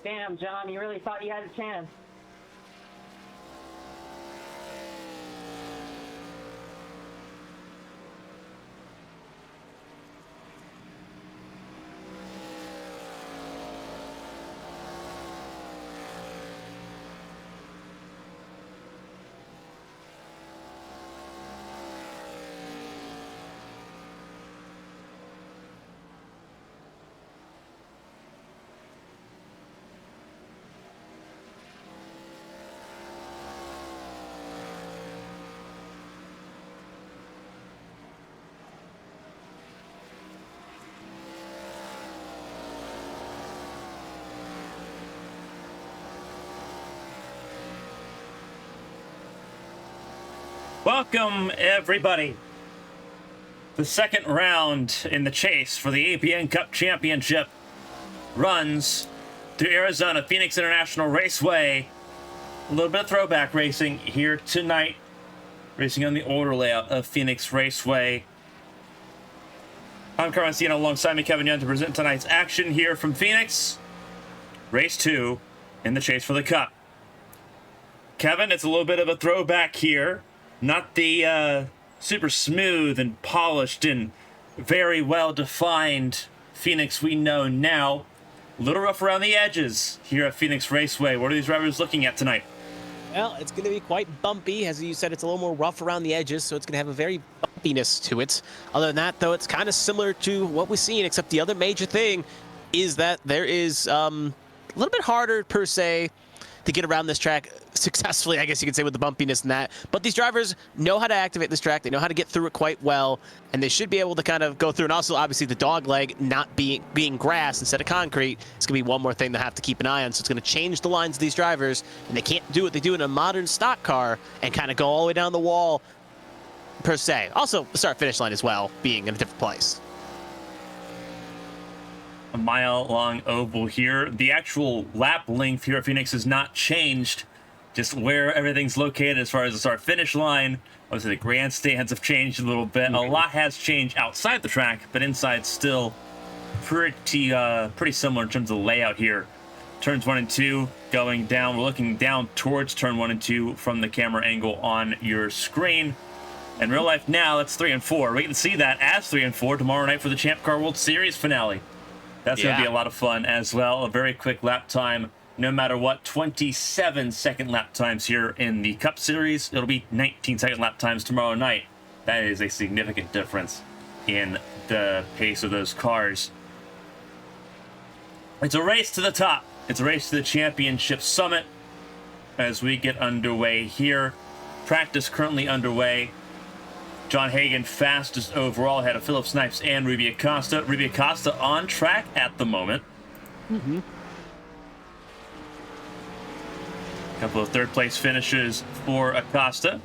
Damn, John, you really thought you had a chance. Welcome, everybody. The second round in the chase for the ABN Cup Championship runs through Arizona, Phoenix International Raceway. A little bit of throwback racing here tonight. Racing on the older layout of Phoenix Raceway. I'm Carmen alongside me, Kevin Young, to present tonight's action here from Phoenix. Race 2 in the chase for the Cup. Kevin, it's a little bit of a throwback here. Not the super smooth and polished and very well-defined Phoenix we know now. A little rough around the edges here at Phoenix Raceway. What are these drivers looking at tonight? Well, it's going to be quite bumpy. As you said, it's a little more rough around the edges, so it's going to have a very bumpiness to it. Other than that, though, it's kind of similar to what we've seen, except the other major thing is that there is a little bit harder, per se, to get around this track successfully, I guess you could say, with the bumpiness and that. But these drivers know how to activate this track. They know how to get through it quite well, and they should be able to kind of go through. And also, obviously, the dog leg not being grass instead of concrete is going to be one more thing to have to keep an eye on. So it's going to change the lines of these drivers, and they can't do what they do in a modern stock car and kind of go all the way down the wall, per se. Also, the start-finish line as well, being in a different place. A mile-long oval here. The actual lap length here at Phoenix has not changed. Just where everything's located as far as the start-finish line. Obviously, the grandstands have changed a little bit. A lot has changed outside the track, but inside still pretty similar in terms of layout here. Turns 1 and 2 going down. We're looking down towards turn 1 and 2 from the camera angle on your screen. In real life now, that's 3 and 4. We can see that as 3 and 4 tomorrow night for the Champ Car World Series finale. That's going to be a lot of fun as well. A very quick lap time, no matter what. 27-second lap times here in the Cup Series. It'll be 19-second lap times tomorrow night. That is a significant difference in the pace of those cars. It's a race to the top. It's a race to the championship summit as we get underway here. Practice currently underway. John Hagen fastest overall, ahead of Philip Snipes and Ruby Acosta. Ruby Acosta on track at the moment. A couple of third-place finishes for Acosta,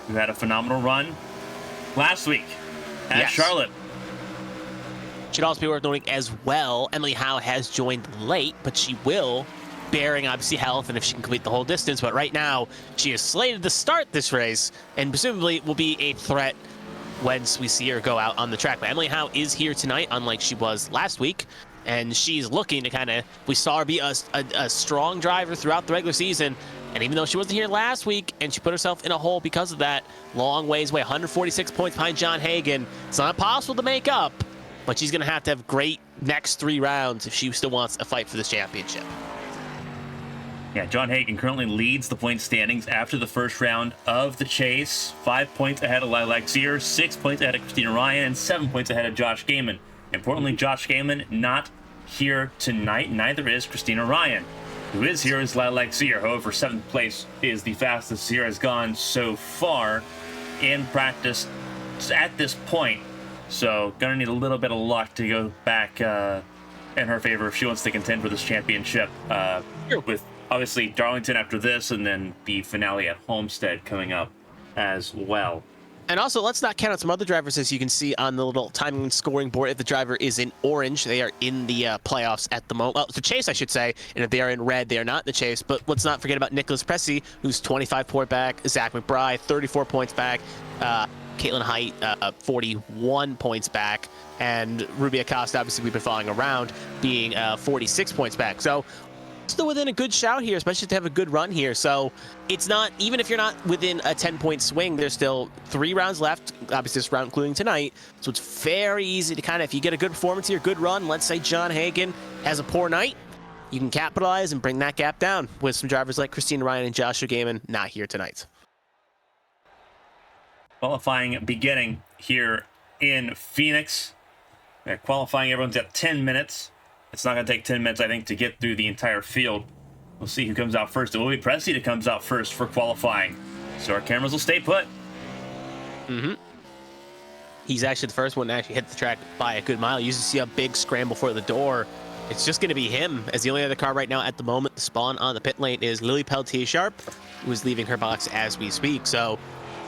who had a phenomenal run last week at Charlotte. Should also be worth noting as well, Emily Howe has joined late, but she will, bearing obviously health and if she can complete the whole distance. But right now, she is slated to start this race and presumably will be a threat once we see her go out on the track. But Emily Howe is here tonight, unlike she was last week. And she's looking to kind of, we saw her be a strong driver throughout the regular season. And even though she wasn't here last week and she put herself in a hole because of that, long ways away, 146 points behind John Hagen. It's not possible to make up, but she's going to have great next 3 rounds if she still wants a fight for this championship. Yeah, John Hagen currently leads the point standings after the first round of the chase. 5 points ahead of Lilac Sear, 6 points ahead of Christina Ryan, and 7 points ahead of Josh Gaiman. Importantly, Josh Gaiman not here tonight. Neither is Christina Ryan. Who is here is Lilac Sear. However, 7th place is the fastest Sear has gone so far in practice at this point. So, gonna need a little bit of luck to go back in her favor if she wants to contend for this championship. With obviously Darlington after this, and then the finale at Homestead coming up as well. And also, let's not count out some other drivers, as you can see on the little timing and scoring board. If the driver is in orange, they are in the playoffs at the moment. Well, the chase, I should say. And if they are in red, they are not in the chase. But let's not forget about Nicholas Pressey, who's 25 points back. Zach McBride, 34 points back. Caitlin Height 41 points back, and Ruby Acosta, obviously we've been following around, being 46 points back. So still within a good shout here, especially to have a good run here. So it's not, even if you're not within a 10-point swing, there's still 3 rounds left, obviously this round including tonight. So it's very easy to kind of, if you get a good performance here, good run, let's say John Hagen has a poor night, you can capitalize and bring that gap down with some drivers like Christina Ryan and Joshua Gaiman not here tonight. Qualifying beginning here in Phoenix. Qualifying, everyone's got 10 minutes. It's not going to take 10 minutes, I think, to get through the entire field. We'll see who comes out first. It will be Presti that comes out first for qualifying. So our cameras will stay put. He's actually the first one to actually hit the track by a good mile. You usually see a big scramble for the door. It's just going to be him, as the only other car right now at the moment, the spawn on the pit lane is Lily Peltier-Sharp, who is leaving her box as we speak. So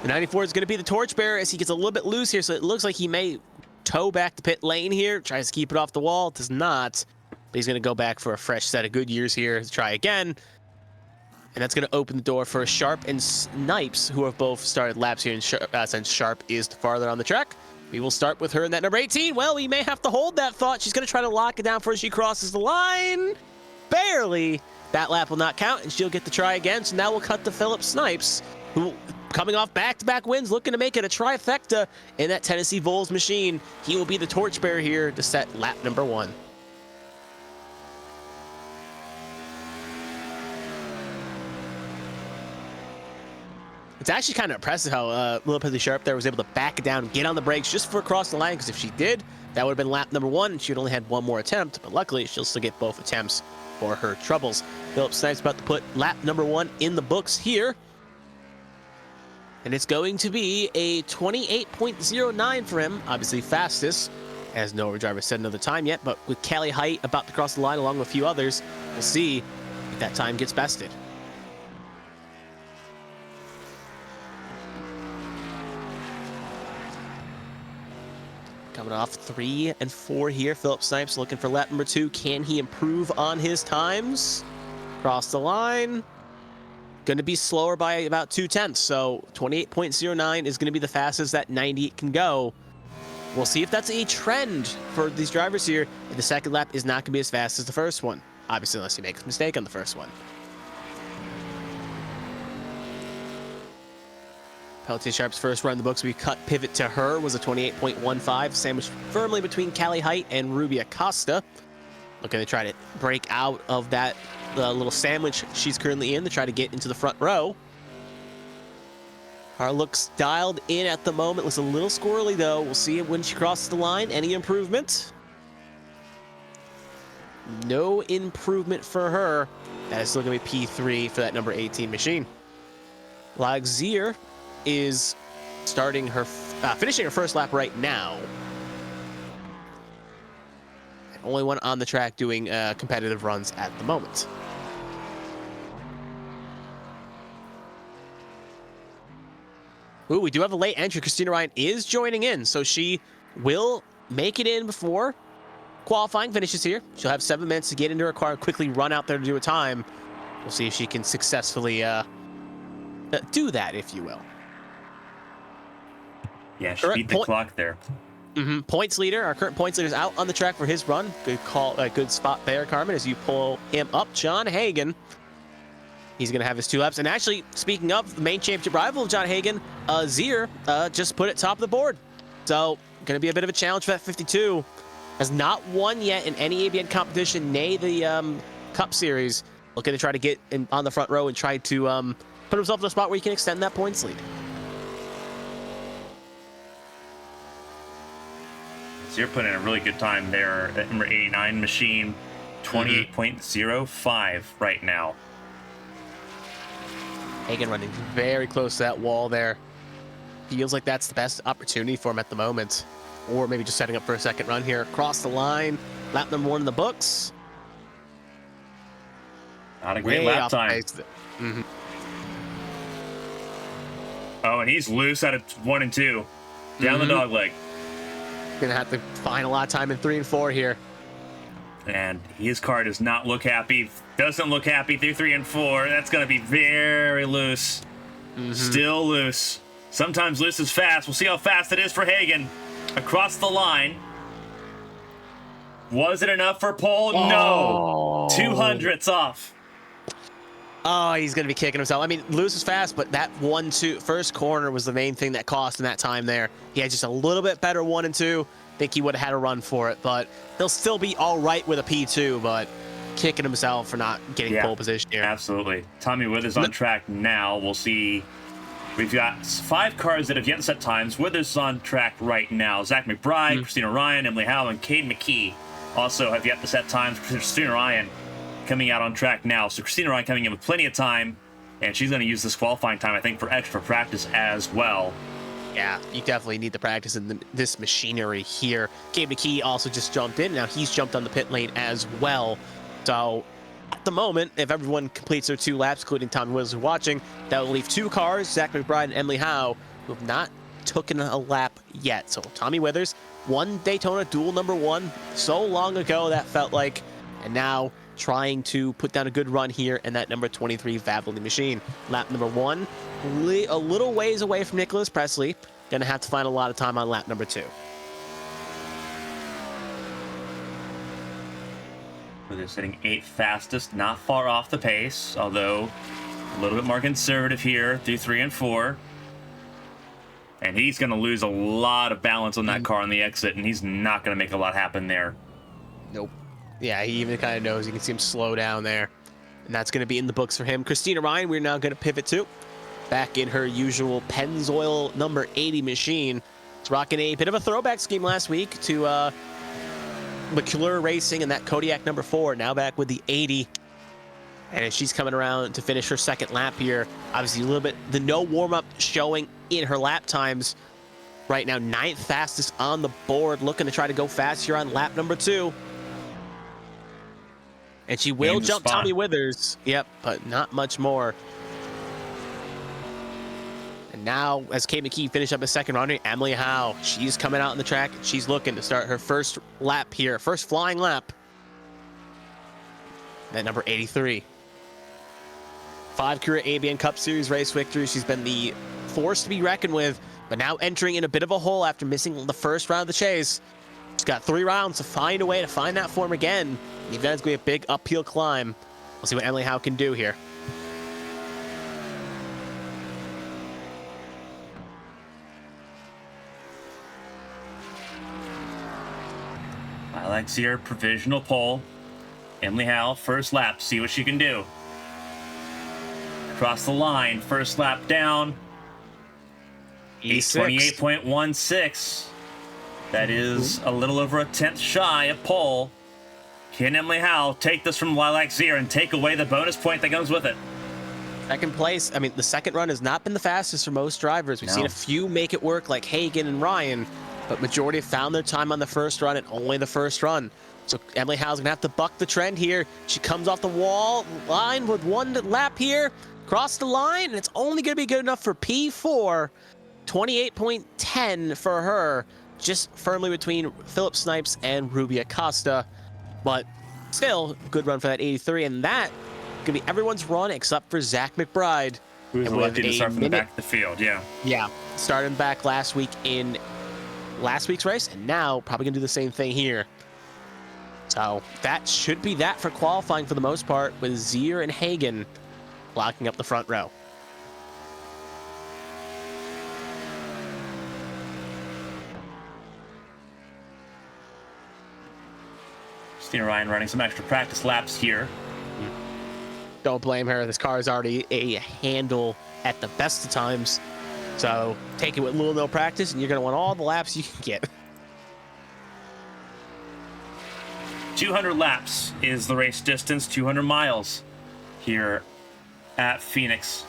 the 94 is going to be the torchbearer as he gets a little bit loose here. So it looks like he may tow back the pit lane here, tries to keep it off the wall, does not, but he's going to go back for a fresh set of good years here to try again, and that's going to open the door for Sharp and Snipes, who have both started laps here, and since Sharp is farther on the track. We will start with her in that number 18. Well, we may have to hold that thought. She's going to try to lock it down before she crosses the line. Barely. That lap will not count, and she'll get to try again. So now we'll cut to Philip Snipes, who, coming off back-to-back wins, looking to make it a trifecta in that Tennessee Vols machine. He will be the torchbearer here to set lap number 1. It's actually kind of impressive how Lil Pizzy Sharp there was able to back it down, get on the brakes just for across the line, because if she did, that would have been lap number 1, and she'd only had one more attempt, but luckily she'll still get both attempts for her troubles. Philip Snipes about to put lap number 1 in the books here. And it's going to be a 28.09 for him, obviously fastest, as no driver said another time yet, but with Callie Height about to cross the line along with a few others, we'll see if that time gets bested. Coming off 3 and 4 here, Philip Snipes looking for lap number 2. Can he improve on his times? Cross the line. Going to be slower by about 0.2, so 28.09 is going to be the fastest that 98 can go. We'll see if that's a trend for these drivers here. And the second lap is not going to be as fast as the first one, obviously unless he makes a mistake on the first one. Peltier-Sharp's first run in the books, we cut pivot to her, was a 28.15, sandwiched firmly between Callie Height and Ruby Acosta. Looking to try to break out of that little sandwich she's currently in to try to get into the front row. Her looks dialed in at the moment. Looks a little squirrely though. We'll see when she crosses the line. Any improvement? No improvement for her. That is still going to be P3 for that number 18 machine. Laxier is starting her, finishing her first lap right now. Only one on the track doing competitive runs at the moment. Ooh, we do have a late entry. Christina Ryan is joining in, so she will make it in before qualifying finishes here. She'll have 7 minutes to get into her car and quickly run out there to do a time. We'll see if she can successfully do that, if you will. Yeah, she beat the clock there. Points leader, our current points leader is out on the track for his run. Good call, good spot there, Carmen, as you pull him up. John Hagen, he's going to have his 2 laps. And actually, speaking of the main championship rival of John Hagen, Zier just put it top of the board. So, going to be a bit of a challenge for that 52. Has not won yet in any ABN competition, nay the Cup Series. Looking to try to get on the front row and try to put himself in a spot where he can extend that points lead. So you're putting in a really good time there at number 89 machine, 28.05 right now. Hagen running very close to that wall there. Feels like that's the best opportunity for him at the moment. Or maybe just setting up for a second run here. Across the line, lap number 1 in the books. Not a great lap time. Oh, and he's loose out of 1 and 2. Down the dog leg. Gonna have to find a lot of time in 3 and 4 here. And his car does not look happy. Doesn't look happy through 3 and 4. That's gonna be very loose. Still loose. Sometimes loose is fast. We'll see how fast it is for Hagen. Across the line. Was it enough for pole? No. 200ths off. Oh, he's going to be kicking himself. I mean, loose is fast, but that 1-2 first corner was the main thing that cost him that time there. He had just a little bit better 1 and 2. Think he would have had a run for it, but he'll still be all right with a P2, but kicking himself for not getting pole position here. Absolutely. Tommy Withers on track now. We'll see. We've got 5 cars that have yet to set times. Withers is on track right now. Zach McBride, Christina Ryan, Emily Howe, and Cade McKee also have yet to set times. Christina Ryan coming out on track now. So Christina Ryan coming in with plenty of time, and she's going to use this qualifying time, I think, for extra practice as well. Yeah, you definitely need the practice in this machinery here. Cade McKee also just jumped in. Now he's jumped on the pit lane as well. So at the moment, if everyone completes their 2 laps, including Tommy Withers watching, that will leave 2 cars, Zach McBride and Emily Howe, who have not taken a lap yet. So Tommy Withers, 1 Daytona dual #1, so long ago that felt like, and now trying to put down a good run here in that number 23 Valvoline machine. Lap number 1, a little ways away from Nicholas Presley. Gonna have to find a lot of time on lap number 2. They're sitting 8th fastest, not far off the pace, although a little bit more conservative here through 3 and 4. And he's going to lose a lot of balance on that car on the exit, and he's not going to make a lot happen there. Nope. Yeah, he even kind of knows. You can see him slow down there. And that's going to be in the books for him. Christina Ryan, we're now going to pivot to. Back in her usual Pennzoil number 80 machine. It's rocking a bit of a throwback scheme last week to McClure Racing and that Kodiak number 4. Now back with the 80. And she's coming around to finish her 2nd lap here. Obviously a little bit, the no warm-up showing in her lap times. Right now, 9th fastest on the board. Looking to try to go fast here on lap number 2. And she will jump Tommy Withers. Yep, but not much more. And now, as Cade McKee finished up his 2nd round, Emily Howe, she's coming out on the track. She's looking to start her 1st lap here, 1st flying lap. That number 83. 5 career ABN Cup Series race victories. She's been the force to be reckoned with, but now entering in a bit of a hole after missing the 1st round of the chase. She's got 3 rounds to find a way to find that form again. The event's going to be a big uphill climb. We'll see what Emily Howe can do here. Alexier, provisional pole. Emily Howe, 1st lap. See what she can do. Across the line, 1st lap down. 828.16. That is a little over a 10th shy of pole. Can Emily Howe take this from Alexier and take away the bonus point that comes with it? 2nd place. I mean, the 2nd run has not been the fastest for most drivers. We've seen a few make it work, like Hagen and Ryan, but majority have found their time on the 1st run and only the 1st run. So Emily Howe's gonna have to buck the trend here. She comes off the wall line with 1 lap here, cross the line, and it's only gonna be good enough for P4. 28.10 for her, just firmly between Philip Snipes and Ruby Acosta. But still, good run for that 83, and that gonna be everyone's run except for Zach McBride. Who's elected to start from the back of the field, Yeah, started back last week in last week's race, and now probably gonna do the same thing here. So that should be that for qualifying for the most part, with Zier and Hagen blocking up the front row. Christina Ryan running some extra practice laps here. Don't blame her. This car is already a handle at the best of times. So take it with little no practice, and you're going to want all the laps you can get. 200 laps is the race distance, 200 miles here at Phoenix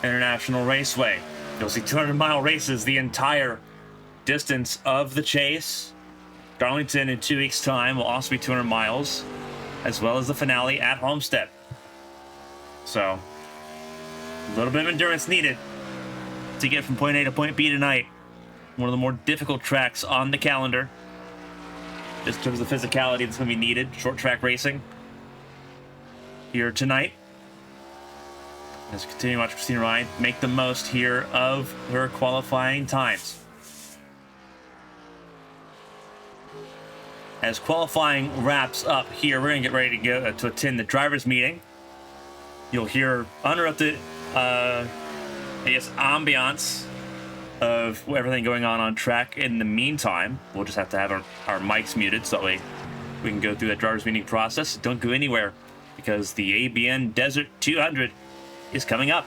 International Raceway. You'll see 200-mile races the entire distance of the chase. Darlington in 2 weeks' time will also be 200 miles, as well as the finale at Homestead. So, a little bit of endurance needed to get from point A to point B tonight. One of the more difficult tracks on the calendar, just in terms of the physicality that's going to be needed. Short track racing here tonight. Let's continue to watch Christina Ryan make the most here of her qualifying times. As qualifying wraps up here, we're going to get ready to go to attend the drivers' meeting. You'll hear uninterrupted, ambiance of everything going on track. In the meantime, we'll just have to have our mics muted so that way we can go through that drivers' meeting process. Don't go anywhere because the ABN Desert 200 is coming up.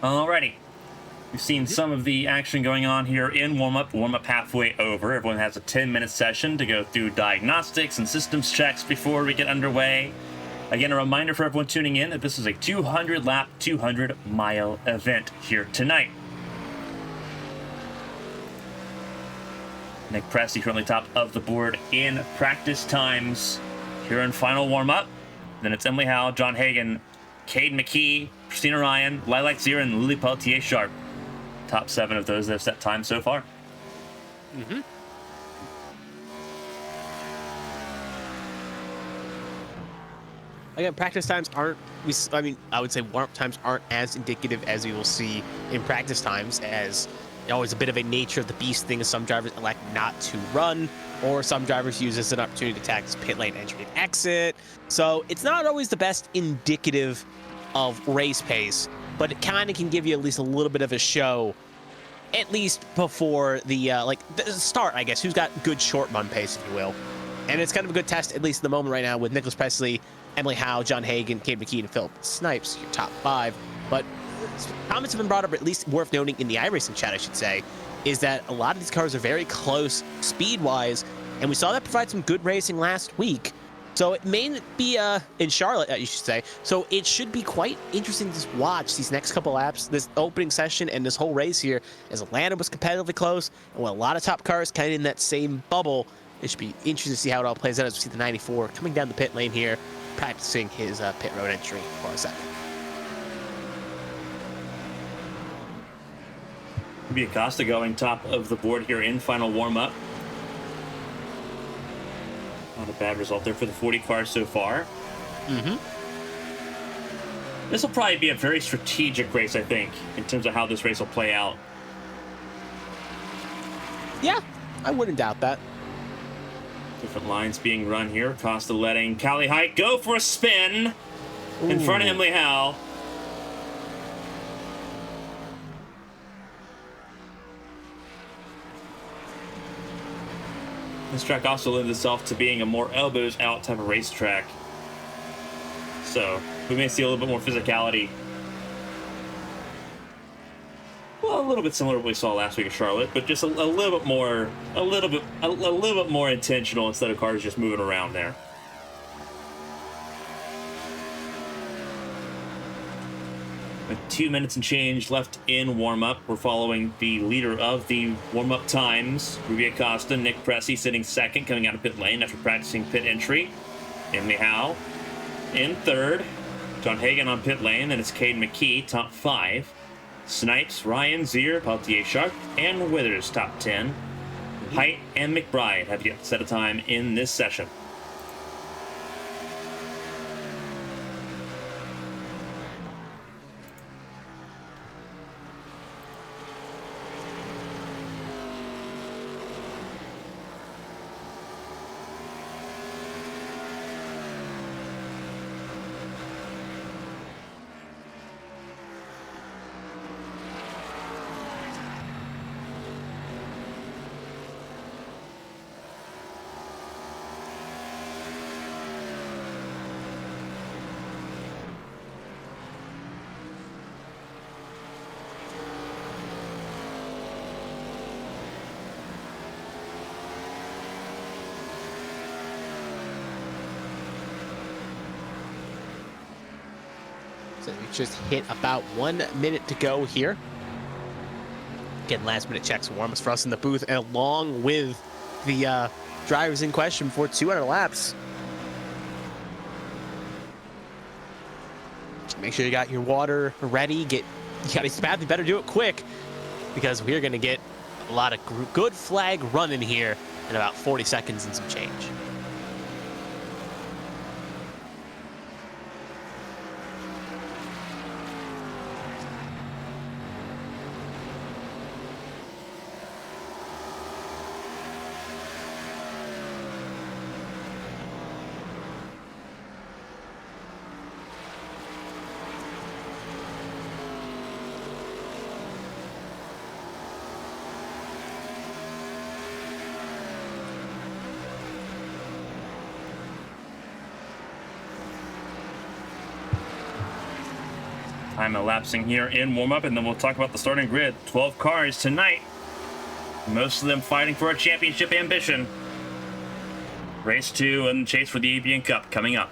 Alrighty. We've seen some of the action going on here in warm-up. Warm-up halfway over. Everyone has a 10-minute session to go through diagnostics and systems checks before we get underway. Again, a reminder for everyone tuning in that this is a 200-lap, 200-mile event here tonight. Nick Pressey currently top of the board in practice times here in final warm-up. Then it's Emily Howe, John Hagen, Cade McKee, Christina Ryan, Lilac Zira, and Lily Pelletier-Sharp. Top 7 of those that have set time so far. Mm-hmm. Again, practice times aren't, I would say warm-up times aren't as indicative as we will see in practice times, as always a bit of a nature of the beast thing is some drivers elect not to run, or some drivers use this as an opportunity to tax pit lane entry and exit. So it's not always the best indicative of race pace, but it kind of can give you at least a little bit of a show, at least before the the start, I guess, who's got good short run pace, if you will. And it's kind of a good test, at least in the moment right now, with Nicholas Presley, Emily Howe, John Hagen, Cade McKee, and Philip Snipes, your top 5. But comments have been brought up, or at least worth noting in the iRacing chat, I should say, is that a lot of these cars are very close speed-wise, and we saw that provide some good racing last week. So it may be in Charlotte, you should say. So it should be quite interesting to just watch these next couple laps, this opening session and this whole race here, as Atlanta was competitively close, and with a lot of top cars kind of in that same bubble. It should be interesting to see how it all plays out as we see the 94 coming down the pit lane here, practicing his pit road entry for a second. Acosta going top of the board here in final warm-up. Not a bad result there for the 40 cars so far. Mm-hmm. This will probably be a very strategic race, I think, in terms of how this race will play out. Yeah, I wouldn't doubt that. Different lines being run here. Acosta letting Callie Height go for a spin in front of Emily Howe. This track also lends itself to being a more elbows out type of racetrack. So we may see a little bit more physicality. Well, a little bit similar to what we saw last week at Charlotte, but just a little bit more, a little bit more intentional instead of cars just moving around there. With 2 minutes and change left in warm-up, we're following the leader of the warm-up times, Ruby Acosta. Nick Pressey sitting second, coming out of pit lane after practicing pit entry. Emily Howe in third. John Hagen on pit lane, and it's Cade McKee, top 5. Snipes, Ryan, Zier, Pelletier-Sharp, and Withers, top 10. Height and McBride have yet to set a time in this session. So we just hit about 1 minute to go here. Again, last minute checks warm-ups for us in the booth, and along with the drivers in question for 200 laps. Make sure you got your water ready. You got to badly better do it quick, because we're going to get a lot of good flag running here in about 40 seconds and some change. time elapsing here in warm-up, and then we'll talk about the starting grid. 12 cars tonight. Most of them fighting for a championship ambition. Race 2 and chase for the ABN Cup coming up.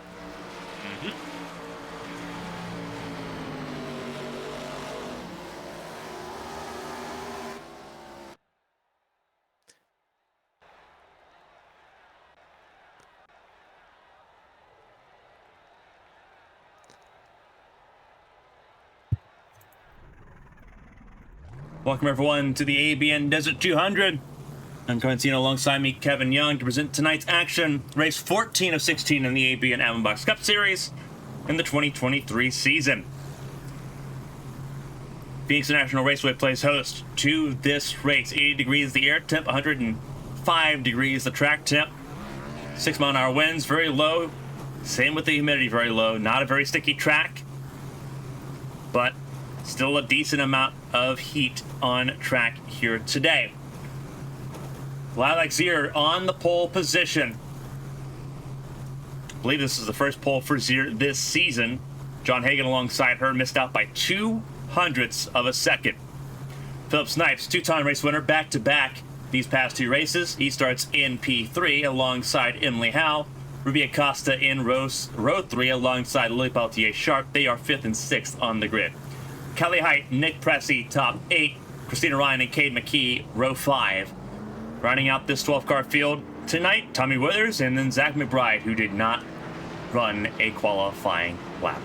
Welcome everyone to the ABN Desert 200. I'm Commentator alongside me, Kevin Young, to present tonight's action. Race 14 of 16 in the ABN AdminBoxx Cup Series in the 2023 season. Phoenix International Raceway plays host to this race. 80 degrees the air temp, 105 degrees the track temp. 6 mile an hour winds, very low. Same with the humidity, very low. Not a very sticky track, but still a decent amount of heat on track here today. Lilac Zier on the pole position. I believe this is the first pole for Zier this season. John Hagen alongside her missed out by 0.02 of a second. Philip Snipes, two-time race winner, back-to-back these past 2 races. He starts in P3 alongside Emily Howe. Ruby Acosta in row 3 alongside Lily Peltier-Sharp. They are 5th and 6th on the grid. Kelly Height, Nick Pressey, top 8. Christina Ryan and Cade McKee, row 5. Rounding out this 12-car field tonight, Tommy Withers and then Zach McBride, who did not run a qualifying lap.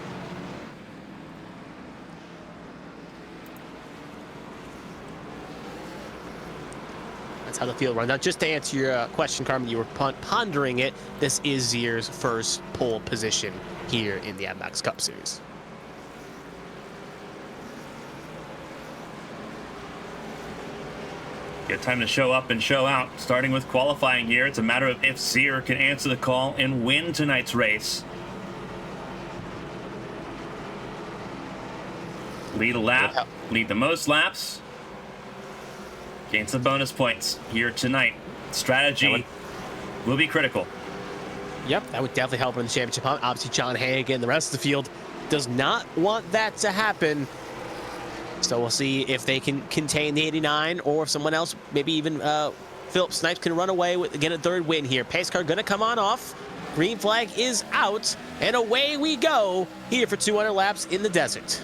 That's how the field runs. Now, just to answer your question, Carmen, you were pondering it. This is Zier's first pole position here in the AdminBoxx Cup Series. Get time to show up and show out. Starting with qualifying here, it's a matter of if Zier can answer the call and win tonight's race. Lead a lap, lead the most laps, gain some bonus points here tonight. Strategy will be critical. Yep, that would definitely help her in the championship. Obviously, John Hagen, the rest of the field, does not want that to happen. So we'll see if they can contain the 89, or if someone else, maybe even Philip Snipes, can run away with get a third win here. Pace car going to come on off. Green flag is out, and away we go here for 200 laps in the desert.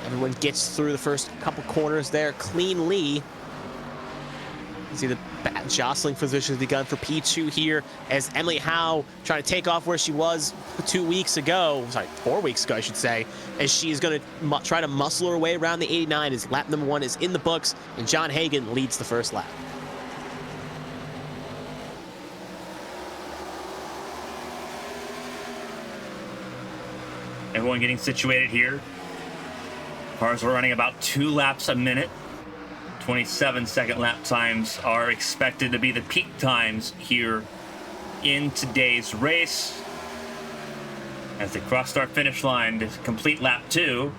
Everyone gets through the first couple corners there cleanly. You see the jostling position has begun for P2 here as Emily Howe trying to take off where she was 2 weeks ago. Sorry, 4 weeks ago, I should say. As she's going to try to muscle her way around the 89 as lap number 1 is in the books, and John Hagen leads the first lap. Everyone getting situated here. Cars are running about 2 laps a minute. 27-second lap times are expected to be the peak times here in today's race. As they cross start finish line to complete lap 2.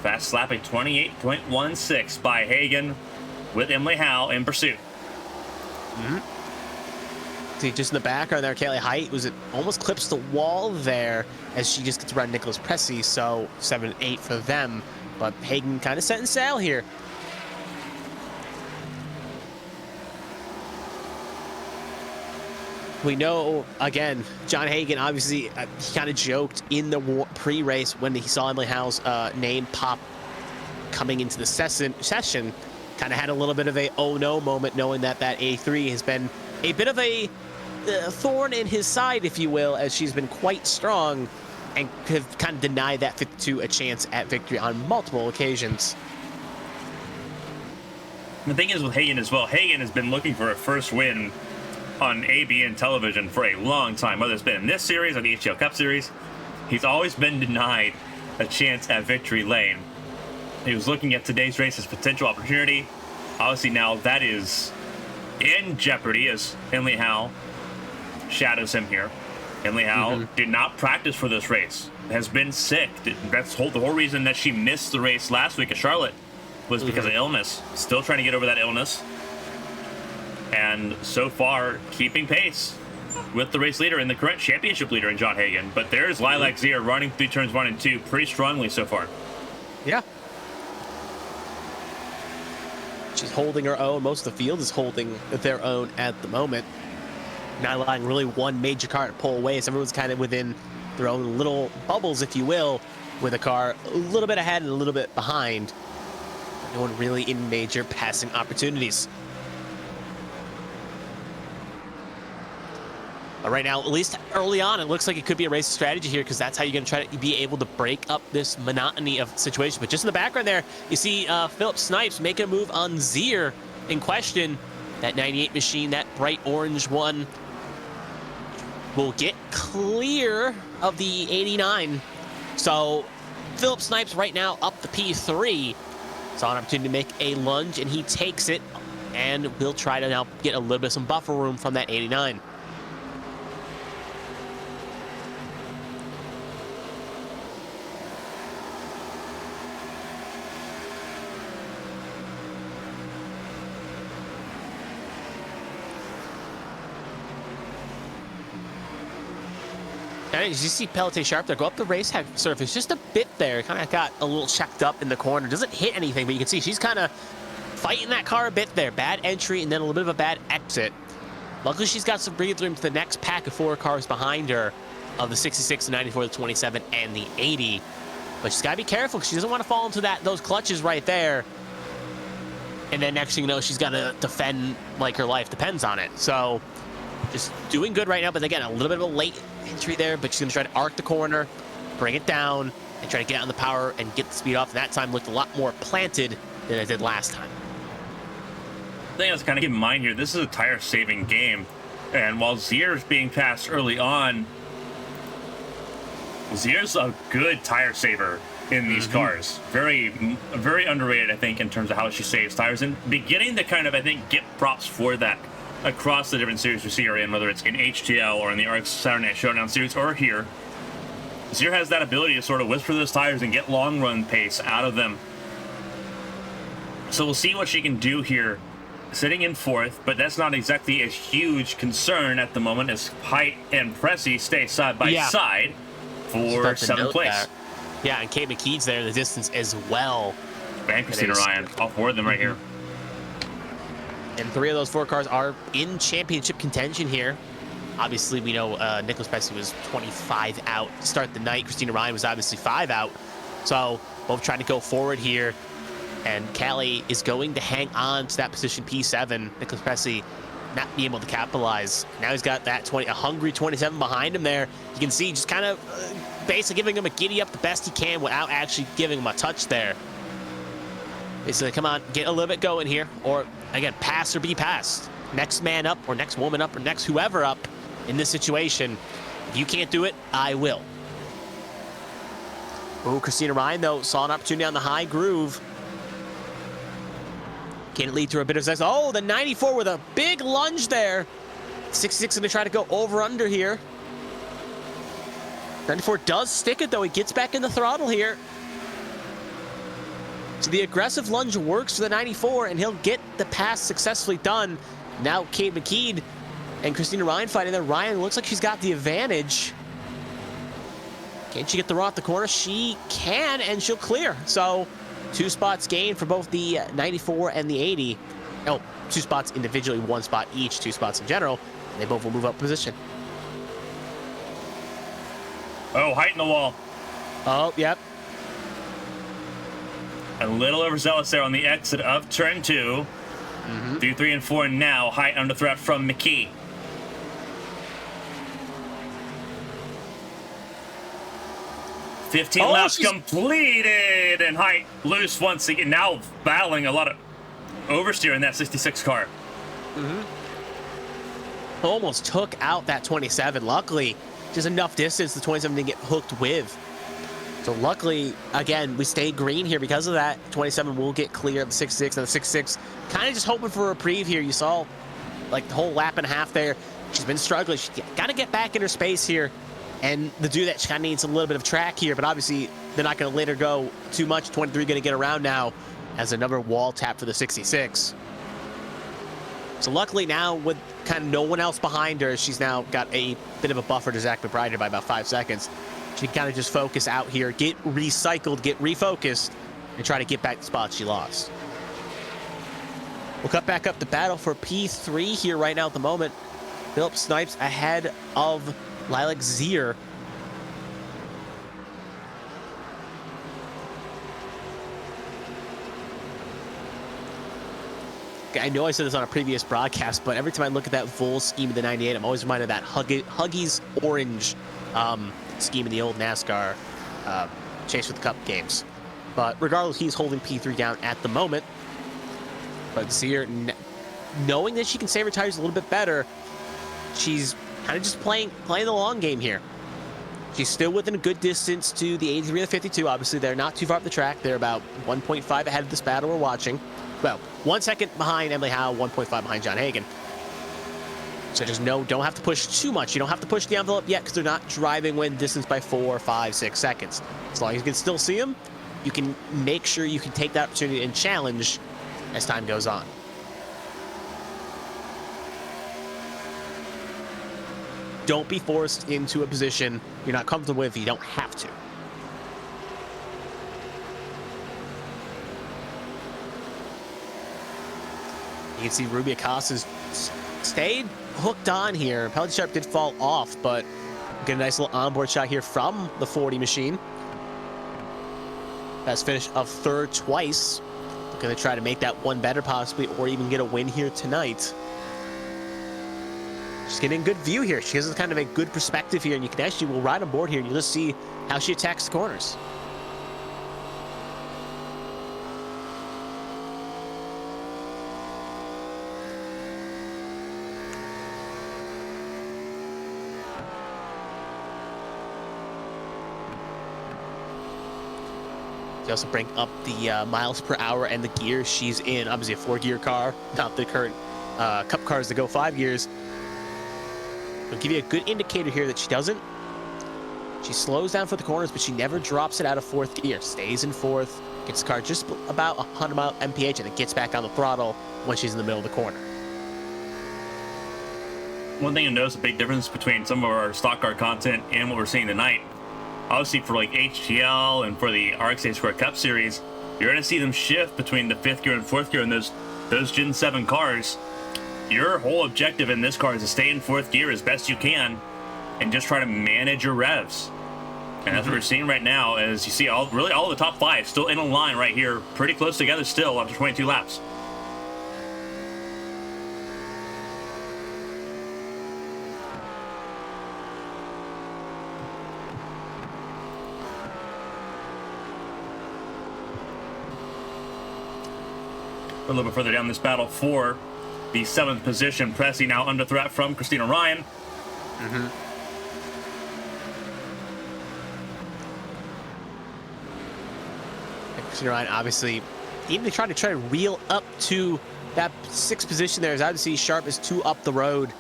Fast lap at 28.16 by Hagen with Emily Howe in pursuit. See, just in the background there, Kaylee Height was it almost clips the wall there as she just gets around Nicholas Pressey, so 7-8 for them. But Hagen kind of setting sail here. We know, again, John Hagen, obviously, he kind of joked in the pre-race when he saw Emily Howe's name pop coming into the session, kind of had a little bit of a oh no moment, knowing that that A3 has been a bit of a thorn in his side, if you will, as she's been quite strong and have kind of denied that 52 a chance at victory on multiple occasions. The thing is with Hagen as well, Hagen has been looking for a first win on ABN television for a long time, whether it's been in this series or the HL Cup Series. He's always been denied a chance at victory lane. He was looking at today's race as potential opportunity. Obviously now that is in jeopardy as Emily Howe shadows him here. Emily Howe did not practice for this race, has been sick. That's the whole reason that she missed the race last week at Charlotte was because of illness. Still trying to get over that illness. And so far, keeping pace with the race leader and the current championship leader in John Hagen. But there's Lilac Zier running through turns 1 and 2 pretty strongly so far. Yeah. She's holding her own. Most of the field is holding their own at the moment. Not allowing really one major car to pull away, so everyone's kind of within their own little bubbles, if you will, with a car a little bit ahead and a little bit behind. No one really in major passing opportunities. But right now, at least early on, it looks like it could be a race strategy here, because that's how you're going to try to be able to break up this monotony of situation. But just in the background there, you see Philip Snipes make a move on Zier in question. That 98 machine, that bright orange one, will get clear of the 89. So Philip Snipes right now up the P3. Saw an opportunity to make a lunge, and he takes it, and will try to now get a little bit of some buffer room from that 89. As you see Pellet Sharp there go up the racetrack surface just a bit there, kind of got a little checked up in the corner, doesn't hit anything, but you can see she's kind of fighting that car a bit there. Bad entry and then a little bit of a bad exit. Luckily she's got some breathing room to the next pack of 4 cars behind her of the 66, the 94, the 27, and the 80. But she's got to be careful because she doesn't want to fall into those clutches right there. And then next thing you know, she's got to defend like her life depends on it. So just doing good right now, but again, a little bit of a late entry there, but she's going to try to arc the corner, bring it down, and try to get on the power and get the speed off. And that time looked a lot more planted than it did last time. The thing that's kind of keep in mind here, this is a tire-saving game. And while Zier's being passed early on, Zier's a good tire saver in these cars. Very, very underrated, I think, in terms of how she saves tires. And beginning to kind of, I think, get props for that across the different series we see her in, whether it's in HTL or in the RX Saturday Night Showdown series or here. Zier has that ability to sort of whisper those tires and get long run pace out of them. So we'll see what she can do here, sitting in 4th, but that's not exactly a huge concern at the moment as Height and Pressy stay side by side for 7th place. Yeah, and Kate McKeed's there in the distance as well. And Christina Ryan, all 4 of them right here. And 3 of those 4 cars are in championship contention here. Obviously, we know Nicholas Pressy was 25 out to start the night. Christina Ryan was obviously 5 out. So both trying to go forward here. And Callie is going to hang on to that position P7. Nicholas Pressy not being able to capitalize. Now he's got that a hungry 27 behind him there. You can see just kind of basically giving him a giddy up the best he can without actually giving him a touch there. Basically, come on, get a little bit going here. Or, again, pass or be passed. Next man up, or next woman up, or next whoever up in this situation. If you can't do it, I will. Oh, Christina Ryan, though, saw an opportunity on the high groove. Can it lead to a bit of success? Oh, the 94 with a big lunge there. 66 going to try to go over-under here. 94 does stick it, though. He gets back in the throttle here. So the aggressive lunge works for the 94, and he'll get the pass successfully done. Now Kate McKeed and Christina Ryan fighting there. Ryan looks like she's got the advantage. Can she get the run off the corner? She can, and she'll clear. So 2 spots gained for both the 94 and the 80. Oh, 2 spots individually, 1 spot each, 2 spots in general. And they both will move up position. Oh, Height in the wall. Oh, yep. A little overzealous there on the exit of turn 2. Through 3 and 4 now. Height under threat from McKee. $15 laps completed, and Height loose once again. Now battling a lot of oversteer in that 66 car. Almost took out that 27. Luckily, just enough distance the 27 didn't get hooked with. So luckily, again, we stay green here because of that. 27 will get clear of the 66, and the 66 kind of just hoping for a reprieve here. You saw like the whole lap and a half there. She's been struggling. She's got to get back in her space here. And to do that, she kind of needs a little bit of track here. But obviously, they're not going to let her go too much. 23 going to get around now as another wall tap for the 66. So luckily now, with kind of no one else behind her, she's now got a bit of a buffer to Zach McBride here by about 5 seconds. She can kind of just focus out here, get recycled, get refocused, and try to get back the spots she lost. We'll cut back up the battle for P3 here right now at the moment. Philip Snipes ahead of Lilac Zier. I know I said this on a previous broadcast, but every time I look at that full scheme of the 98, I'm always reminded of that Huggies orange scheme in the old NASCAR Chase with the Cup games. But regardless, he's holding P3 down at the moment. But Zier, knowing that she can save her tires a little bit better, she's kind of just playing the long game here. She's still within a good distance to the 83 and the 52. Obviously, they're not too far up the track. They're about 1.5 ahead of this battle we're watching. Well, 1 second behind Emily Howe, 1.5 behind John Hagen. So just don't have to push too much. You don't have to push the envelope yet because they're not driving win distance by 4, 5, 6 seconds. As long as you can still see them, you can make sure you can take that opportunity and challenge as time goes on. Don't be forced into a position you're not comfortable with if you don't have to. You can see Ruby Acosta's stayed hooked on here. Penalty Sharp did fall off, but get a nice little onboard shot here from the 40 machine. Best finish of third twice. Going to try to make that one better possibly, or even get a win here tonight. She's getting a good view here. She has kind of a good perspective here, and you can actually will ride on board here and you'll just see how she attacks the corners. They also bring up the miles per hour and the gear she's in. Obviously a 4-gear car, not the current Cup cars that go 5 gears. It'll give you a good indicator here that she doesn't. She slows down for the corners, but she never drops it out of 4th gear. Stays in 4th, gets the car just about 100 mile mph, and it gets back on the throttle when she's in the middle of the corner. One thing you'll notice a big difference between some of our stock car content and what we're seeing tonight. Obviously for like HTL and for the RX8 Square Cup Series, you're going to see them shift between the 5th gear and 4th gear in those Gen 7 cars. Your whole objective in this car is to stay in 4th gear as best you can and just try to manage your revs. And that's what we're seeing right now, as you see all the top 5 still in a line right here, pretty close together still after 22 laps. A little bit further down this battle for the 7th position, Pressy now under threat from Christina Ryan. Christina Ryan obviously even trying to reel up to that 6th position there, as obviously Sharp is 2 up the road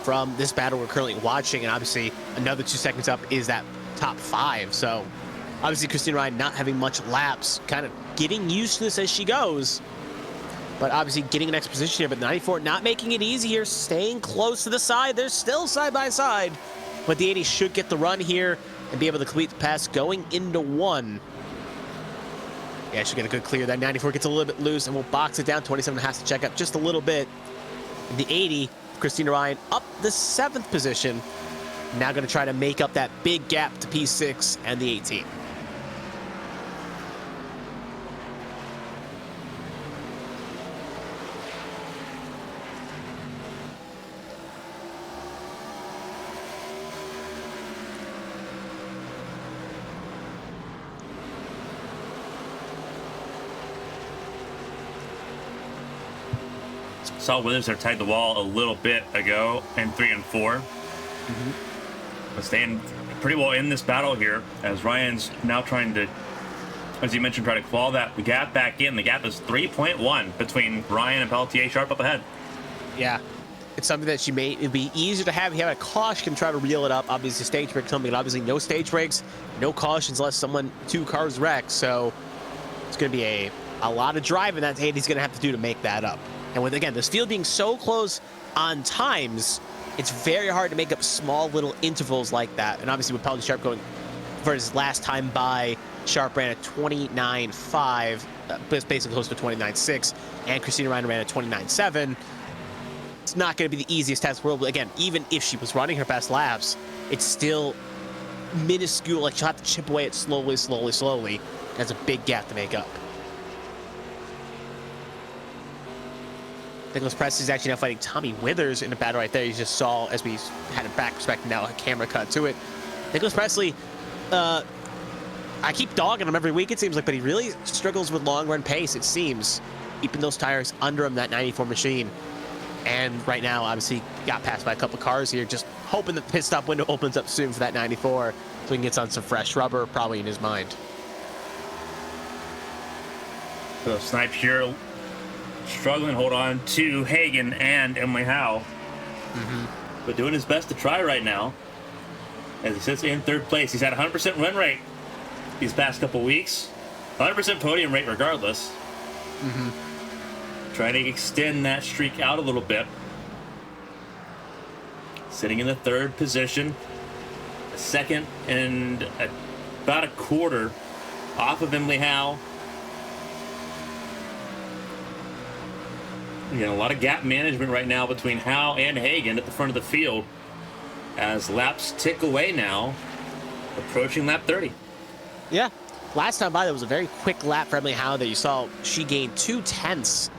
from this battle we're currently watching, and obviously another 2 seconds up is that top 5. So obviously Christina Ryan not having much laps, kind of getting used to this as she goes. But obviously getting an extra position here, but 94 not making it easy here, staying close to the side. They're still side by side, but the 80 should get the run here and be able to complete the pass going into 1. Yeah, should get a good clear. That 94 gets a little bit loose and we'll box it down. 27 has to check up just a little bit. And the 80, Christina Ryan up the 7th position. Now going to try to make up that big gap to P6 and the 18. Saw Withers there tagged the wall a little bit ago in 3 and 4. But staying pretty well in this battle here, as Ryan's now trying to, as you mentioned, try to claw that gap back in. The gap is 3.1 between Ryan and Pelletier Sharp up ahead. Yeah. It's something that it'd be easier to have. You have a caution, try to reel it up. Obviously, stage break something. Obviously, no stage breaks, no cautions unless two cars wreck. So it's going to be a lot of driving that Hayden's going to have to do to make that up. And with, again, this field being so close on times, it's very hard to make up small little intervals like that. And obviously, with Pelton Sharp going for his last time by, Sharp ran at 29.5, basically close to 29.6, and Christina Reiner ran at 29.7. It's not going to be the easiest task in the world. But again, even if she was running her best laps, it's still minuscule. Like, she'll have to chip away at slowly, slowly, slowly. That's a big gap to make up. Nicholas Presley's actually now fighting Tommy Withers in a battle right there. You just saw, as we had a back perspective, now a camera cut to it. Nicholas Presley, I keep dogging him every week, it seems like, but he really struggles with long-run pace, it seems. Keeping those tires under him, that 94 machine. And right now, obviously, got passed by a couple cars here, just hoping the pit stop window opens up soon for that 94 so he can get on some fresh rubber, probably in his mind. So Snipe here struggling to hold on to Hagen and Emily Howe. But doing his best to try right now. As he sits in third place, he's had 100% win rate these past couple weeks. 100% podium rate regardless. Trying to extend that streak out a little bit. Sitting in the third position. A second and about a quarter off of Emily Howe. Again, a lot of gap management right now between Howe and Hagen at the front of the field. As laps tick away now. Approaching lap 30. Yeah. Last time by, there was a very quick lap for Emily Howe that you saw. She gained 0.2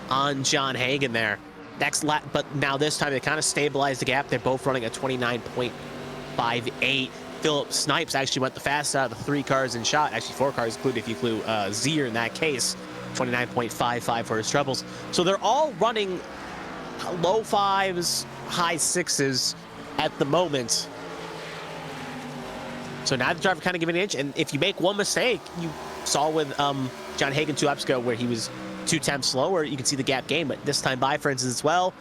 on John Hagen there. Next lap, but now this time they kind of stabilized the gap. They're both running at 29.58. Philip Snipes actually went the fastest out of the 3 cars in shot. Actually, 4 cars included if you include Zier in that case. 29.55 for his troubles. So they're all running low 5s, high 6s at the moment. So now the driver kind of giving an inch, and if you make one mistake, you saw with John Hagen 2 laps ago where he was 0.2 slower, you can see the gap gain. But this time by, for instance, as well,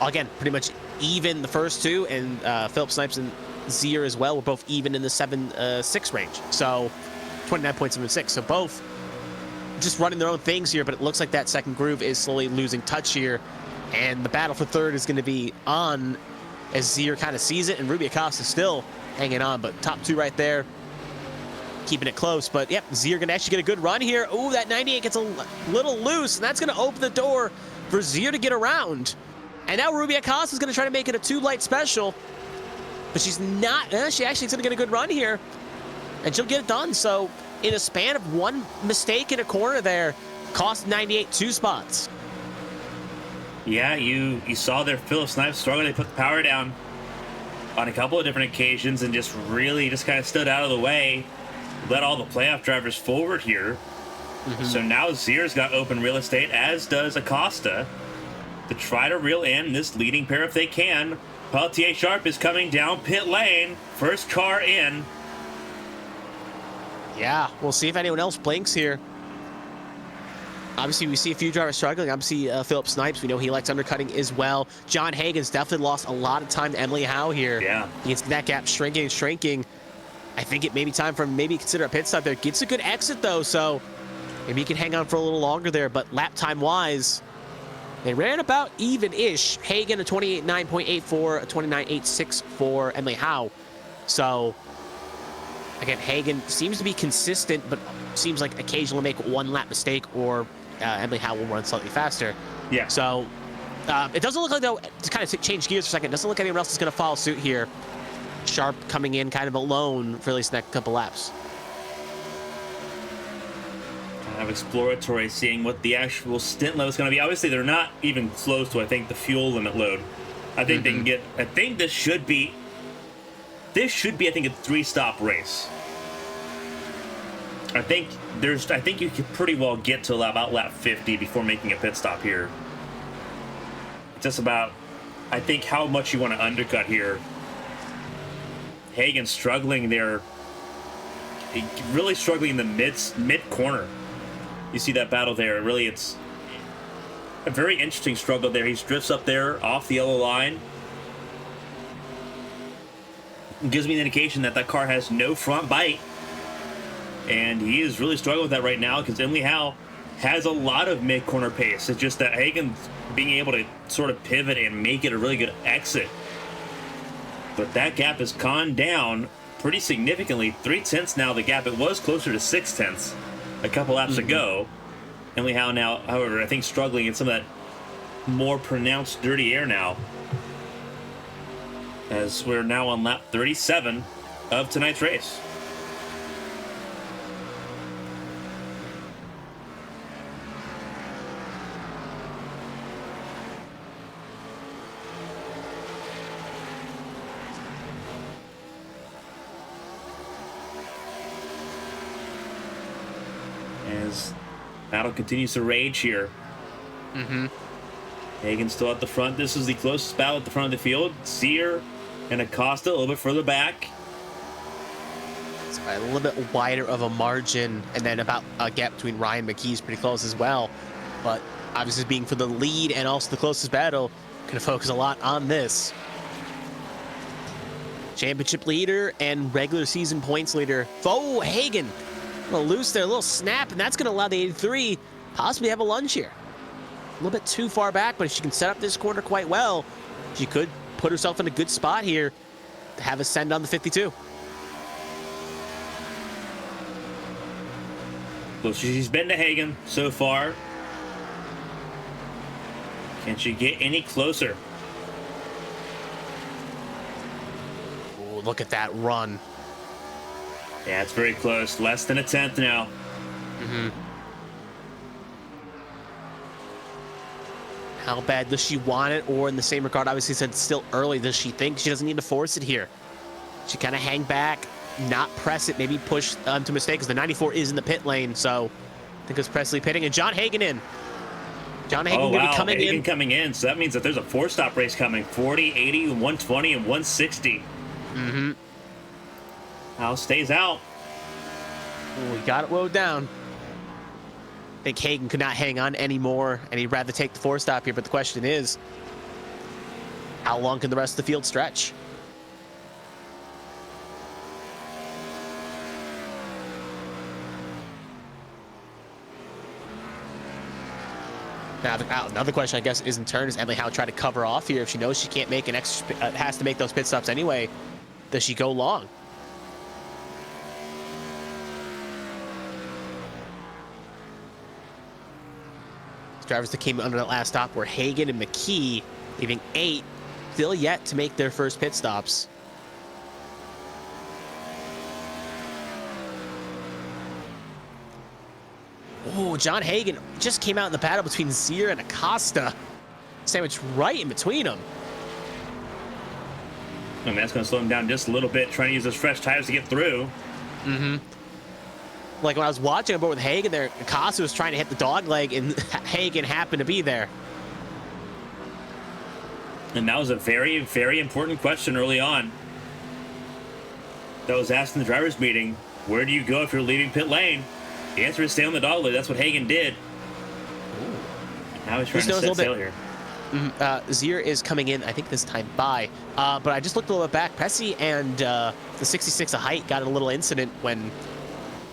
again, pretty much even the first 2, and Philip Snipes and Zier as well were both even in the 7.6 range. So 29.76. So both just running their own things here, but it looks like that second groove is slowly losing touch here, and the battle for third is going to be on as Zier kind of sees it, and Ruby Acosta still hanging on, but top 2 right there, keeping it close. But yep, Zier gonna actually get a good run here. Ooh, that 98 gets a little loose, and that's gonna open the door for Zier to get around. And now Ruby Acosta is gonna try to make it a 2-light special, but she's not. She actually is gonna get a good run here, and she'll get it done. So in a span of 1 mistake in a corner there, cost 98 2 spots. Yeah, you saw there Philip Snipes struggling to put the power down on a couple of different occasions and just really just kind of stood out of the way, let all the playoff drivers forward here. So now Zier's got open real estate, as does Acosta, to try to reel in this leading pair if they can. Pelletier Sharp is coming down pit lane. First car in. Yeah, we'll see if anyone else blinks here. Obviously, we see a few drivers struggling. Obviously, Philip Snipes, we know he likes undercutting as well. John Hagen's definitely lost a lot of time to Emily Howe here. Yeah. He gets that gap shrinking. I think it may be time for him to maybe consider a pit stop there. Gets a good exit, though, so maybe he can hang on for a little longer there. But lap time-wise, they ran about even-ish. Hagen, a 28.9.84, a 29.86 for Emily Howe. So, again, Hagen seems to be consistent, but seems like occasionally make one lap mistake, or Emily Howe will run slightly faster. Yeah. So it doesn't look like, though, to kind of change gears for a second, it doesn't look like anyone else is going to follow suit here. Sharp coming in kind of alone for at least the next couple laps. Kind of exploratory, seeing what the actual stint load is going to be. Obviously, they're not even close to, I think, the fuel limit load. I think they can get, I think this should be, I think, a 3-stop race. I think you could pretty well get to about lap 50 before making a pit stop here. It's just about, I think, how much you want to undercut here. Hagen struggling there, really struggling in the mid corner. You see that battle there. Really, it's a very interesting struggle there. He drifts up there off the yellow line. It gives me an indication that that car has no front bite. And he is really struggling with that right now because Emily Howe has a lot of mid-corner pace. It's just that Hagen's being able to sort of pivot and make it a really good exit. But that gap has gone down pretty significantly. 0.3 now, the gap. It was closer to 0.6 a couple laps ago. Emily Howe now, however, I think struggling in some of that more pronounced dirty air now. As we're now on lap 37 of tonight's race. As battle continues to rage here. Hagen still at the front. This is the closest battle at the front of the field. Sear and Acosta a little bit further back. It's a little bit wider of a margin, and then about a gap between Ryan McKee's pretty close as well. But obviously being for the lead and also the closest battle, going to focus a lot on this. Championship leader and regular season points leader. Oh, Hagen. A little loose there, a little snap, and that's going to allow the 83 possibly have a lunge here. A little bit too far back, but if she can set up this corner quite well, she could put herself in a good spot here to have a send on the 52. Well, she's been to Hagen so far. Can she get any closer? Ooh, look at that run. Yeah, it's very close. Less than a tenth now. How bad does she want it? Or in the same regard, obviously since it's still early, does she think she doesn't need to force it here? She kind of hang back, not press it, maybe push to mistake, because the 94 is in the pit lane. So I think it's Presley pitting and John Hagen in. John Hagen going to be coming Hagen in. coming in. So that means that there's a four-stop race coming. 40, 80, 120, and 160. Howe stays out. We got it low down. I think Hagen could not hang on anymore, and he'd rather take the four-stop here. But the question is, how long can the rest of the field stretch? Now, another question, I guess, is in turn, is Emily Howe try to cover off here? If she knows she can't make an extra, has to make those pit stops anyway, does she go long? Drivers that came under that last stop were Hagen and McKee, leaving 8 still yet to make their first pit stops. Oh, John Hagen just came out in the battle between Zier and Acosta. Sandwiched right in between them. I mean, that's going to slow him down just a little bit, trying to use those fresh tires to get through. Like when I was watching about with Hagen there, Acosta was trying to hit the dog leg, and Hagen happened to be there. And that was a very, very important question early on. That was asked in the driver's meeting. Where do you go if you're leaving pit lane? The answer is stay on the dog leg. That's what Hagen did. Now he's trying to set sail here. Zier is coming in, I think this time by. But I just looked a little bit back. Pressy and the 66 of height got a little incident when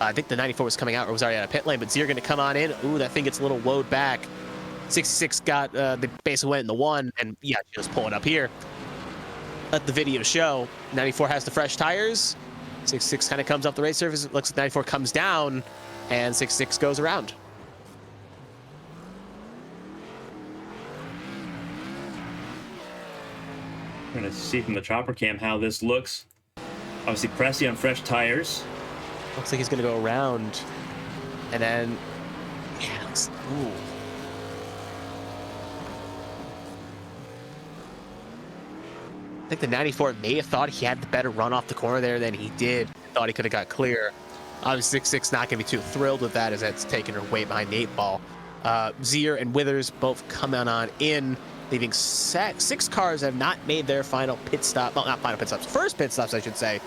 I think the 94 was coming out or was already out of pit lane, but Zier going to come on in. Ooh, that thing gets a little woed back. 66 got, they basically went in the one, and yeah, just pull it up here. Let the video show. 94 has the fresh tires. 66 kind of comes up the race surface. It looks like 94 comes down, and 66 goes around. We're going to see from the chopper cam how this looks. Obviously, Pressy on fresh tires. Looks like he's going to go around. And then, yeah, looks, ooh. I think the 94 may have thought he had the better run off the corner there than he did. Thought he could have got clear. Obviously, 66 not going to be too thrilled with that as that's taking her way behind the 8 ball. Zier and Withers both coming on in, leaving 6 cars that have not made their final pit stop. Well, not final pit stops, first pit stops, I should say,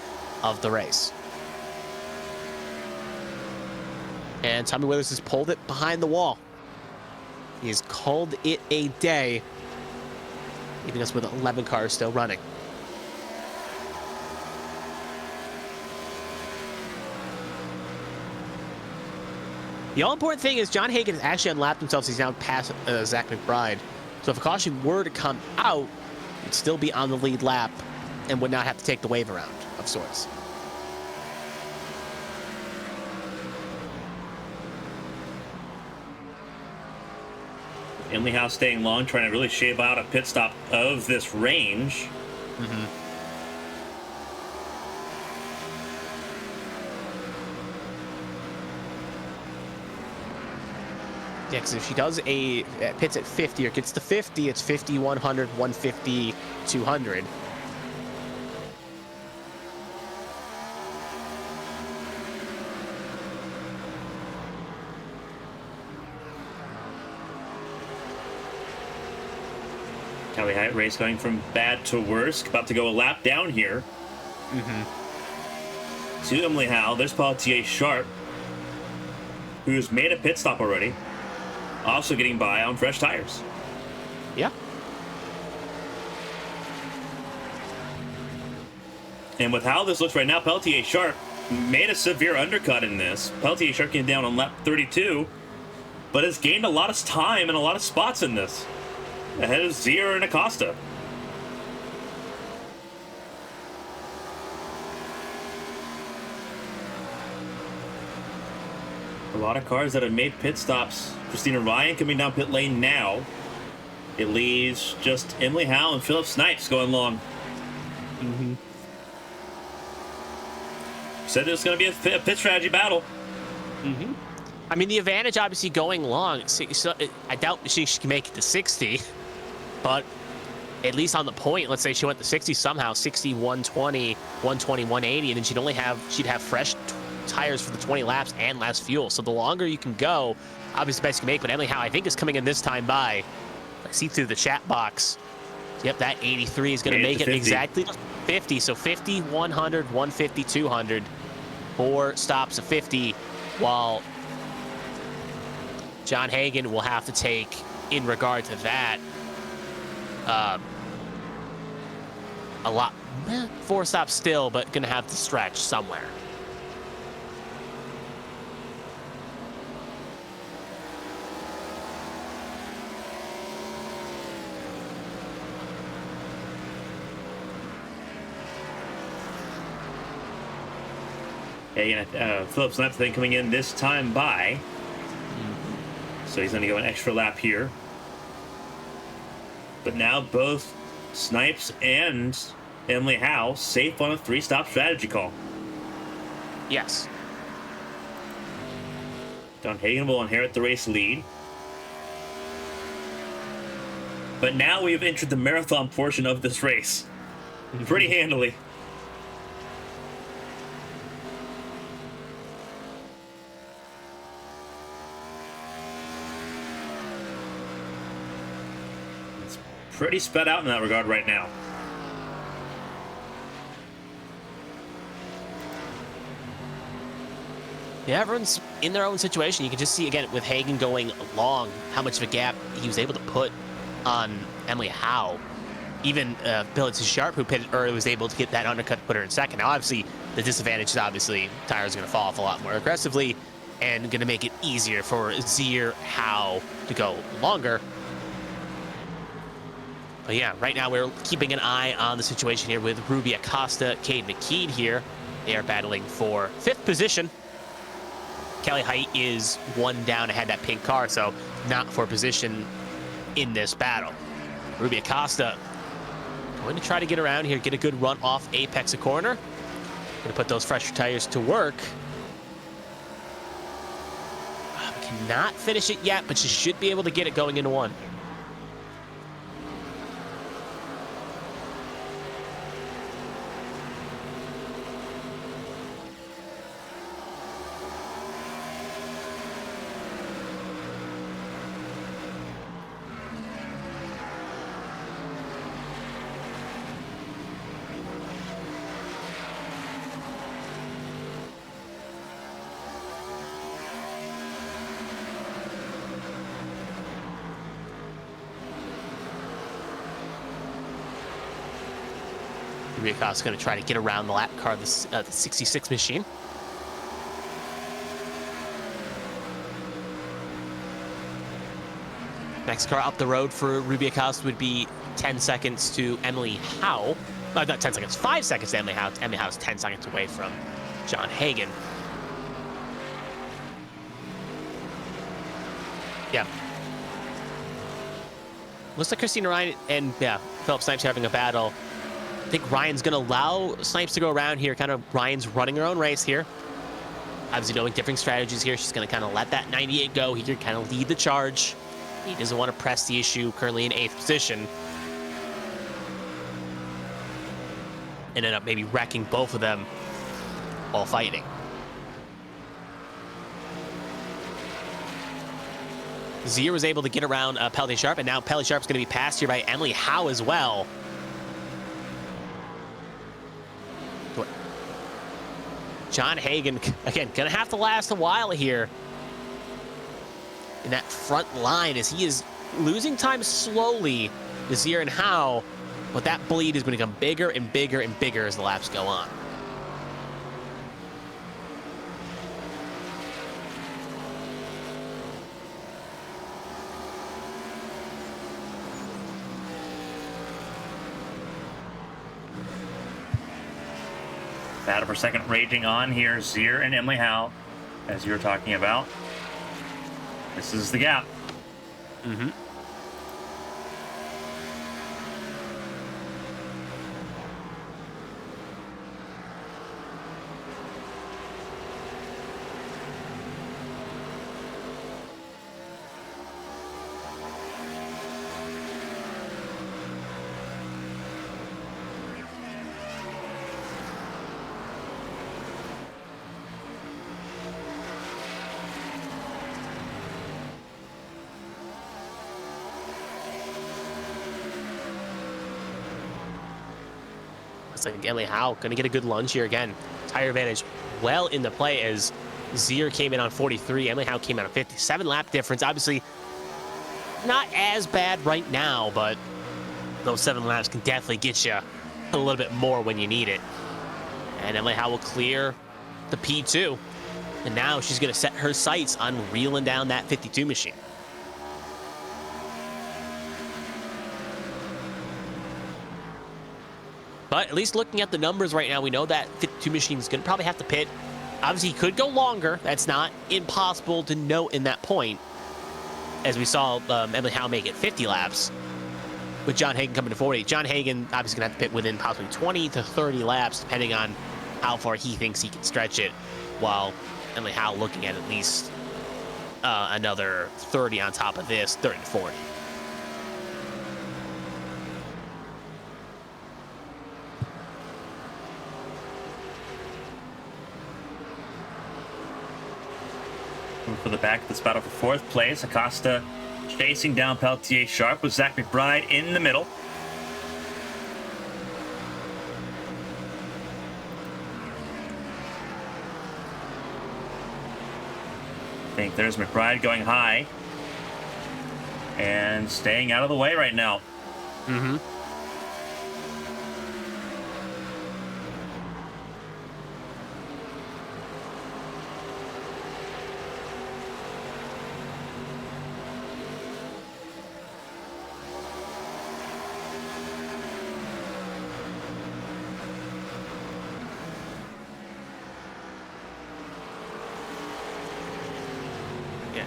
of the race. And Tommy Withers has pulled it behind the wall. He has called it a day, leaving us with 11 cars still running. The all-important thing is John Hagen has actually unlapped himself, so he's now past Zach McBride. So if a caution were to come out, he'd still be on the lead lap and would not have to take the wave around of sorts. Inley House staying long, trying to really shave out a pit stop of this range. Yeah, because if she does a pits at 50 or gets to 50, it's 50, 100, 150, 200. Kelly Hyatt race going from bad to worse. About to go a lap down here. To Emily Howe. There's Pelletier Sharp, who's made a pit stop already. Also getting by on fresh tires. Yeah. And with how this looks right now, Pelletier Sharp made a severe undercut in this. Pelletier Sharp came down on lap 32, but has gained a lot of time and a lot of spots in this. Ahead of Zier and Acosta. A lot of cars that have made pit stops. Christina Ryan coming down pit lane now. It leaves just Emily Howe and Philip Snipes going long. Said it was going to be a pit strategy battle. I mean, the advantage obviously going long. So I doubt she can make it to 60, but at least on the point, let's say she went to 60 somehow, 60, 120, 120, 180, and then she'd have fresh tires for the 20 laps and less fuel. So the longer you can go, obviously the best you can make. But Emily Howe, I think, is coming in this time by. I see through the chat box. Yep, that 83 is going to make it exactly to 50. So 50, 100, 150, 200. 4 stops of 50, while John Hagen will have to take, in regard to that, a lot. 4 stops still, but going to have to stretch somewhere. Again, Philip Snipes then coming in this time by. So he's going to go an extra lap here. But now both Snipes and Emily Howe safe on a 3-stop strategy call. Yes. John Hagen will inherit the race lead. But now we have entered the marathon portion of this race. Pretty handily. Pretty sped out in that regard right now. Yeah, everyone's in their own situation. You can just see, again, with Hagen going long, how much of a gap he was able to put on Emily Howe. Even Pelletier Sharp, who pitted early, was able to get that undercut to put her in second. Now, obviously, the disadvantage is obviously tires are going to fall off a lot more aggressively and going to make it easier for Zier, Howe to go longer. But yeah, right now we're keeping an eye on the situation here with Ruby Acosta, Cade McKeed here. They are battling for 5th position. Kelly Haidt is 1 down ahead that pink car, so not for position in this battle. Ruby Acosta going to try to get around here, get a good run off Apex a corner. Going to put those fresher tires to work. Cannot finish it yet, but she should be able to get it going into 1. Rubiakow's going to try to get around the lap car of the 66 machine. Next car up the road for Rubiakow's would be 10 seconds to Emily Howe. Not 10 seconds, 5 seconds to Emily Howe. Emily Howe's 10 seconds away from John Hagen. Yeah. Looks like Christina Ryan and Philip Snipes are having a battle. I think Ryan's going to allow Snipes to go around here. Kind of Ryan's running her own race here. Obviously knowing different strategies here. She's going to kind of let that 98 go here, kind of lead the charge. He doesn't want to press the issue, currently in 8th position. And end up maybe wrecking both of them while fighting. Zier was able to get around Pelletier Sharp, and now Pelletier Sharp's going to be passed here by Emily Howe as well. John Hagen, again, going to have to last a while here in that front line as he is losing time slowly to Zier and Howe, but that bleed is going to become bigger and bigger and bigger as the laps go on. Battle for second raging on here. Zier and Emily Howe, as you were talking about. This is the gap. Mm-hmm. Looks like Emily Howe going to get a good lunge here again. Tire advantage well in the play as Zier came in on 43. Emily Howe came out on 57 lap difference. Obviously, not as bad right now, but those 7 laps can definitely get you a little bit more when you need it. And Emily Howe will clear the P2. And now she's going to set her sights on reeling down that 52 machine. But at least looking at the numbers right now, we know that 52 machine is going to probably have to pit. Obviously, he could go longer. That's not impossible to note in that point. As we saw Emily Howe make it 50 laps with John Hagen coming to 40. John Hagen obviously going to have to pit within possibly 20 to 30 laps, depending on how far he thinks he can stretch it, while Emily Howe looking at least another 30 on top of this, 30 to 40. For the back of this battle for 4th place, Acosta chasing down Pelletier Sharp with Zach McBride in the middle. I think there's McBride going high and staying out of the way right now. Mm-hmm.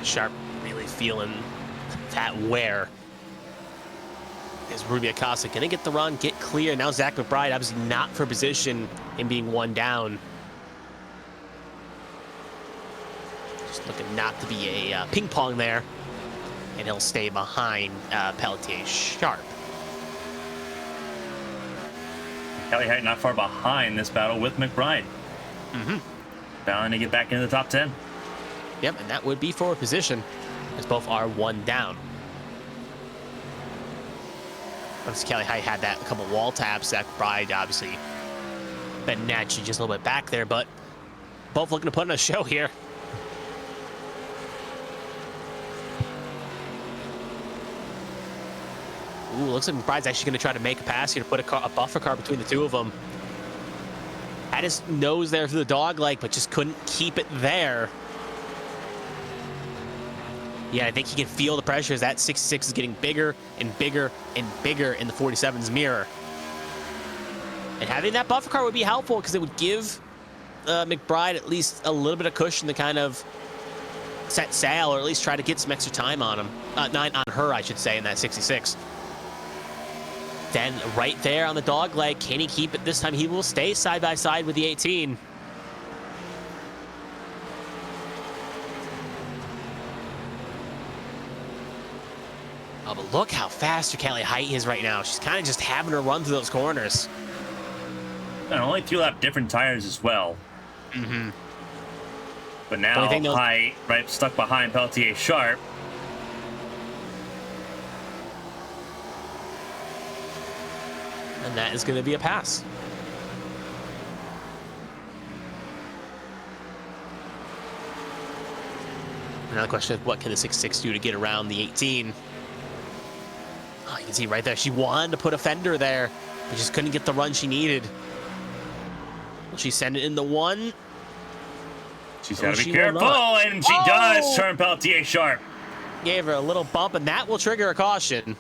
Sharp really feeling that wear. Is Ruby Acosta going to get the run, get clear? Now Zach McBride obviously not for position in being one down. Just looking not to be a ping pong there. And he'll stay behind Pelletier Sharp. Kelly Height not far behind this battle with McBride. Mm-hmm. Bound to get back into the top 10. Yep, and that would be for a position, as both are one down. Obviously, Kelly Height had that a couple wall taps. Zach McBride obviously been naturally just a little bit back there, but both looking to put on a show here. Ooh, looks like McBride's actually going to try to make a pass here to put a buffer car between the two of them. Had his nose there through the dog leg, but just couldn't keep it there. Yeah, I think he can feel the pressure as that 66 is getting bigger and bigger and bigger in the 47's mirror. And having that buffer car would be helpful because it would give McBride at least a little bit of cushion to kind of set sail, or at least try to get some extra time on him. On her, I should say, in that 66. Then right there on the dog leg, can he keep it this time? He will stay side by side with the 18. Oh, but look how fast Callie Height is right now. She's kind of just having her run through those corners. And only 2-lap different tires as well. Mm-hmm. But now Height right stuck behind Peltier Sharp. And that is going to be a pass. Now the question is, what can the 6.6 do to get around the 18? Oh, you can see right there, she wanted to put a fender there, but just couldn't get the run she needed. Will she send it in the one? She's got to be careful, and she does turn Peltier Sharp. Gave her a little bump, and that will trigger a caution.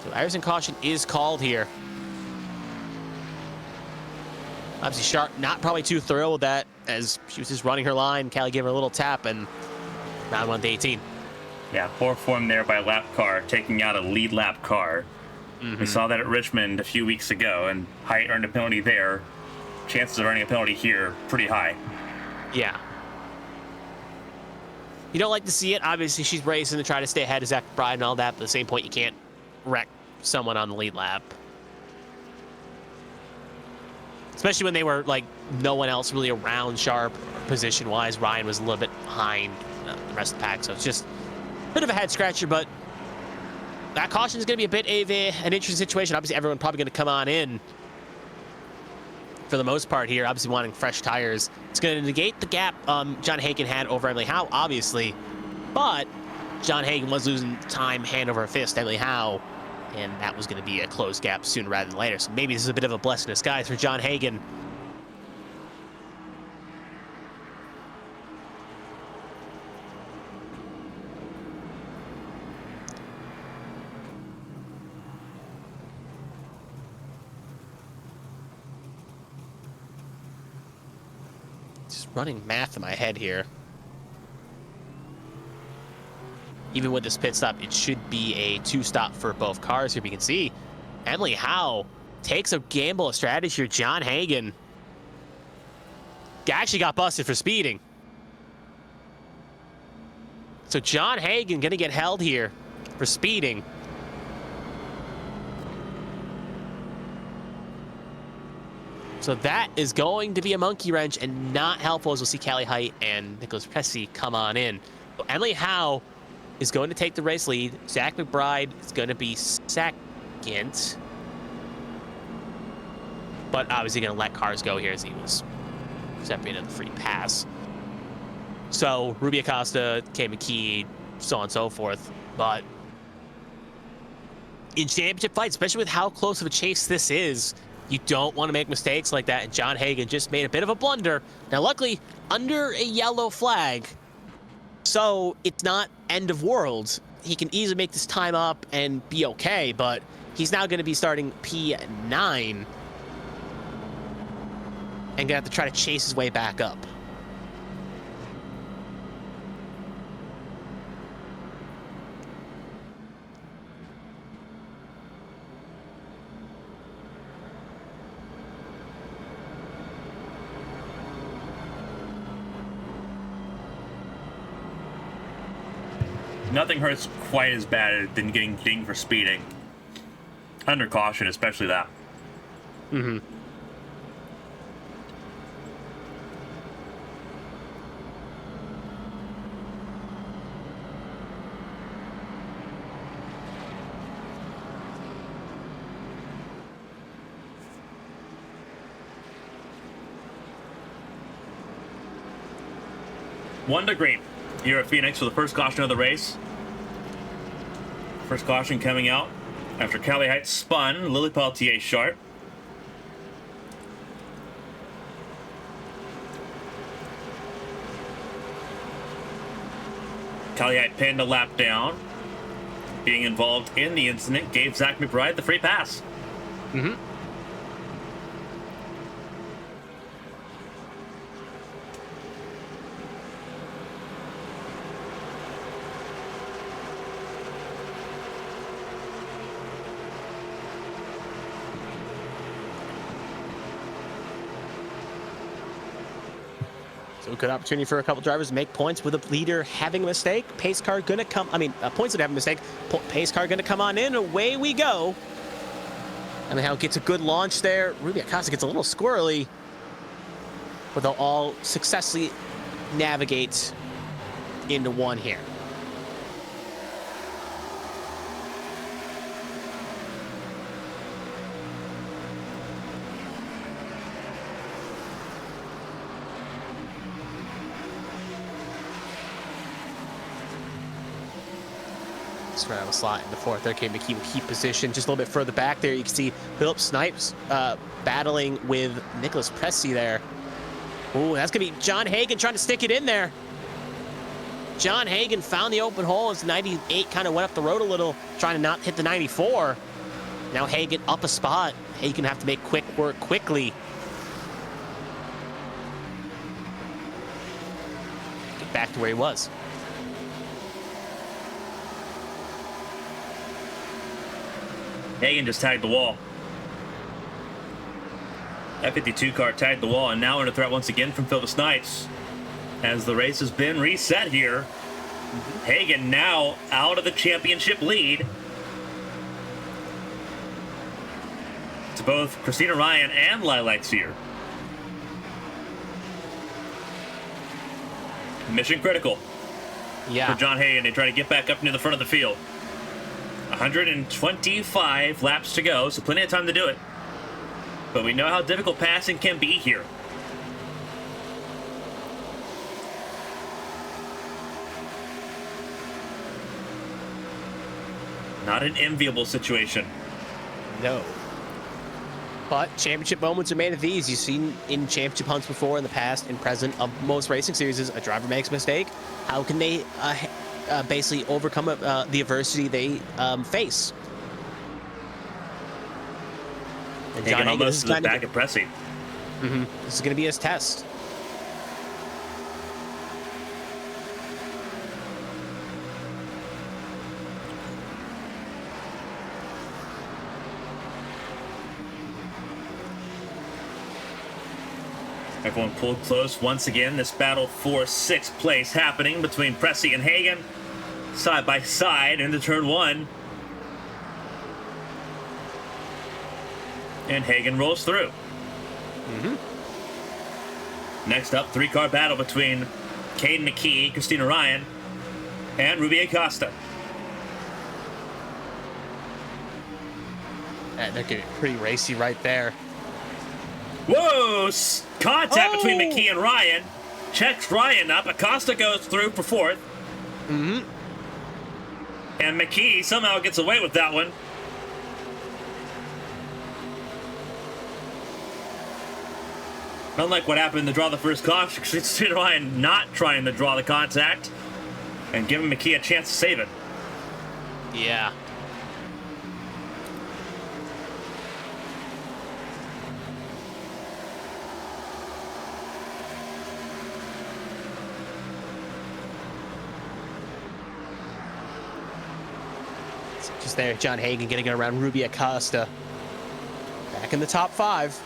So Iverson caution is called here. Obviously, Sharp not probably too thrilled with that, as she was just running her line. Callie gave her a little tap, and round 1 to 18. Yeah, poor form there by lap car, taking out a lead lap car. Mm-hmm. We saw that at Richmond a few weeks ago, and Height earned a penalty there. Chances of earning a penalty here, pretty high. Yeah. You don't like to see it. Obviously, she's racing to try to stay ahead of Zach McBride and all that, but at the same point, you can't wreck someone on the lead lap. Especially when they were, like, no one else really around Sharp position-wise. Ryan was a little bit behind the rest of the pack, so it's just a bit of a head-scratcher, but that caution is going to be a bit of an interesting situation. Obviously, everyone probably going to come on in for the most part here, obviously wanting fresh tires. It's going to negate the gap John Hagen had over Emily Howe, obviously, but John Hagen was losing time hand over fist, Emily Howe, and that was going to be a close gap sooner rather than later. So maybe this is a bit of a blessing in disguise for John Hagen. Just running math in my head here. Even with this pit stop, it should be a 2-stop for both cars here. We can see Emily Howe takes a gamble, a strategy here. John Hagen actually got busted for speeding. So John Hagen gonna get held here for speeding. So that is going to be a monkey wrench and not helpful, as we'll see Callie Height and Nicholas Pressey come on in. So Emily Howe is going to take the race lead. Zach McBride is going to be second. But obviously going to let cars go here as he was separated in the free pass. So Ruby Acosta, Kay McKee, so on and so forth. But in championship fights, especially with how close of a chase this is, you don't want to make mistakes like that. And John Hagen just made a bit of a blunder. Now, luckily, under a yellow flag, so it's not end of world. He can easily make this time up and be okay, but he's now going to be starting P9 and going to have to try to chase his way back up. Nothing hurts quite as bad than getting dinged for speeding. Under caution, especially that. Mm-hmm. One to green here at Phoenix for the first caution of the race. First caution coming out after Cali Heights spun Lily Peltier sharp. Cali Heights pinned a lap down. Being involved in the incident gave Zach McBride the free pass. Mm-hmm. So a good opportunity for a couple drivers to make points with a leader having a mistake. Pace car gonna come, points would have a mistake. Pace car gonna come on in, away we go. I mean, how it gets a good launch there. Ruby Acosta gets a little squirrely, but they'll all successfully navigate into one here. Around the slot in the fourth. There came McKee will keep position just a little bit further back there. You can see Philip Snipes battling with Nicholas Pressey there. Ooh, that's gonna be John Hagan trying to stick it in there. John Hagan found the open hole as 98 kind of went up the road a little, trying to not hit the 94. Now Hagan up a spot. Hagan have to make quick work quickly. Get back to where he was. Hagan just tagged the wall. That 52 car tagged the wall and now under threat once again from Phil Snipes. As the race has been reset here. Hagan now out of the championship lead. To both Christina Ryan and Lilacs here. Mission critical. Yeah. For John Hagan to try to get back up near the front of the field. 125 laps to go, so plenty of time to do it. But we know how difficult passing can be here. Not an enviable situation. No. But championship moments are made of these. You've seen in championship hunts before in the past and present of most racing series is a driver makes a mistake. How can they basically overcome the adversity they face? And Hagan almost to the back of Pressey. This is going to be his test. Everyone pulled close once again. This battle for 6th place happening between Pressey and Hagan. Side by side into turn 1. And Hagan rolls through. Next up, 3-car battle between Caden McKee, Christina Ryan, and Ruby Acosta. They're getting pretty racy right there. Whoa! Contact between McKee and Ryan. Checks Ryan up. Acosta goes through for 4th. And McKee somehow gets away with that one. Unlike what happened to draw the first caution, Christina Ryan not trying to draw the contact and giving McKee a chance to save it. Yeah. Just there, John Hagan getting it around Ruby Acosta. Back in the top 5.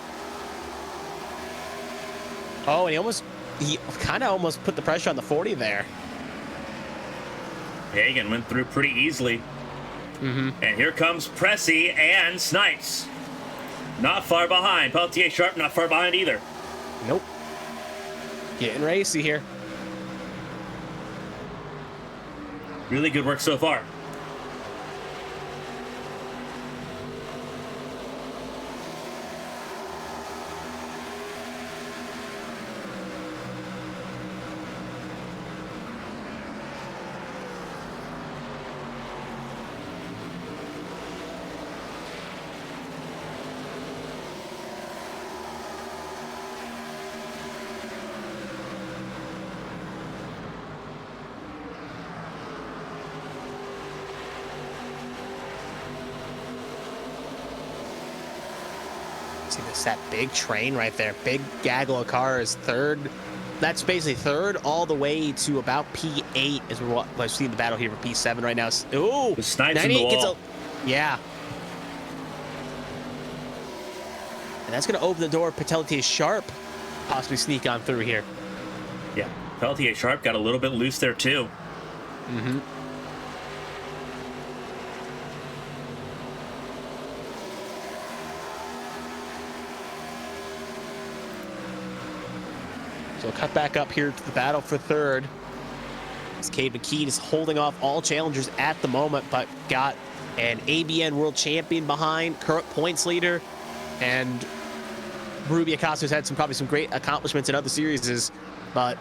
Oh, and he kind of almost put the pressure on the 40 there. Hagan went through pretty easily. And here comes Pressey and Snipes. Not far behind. Peltier Sharp not far behind either. Nope. Getting racy here. Really good work so far. See this, that big train right there. Big gaggle of cars. Third. That's basically third all the way to about P8 as we're seeing the battle here for P7 right now. Ooh, The snipes in the wall. Yeah. And that's going to open the door. Pelletier Sharp possibly sneak on through here. Yeah, Pelletier Sharp got a little bit loose there too. Mm-hmm. So cut back up here to the battle for third. As Cade McKean is holding off all challengers at the moment, but got an ABN World Champion behind, current points leader, and Ruby Acosta's had probably some great accomplishments in other series, but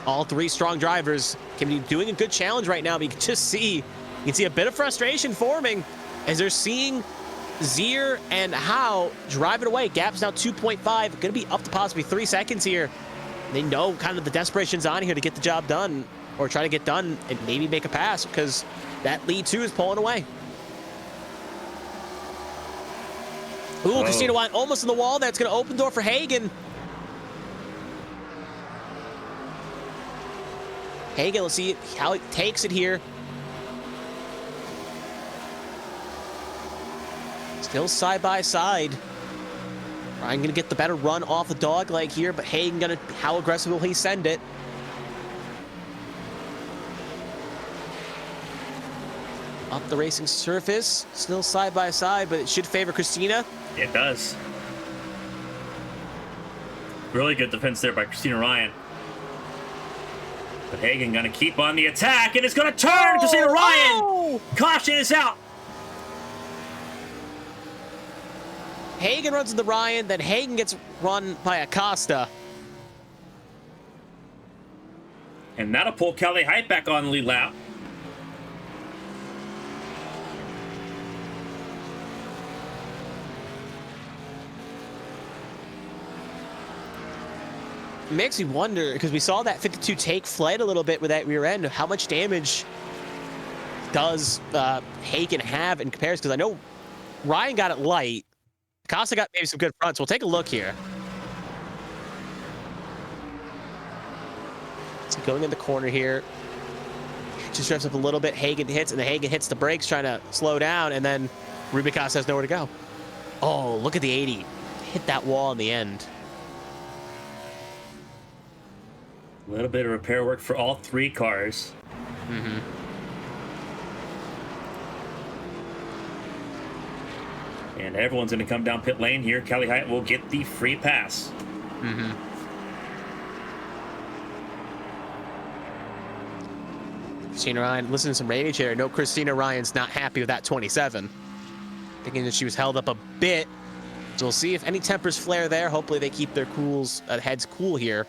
all three strong drivers can be doing a good challenge right now. But you can see a bit of frustration forming as they're seeing Zier and How drive it away. Gap's now 2.5, going to be up to possibly 3 seconds here. They know kind of the desperation's on here to get the job done, or try to get done and maybe make a pass, because that lead 2 is pulling away. Ooh, Christina Wine almost in the wall. That's going to open door for Hagen. Hagen, let's see how he takes it here. Still side by side. Ryan going to get the better run off the dog leg here, but Hagen going to, how aggressive will he send it? Up the racing surface, still side by side, but it should favor Christina. It does. Really good defense there by Christina Ryan. But Hagen gonna keep on the attack, and it's gonna turn. Christina Ryan! Caution is out. Hagen runs into Ryan, then Hagen gets run by Acosta. And that'll pull Kelly Height back on the lead lap. It makes me wonder, because we saw that 52 take flight a little bit with that rear end. How much damage does Hagen have in comparison? Because I know Ryan got it light. Acosta got maybe some good fronts. We'll take a look here. So going in the corner here. Just drifts up a little bit. Hagen hits, and then Hagen hits the brakes trying to slow down, and then Ruby Acosta has nowhere to go. Oh, look at the 80. Hit that wall in the end. A little bit of repair work for all three cars. Mm-hmm. And everyone's going to come down pit lane here. Kelly Height will get the free pass. Mm-hmm. Christina Ryan, listen to some rage here. No, Christina Ryan's not happy with that 27. Thinking that she was held up a bit. So we'll see if any tempers flare there. Hopefully they keep their heads cool here.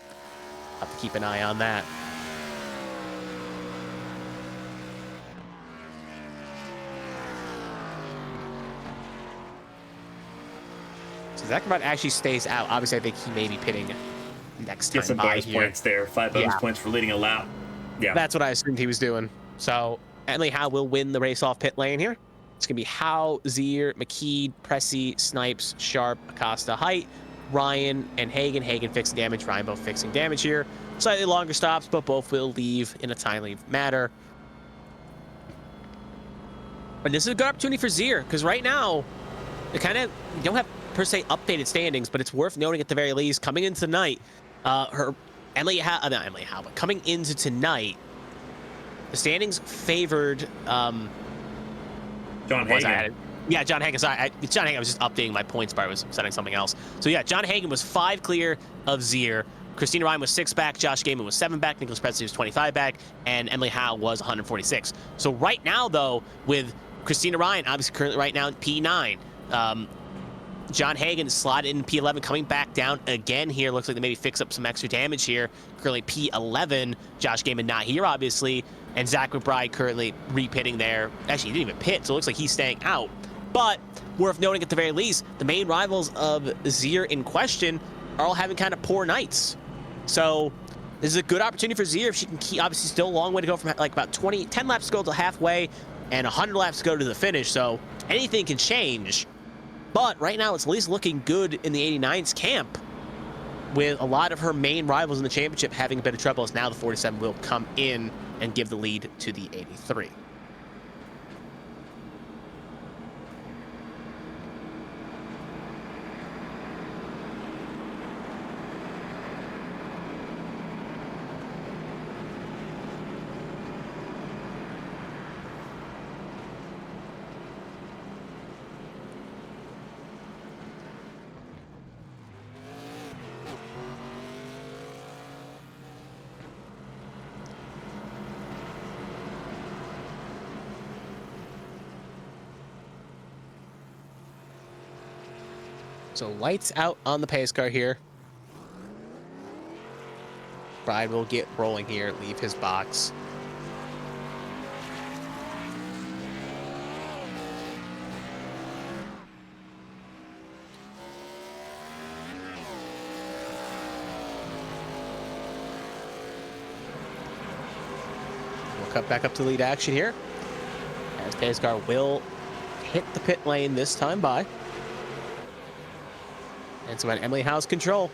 Have to keep an eye on that. So Zachariah actually stays out. Obviously, I think he may be pitting next time. Get some bonus points there. 5 bonus points for leading a lap. Yeah. That's what I assumed he was doing. So Emily Howe will win the race off pit lane here. It's going to be Howe, Zier, McKeed, Pressey, Snipes, Sharp, Acosta, Height, Ryan, and Hagen. Hagen fixing damage. Ryan both fixing damage here. Slightly longer stops, but both will leave in a timely manner. And this is a good opportunity for Zier, because right now, they kind of don't have per se updated standings, but it's worth noting at the very least, coming into tonight, not Emily Howe, but coming into tonight, the standings favored John Hagen. Yeah, John Hagen. Sorry, John Hagen. I was just updating my points bar. I was setting something else. So yeah, John Hagen was 5 clear of Zier. Christina Ryan was 6 back. Josh Gaiman was 7 back. Nicholas Presley was 25 back. And Emily Howe was 146. So right now, though, with Christina Ryan, obviously currently right now in P9, John Hagen slotted in P11, coming back down again here. Looks like they maybe fix up some extra damage here. Currently P11. Josh Gaiman not here, obviously. And Zach McBride currently repitting there. Actually, he didn't even pit, so it looks like he's staying out. But worth noting at the very least, the main rivals of Zier in question are all having kind of poor nights. So this is a good opportunity for Zier if she can keep, obviously still a long way to go from like about 10 laps to go to halfway and 100 laps to go to the finish. So anything can change. But right now, it's at least looking good in the 89's camp, with a lot of her main rivals in the championship having a bit of trouble, as now the 47 will come in and give the lead to the 83. So lights out on the pace car here. Bride will get rolling here, leave his box. We'll cut back up to lead action here, as pace car will hit the pit lane this time by. And so at Emily House control.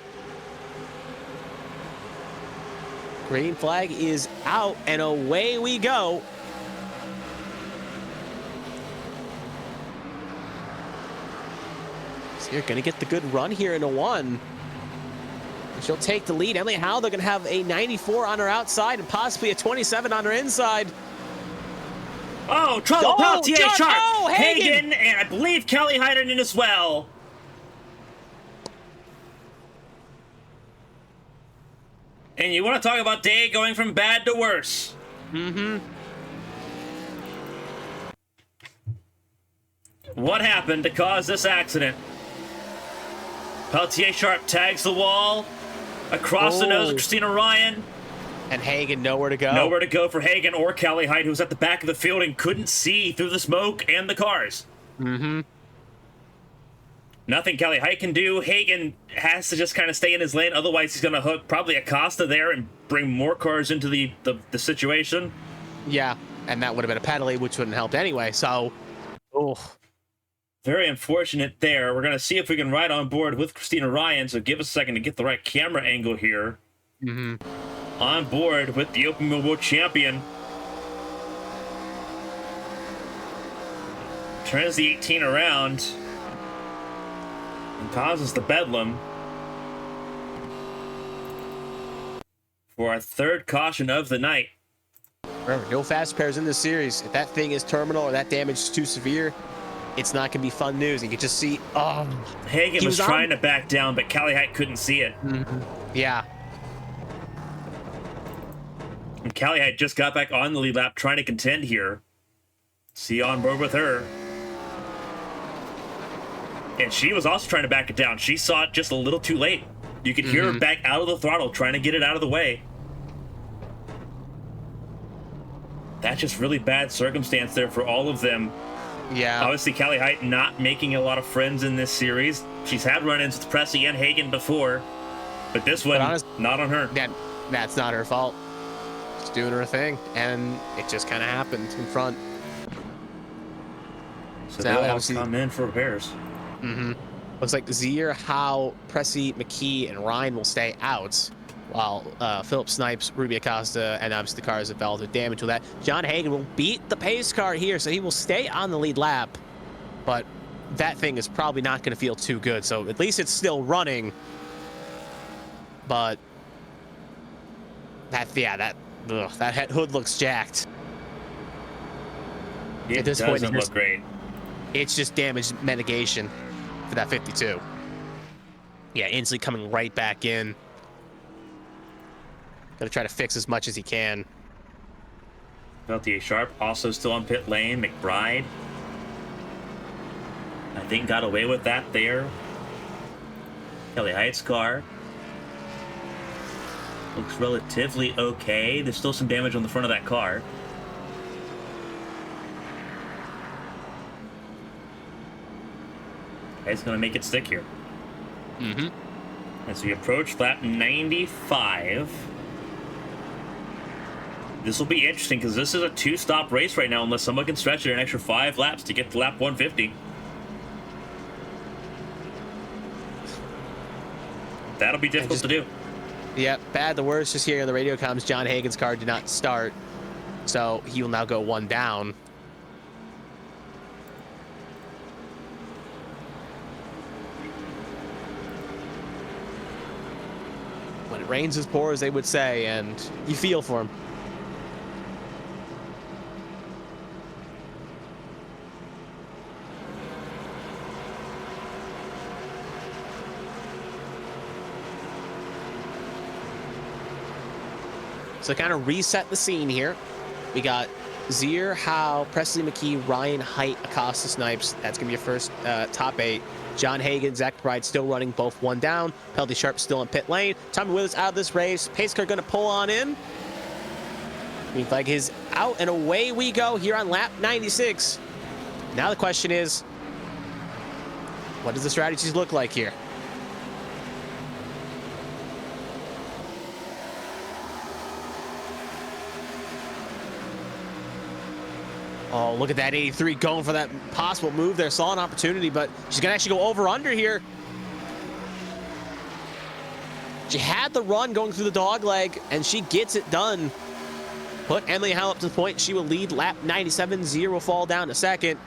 Green flag is out, and away we go. So you're going to get the good run here in a 1. She'll take the lead. Emily Howe, they're going to have a 94 on her outside and possibly a 27 on her inside. Oh, trouble! Peltier, John, Sharp, oh, Hagen, and I believe Kelly Heiderman as well. And you want to talk about day going from bad to worse. Mm-hmm. What happened to cause this accident? Peltier Sharp tags the wall. Across the nose of Christina Ryan. And Hagen nowhere to go. Nowhere to go for Hagen or Kelly Height, who's at the back of the field and couldn't see through the smoke and the cars. Mm-hmm. Nothing Kelly Height can do. Hagen has to just kind of stay in his lane. Otherwise, he's going to hook probably Acosta there and bring more cars into the situation. Yeah, and that would have been a penalty, which wouldn't have helped anyway. So, very unfortunate there. We're going to see if we can ride on board with Christina Ryan. So give us a second to get the right camera angle here. Mm-hmm. On board with the Open Wheel World Champion. Turns the 18 around. And causes the bedlam for our third caution of the night. Remember, no fast pairs in this series. If that thing is terminal or that damage is too severe, it's not going to be fun news. You can just see, Hagen was trying to back down, but Kelly Height couldn't see it. Mm-hmm. Yeah. And Kelly Height just got back on the lead lap trying to contend here. See on board with her. And she was also trying to back it down. She saw it just a little too late. You could hear her back out of the throttle, trying to get it out of the way. That's just really bad circumstance there for all of them. Yeah. Obviously, Kelly Height not making a lot of friends in this series. She's had run-ins with Pressy and Hagen before. But this one, not on her. That's not her fault. She's doing her thing, and it just kind of happened in front. So they'll all come in for repairs. Mm-hmm. Looks like Zier, Howe, Pressy, McKee, and Ryan will stay out, while Philip Snipes, Ruby Acosta, and obviously the cars have felt the damage with that. John Hagen will beat the pace car here, so he will stay on the lead lap, but that thing is probably not going to feel too good, so at least it's still running, but that hood looks jacked. It at this doesn't point, look great. It's just damage mitigation for that 52. Yeah, Inslee coming right back in. Gonna try to fix as much as he can. Peltier Sharp also still on pit lane. McBride, I think, got away with that there. Kelly Height's car looks relatively okay. There's still some damage on the front of that car. It's going to make it stick here. Mm-hmm. As we approach lap 95. This will be interesting because this is a two-stop race right now unless someone can stretch it an extra 5 laps to get to lap 150. That'll be difficult to do. Yeah, bad. The worst. Just hearing on the radio comms, John Hagan's car did not start, so he will now go one down. When it rains, it pours, they would say, and you feel for him. So kind of reset the scene here. We got Zier, Howe, Presley McKee, Ryan, Height, Acosta, Snipes. That's going to be your first top 8. John Hagan, Zach Bride still running, both one down. Penalty Sharp still in pit lane. Tommy Withers out of this race. Pace car going to pull on in. Green flag is out, and away we go here on lap 96. Now the question is, what does the strategies look like here? Oh, look at that 83 going for that possible move there. Saw an opportunity, but she's going to actually go over-under here. She had the run going through the dog leg, and she gets it done. Put Emily Howe up to the point. She will lead lap 97. Zier will fall down to second.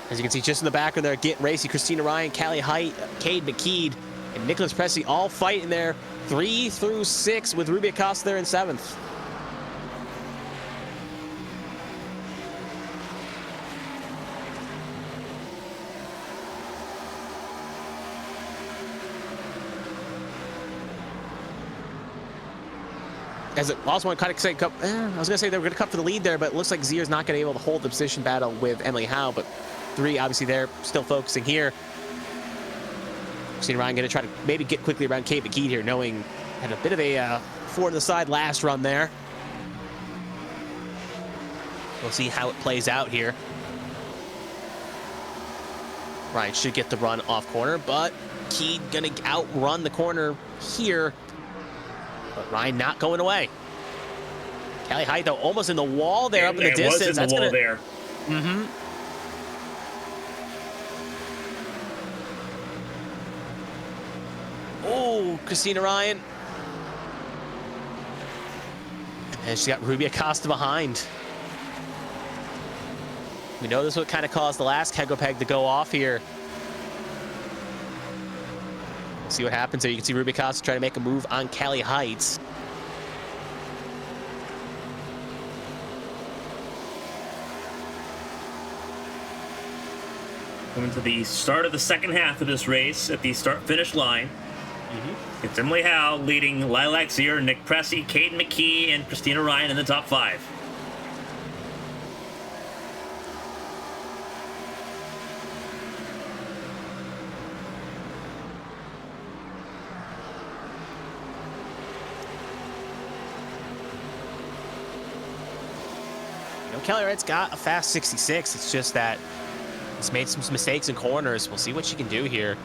As you can see, just in the background there, getting racy. Christina Ryan, Callie Height, Cade McKeed, and Nicholas Presley all fighting there. 3 through 6 with Ruby Acosta there in 7th. As it also want to kind of say, I was going to say they were going to cut for the lead there, but it looks like Zier's not going to be able to hold the position battle with Emily Howe. But 3, obviously, they're still focusing here. Christina Ryan going to try to maybe get quickly around Kate McKeed here, knowing had a bit of a 4 to the side last run there. We'll see how it plays out here. Ryan should get the run off corner, but Keed going to outrun the corner here. But Ryan not going away. Callie Height, though, almost in the wall there, up in the distance. Was in the wall there. Mm-hmm. Oh, Christina Ryan. And she got Ruby Acosta behind. We know this is what kind of caused the last Kegel peg to go off here. We'll see what happens there. You can see Ruby Acosta trying to make a move on Callie Heights. Coming to the start of the second half of this race at the start-finish line. It's Emily Howe leading Lilac Zier, Nick Pressey, Kate McKee, and Christina Ryan in the top 5. You know, Kelly Wright's got a fast 66. It's just that he's made some mistakes in corners. We'll see what she can do here.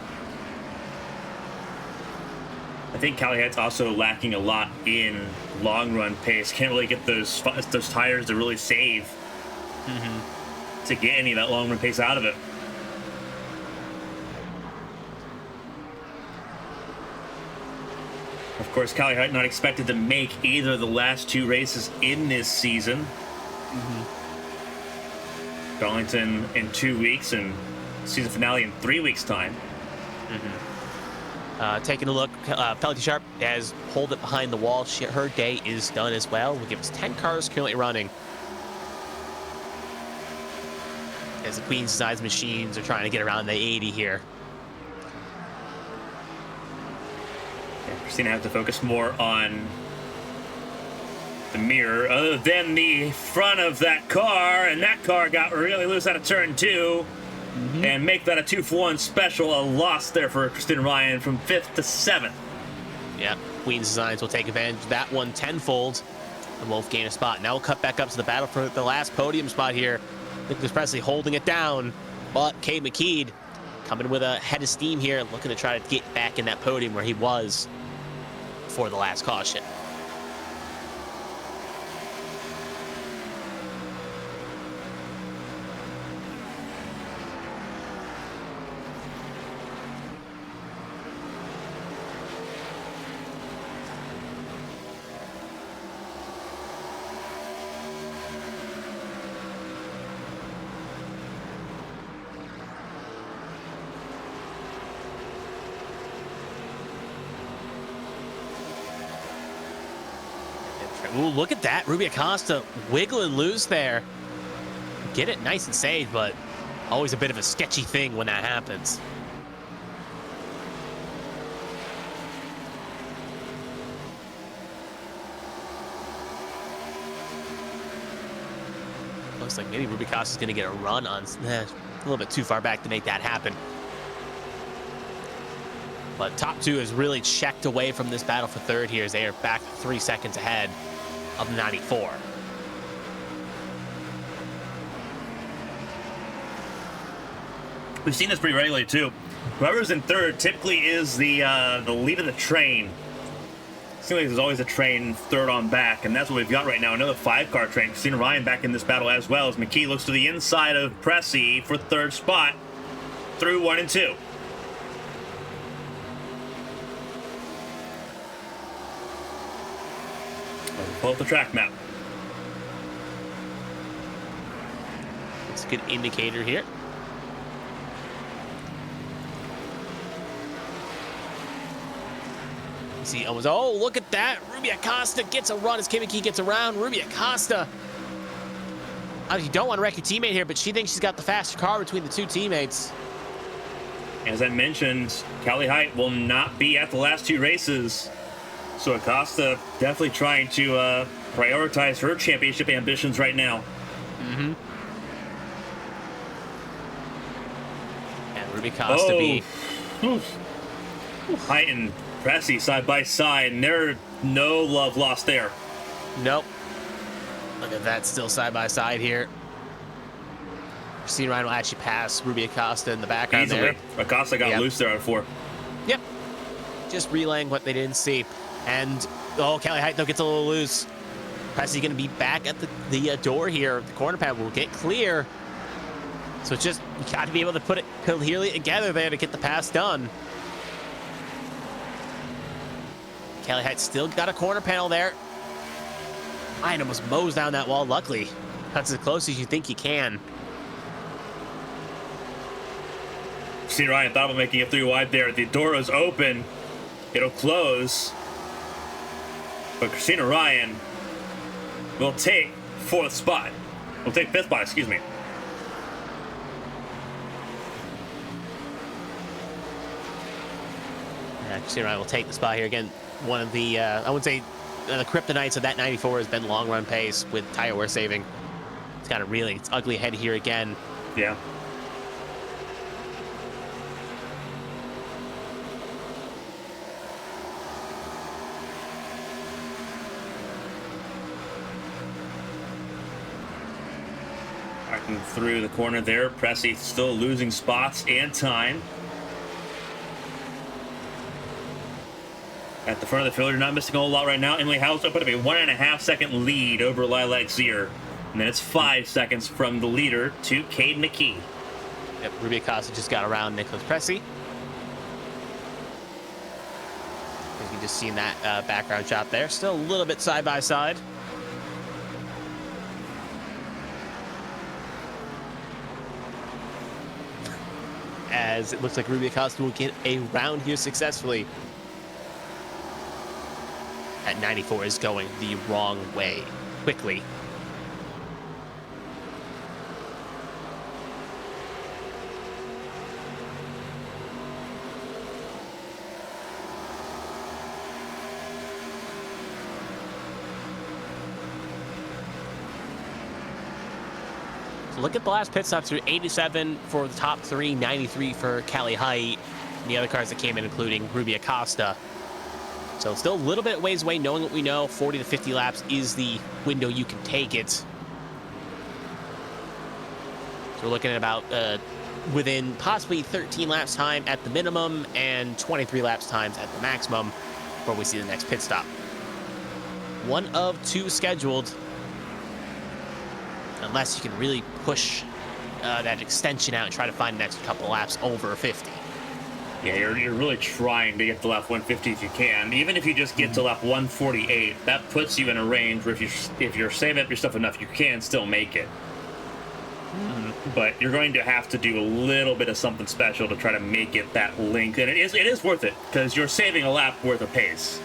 I think Callie Height's also lacking a lot in long run pace. Can't really get those tires to really save to get any of that long run pace out of it. Of course, Callie Height not expected to make either of the last 2 races in this season. Darlington in 2 weeks and season finale in 3 weeks' time. Taking a look, Penalty Sharp has pulled it behind the wall. Her day is done as well. We'll give us 10 cars currently running. As the Queen's size machines are trying to get around the 80 here. Yeah, Christina has to focus more on the mirror other than the front of that car, and that car got really loose out of turn 2. And make that a 2-for-1 special. A loss there for Christina Ryan from 5th to 7th. Yeah, Queen's Designs will take advantage of that one tenfold and Wolf gain a spot. Now we'll cut back up to the battle for the last podium spot here. Nicholas Presley holding it down, but Cade McKeed coming with a head of steam here, looking to try to get back in that podium where he was before the last caution. Ooh, look at that. Ruby Acosta wiggling loose there. Get it nice and safe, but always a bit of a sketchy thing when that happens. Looks like maybe Ruby Acosta's going to get a run on a little bit too far back to make that happen. But top two has really checked away from this battle for third here as they are back 3 seconds ahead of the 94. We've seen this pretty regularly too. Whoever's in third typically is the lead of the train. Seems like there's always a train third on back, and that's what we've got right now. Another 5-car train. Christina Ryan back in this battle as well as McKee looks to the inside of Pressy for third spot through 1 and 2. Pull up the track map. It's a good indicator here. See, almost, oh, look at that. Ruby Acosta gets a run as Kim McKee gets around. Ruby Acosta. You don't want to wreck your teammate here, but she thinks she's got the faster car between the two teammates. As I mentioned, Callie Height will not be at the last 2 races. So Acosta definitely trying to prioritize her championship ambitions right now. Mm-hmm. And Ruby Acosta be... Height and Pressy side by side, and there's no love lost there. Nope. Look at that, still side by side here. Christina Ryan will actually pass Ruby Acosta in the background Easily. there. Acosta got loose there at 4. Yep. Just relaying what they didn't see. And, oh, Callie Height, though, gets a little loose. Pressy's going to be back at the door here. The corner pad will get clear. So it's just, you got to be able to put it clearly together there to get the pass done. Callie Height still got a corner panel there. Ryan almost mows down that wall. Luckily, that's as close as you think you can. See, Ryan thought about making it 3 wide there. The door is open. It'll close. But Christina Ryan will take 4th spot. Will take 5th spot, excuse me. Yeah, Christina Ryan will take the spot here again. One of the, I would say, the kryptonites of that 94 has been long run pace with tire wear saving. It's kind of reeling its ugly head here again. Yeah. Arcing through the corner there. Pressy still losing spots and time. At the front of the field, you're not missing a whole lot right now. Emily House opened up a 1.5-second lead over Lilac Zier. And then it's 5 seconds from the leader to Cade McKee. Yep, Ruby Acosta just got around Nicholas Pressy. You can just see in that background shot there. Still a little bit side by side. As it looks like Ruby Acosta will get a round here successfully. At 94 is going the wrong way quickly. So look at the last pit stops through 87 for the top 3, 93 for Callie Height, and the other cars that came in, including Ruby Acosta. So still a little bit ways away, knowing what we know. 40 to 50 laps is the window you can take it. So we're looking at about within possibly 13 laps time at the minimum and 23 laps times at the maximum before we see the next pit stop. 1 of 2 scheduled, unless you can really push that extension out and try to find the next couple laps over 50. Yeah, you're really trying to get to lap 150 if you can. Even if you just get to lap 148, that puts you in a range where if you're saving up your stuff enough, you can still make it. But you're going to have to do a little bit of something special to try to make it that length. And it is worth it, because you're saving a lap worth of pace.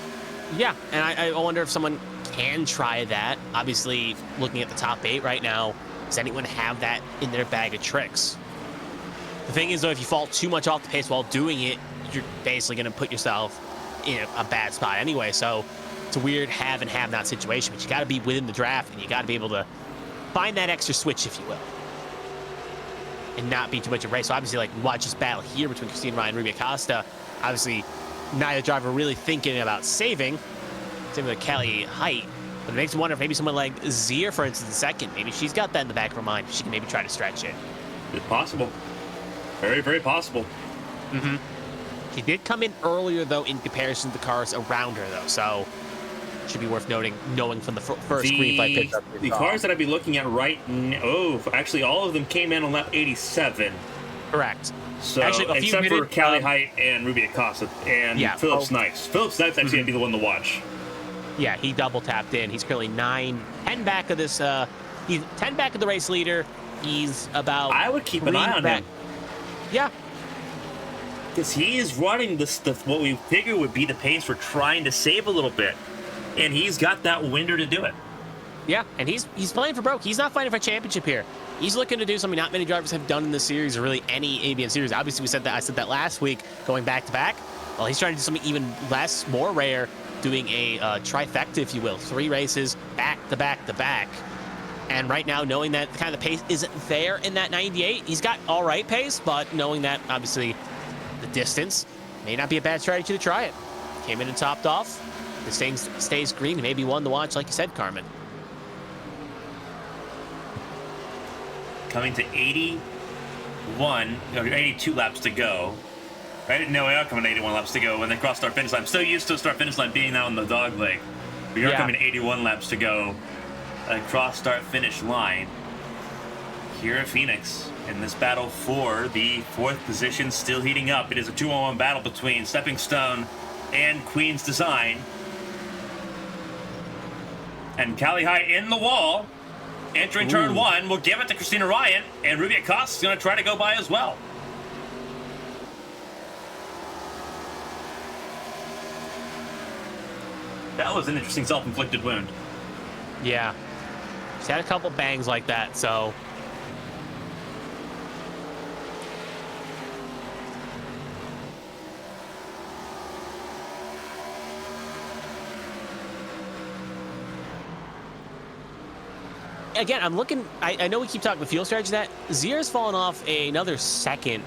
Yeah, and I wonder if someone can try that. Obviously, looking at the top 8 right now, does anyone have that in their bag of tricks? The thing is, though, if you fall too much off the pace while doing it, you're basically going to put yourself in a bad spot anyway. So it's a weird have and have not situation, but you got to be within the draft, and you got to be able to find that extra switch, if you will, and not be too much of a race. So obviously, like, watch this battle here between Christina Ryan and Ruby Acosta. Obviously, neither driver really thinking about saving. Same with Kelly Height. But it makes me wonder if maybe someone like Zier, for instance, in second, maybe she's got that in the back of her mind. She can maybe try to stretch it. It's possible. Very, very possible. She did come in earlier, though, in comparison to the cars around her, though. So should be worth knowing from the first green flag pitch. The cars that I'd be looking at right now, actually, all of them came in on lap 87. Correct. So, actually, except for Callie Height and Ruby Acosta and Philip Snipes. Philip Snipes actually going to be the one to watch. Yeah, he double tapped in. He's currently 10 back of this. He's 10 back of the race leader. He's about. I would keep an eye on him. Yeah. Because he is running what we figured would be the pace we're trying to save a little bit. And he's got that window to do it. Yeah, and he's playing for broke. He's not fighting for a championship here. He's looking to do something not many drivers have done in this series, or really any ABN series. Obviously, I said that last week, going back to back. Well, he's trying to do something even less, more rare, doing a trifecta, if you will. 3 races, back to back to back. And right now, knowing that the kind of pace isn't there in that 98, he's got all right pace, but knowing that, obviously, the distance may not be a bad strategy to try it. Came in and topped off. This thing stays green, maybe one to watch, like you said, Carmen. Coming to 82 laps to go. Right? No, we are coming to 81 laps to go when they cross start finish line. I'm so used to start finish line being out on the dog leg. We are coming to 81 laps to go. Cross start finish line here at Phoenix. In this battle for the 4th position, still heating up. It is a 2-on-1 battle between Stepping Stone and Queen's Design. And Callie Height in the wall. Entering turn 1, we'll give it to Christina Ryan, and Ruby Acosta is going to try to go by as well. That was an interesting self-inflicted wound. Yeah. She's had a couple bangs like that, so. Again, I'm looking. I know we keep talking the fuel strategy. That Zier's fallen off another second.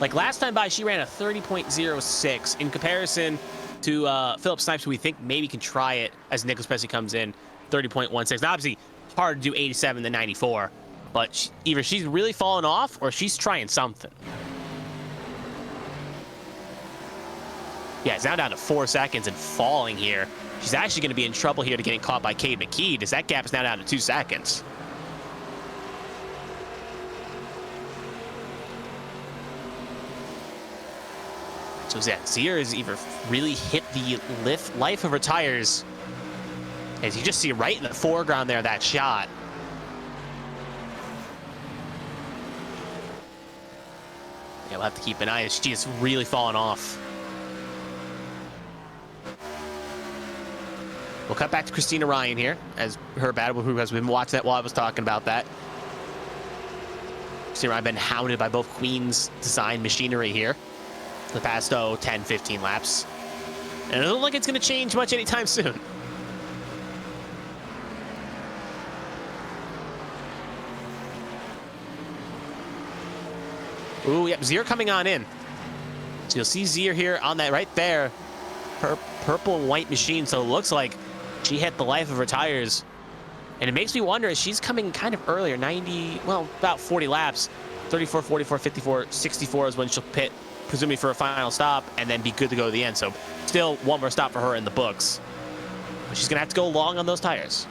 Like last time by, she ran a 30.06 in comparison to Philip Snipes, who we think maybe can try it as Nicholas Pesci comes in 30.16. Now, obviously, hard to do 87 to 94, but either she's really fallen off or she's trying something. Yeah, it's now down to 4 seconds and falling here. She's actually going to be in trouble here to getting caught by Cade McKee, as that gap is now down to 2 seconds. So yeah, Zier has either really hit the life of her tires, as you just see right in the foreground there, that shot. Yeah, we'll have to keep an eye as she is really falling off. We'll cut back to Christina Ryan here, as her battle, who has been watching that while I was talking about that. Christina Ryan been hounded by both Queen's Design machinery here for the past 10, 15 laps. And it doesn't look like it's going to change much anytime soon. Ooh, yep, Zier coming on in. So you'll see Zier here on that right there. Her purple and white machine, so it looks like she hit the life of her tires. And it makes me wonder, as she's coming kind of earlier, 90, well, about 40 laps, 34, 44, 54, 64 is when she'll pit, presumably for a final stop, and then be good to go to the end. So still one more stop for her in the books. But she's going to have to go long on those tires.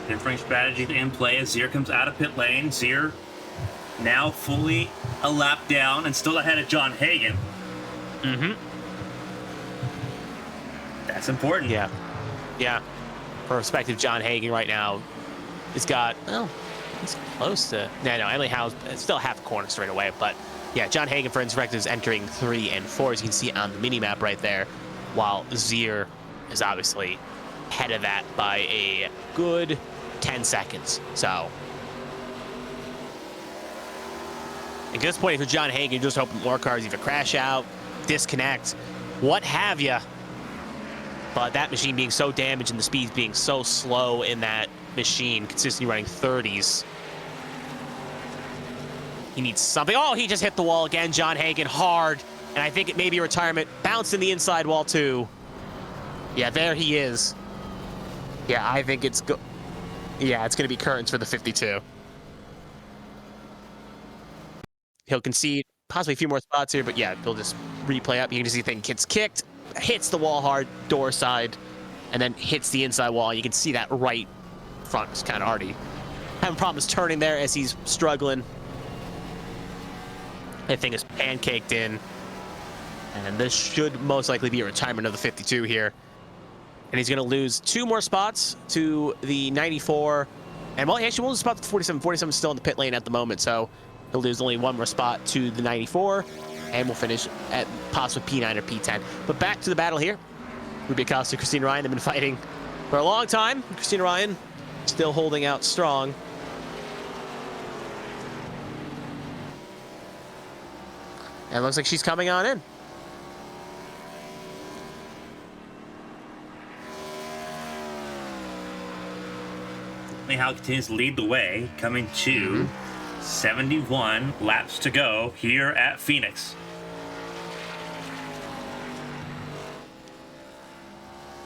Differing strategies in play as Zier comes out of pit lane. Zier now fully a lap down and still ahead of John Hagan. That's important. Yeah. Yeah. Perspective, John Hagen right now has got, well, he's close to, no, Emily Howe's still half a corner straight away, but yeah, John Hagen for perspective is entering 3 and 4, as you can see on the mini map right there, while Zier is obviously ahead of that by a good 10 seconds. So at this point for John Hagen, just hoping more cars either crash out, disconnect, what have you. But that machine being so damaged and the speeds being so slow in that machine, consistently running 30s. He needs something. Oh, he just hit the wall again, John Hagen, hard. And I think it may be a retirement. Bouncing the inside wall, too. Yeah, there he is. Yeah, I think it's yeah, it's going to be Curtains for the 52. He'll concede possibly a few more spots here, but yeah, he'll just replay up. You can just see the thing gets kicked, hits the wall hard, door side, and then hits the inside wall. You can see that right front is kind of already having problems turning there as he's struggling. That thing is pancaked in. And this should most likely be a retirement of the 52 here. And he's going to lose 2 more spots to the 94. And, well, he actually won't lose a spot to 47. 47 is still in the pit lane at the moment, so he'll lose only 1 more spot to the 94. And we'll finish at possibly P9 or P10. But back to the battle here. Ruby Acosta, Christina Ryan, they've been fighting for a long time. Christina Ryan still holding out strong. And it looks like she's coming on in. How continues to lead the way, coming to 71 laps to go here at Phoenix.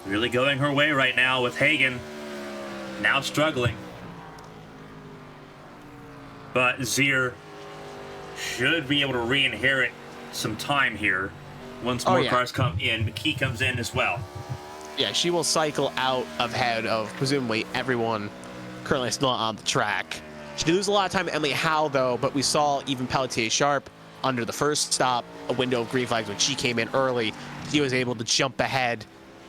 Really going her way right now with Hagen now struggling. But Zier should be able to re-inherit some time here once more cars come in. McKee comes in as well. Yeah, she will cycle out ahead of presumably everyone currently still on the track. She did lose a lot of time to Emily Howe, though, but we saw even Pelletier Sharp under the first stop, a window of green flags when she came in early. She was able to jump ahead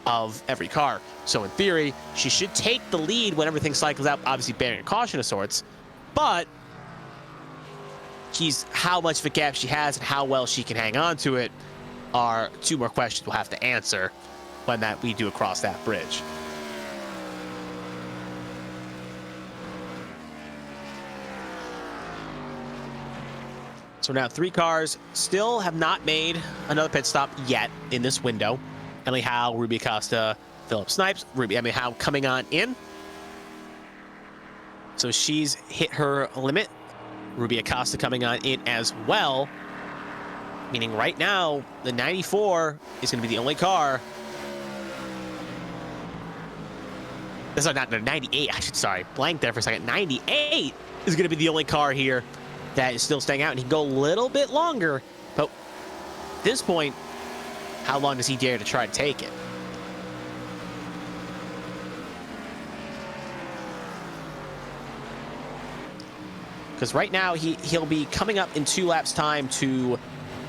of every car. So in theory, she should take the lead when everything cycles out, obviously bearing a caution of sorts. But how much of a gap she has and how well she can hang on to it are 2 more questions we'll have to answer when we do cross that bridge. So now 3 cars still have not made another pit stop yet in this window. Emily Howe, Ruby Acosta, Philip Snipes. Emily Howe coming on in. So she's hit her limit. Ruby Acosta coming on in as well. Meaning right now, the 94 is going to be the only car. This is not the 98, I should, sorry, blank there for a second. 98 is going to be the only car here that is still staying out, and he can go a little bit longer, but at this point, how long does he dare to try to take it? Because right now, he'll be coming up in 2 laps time to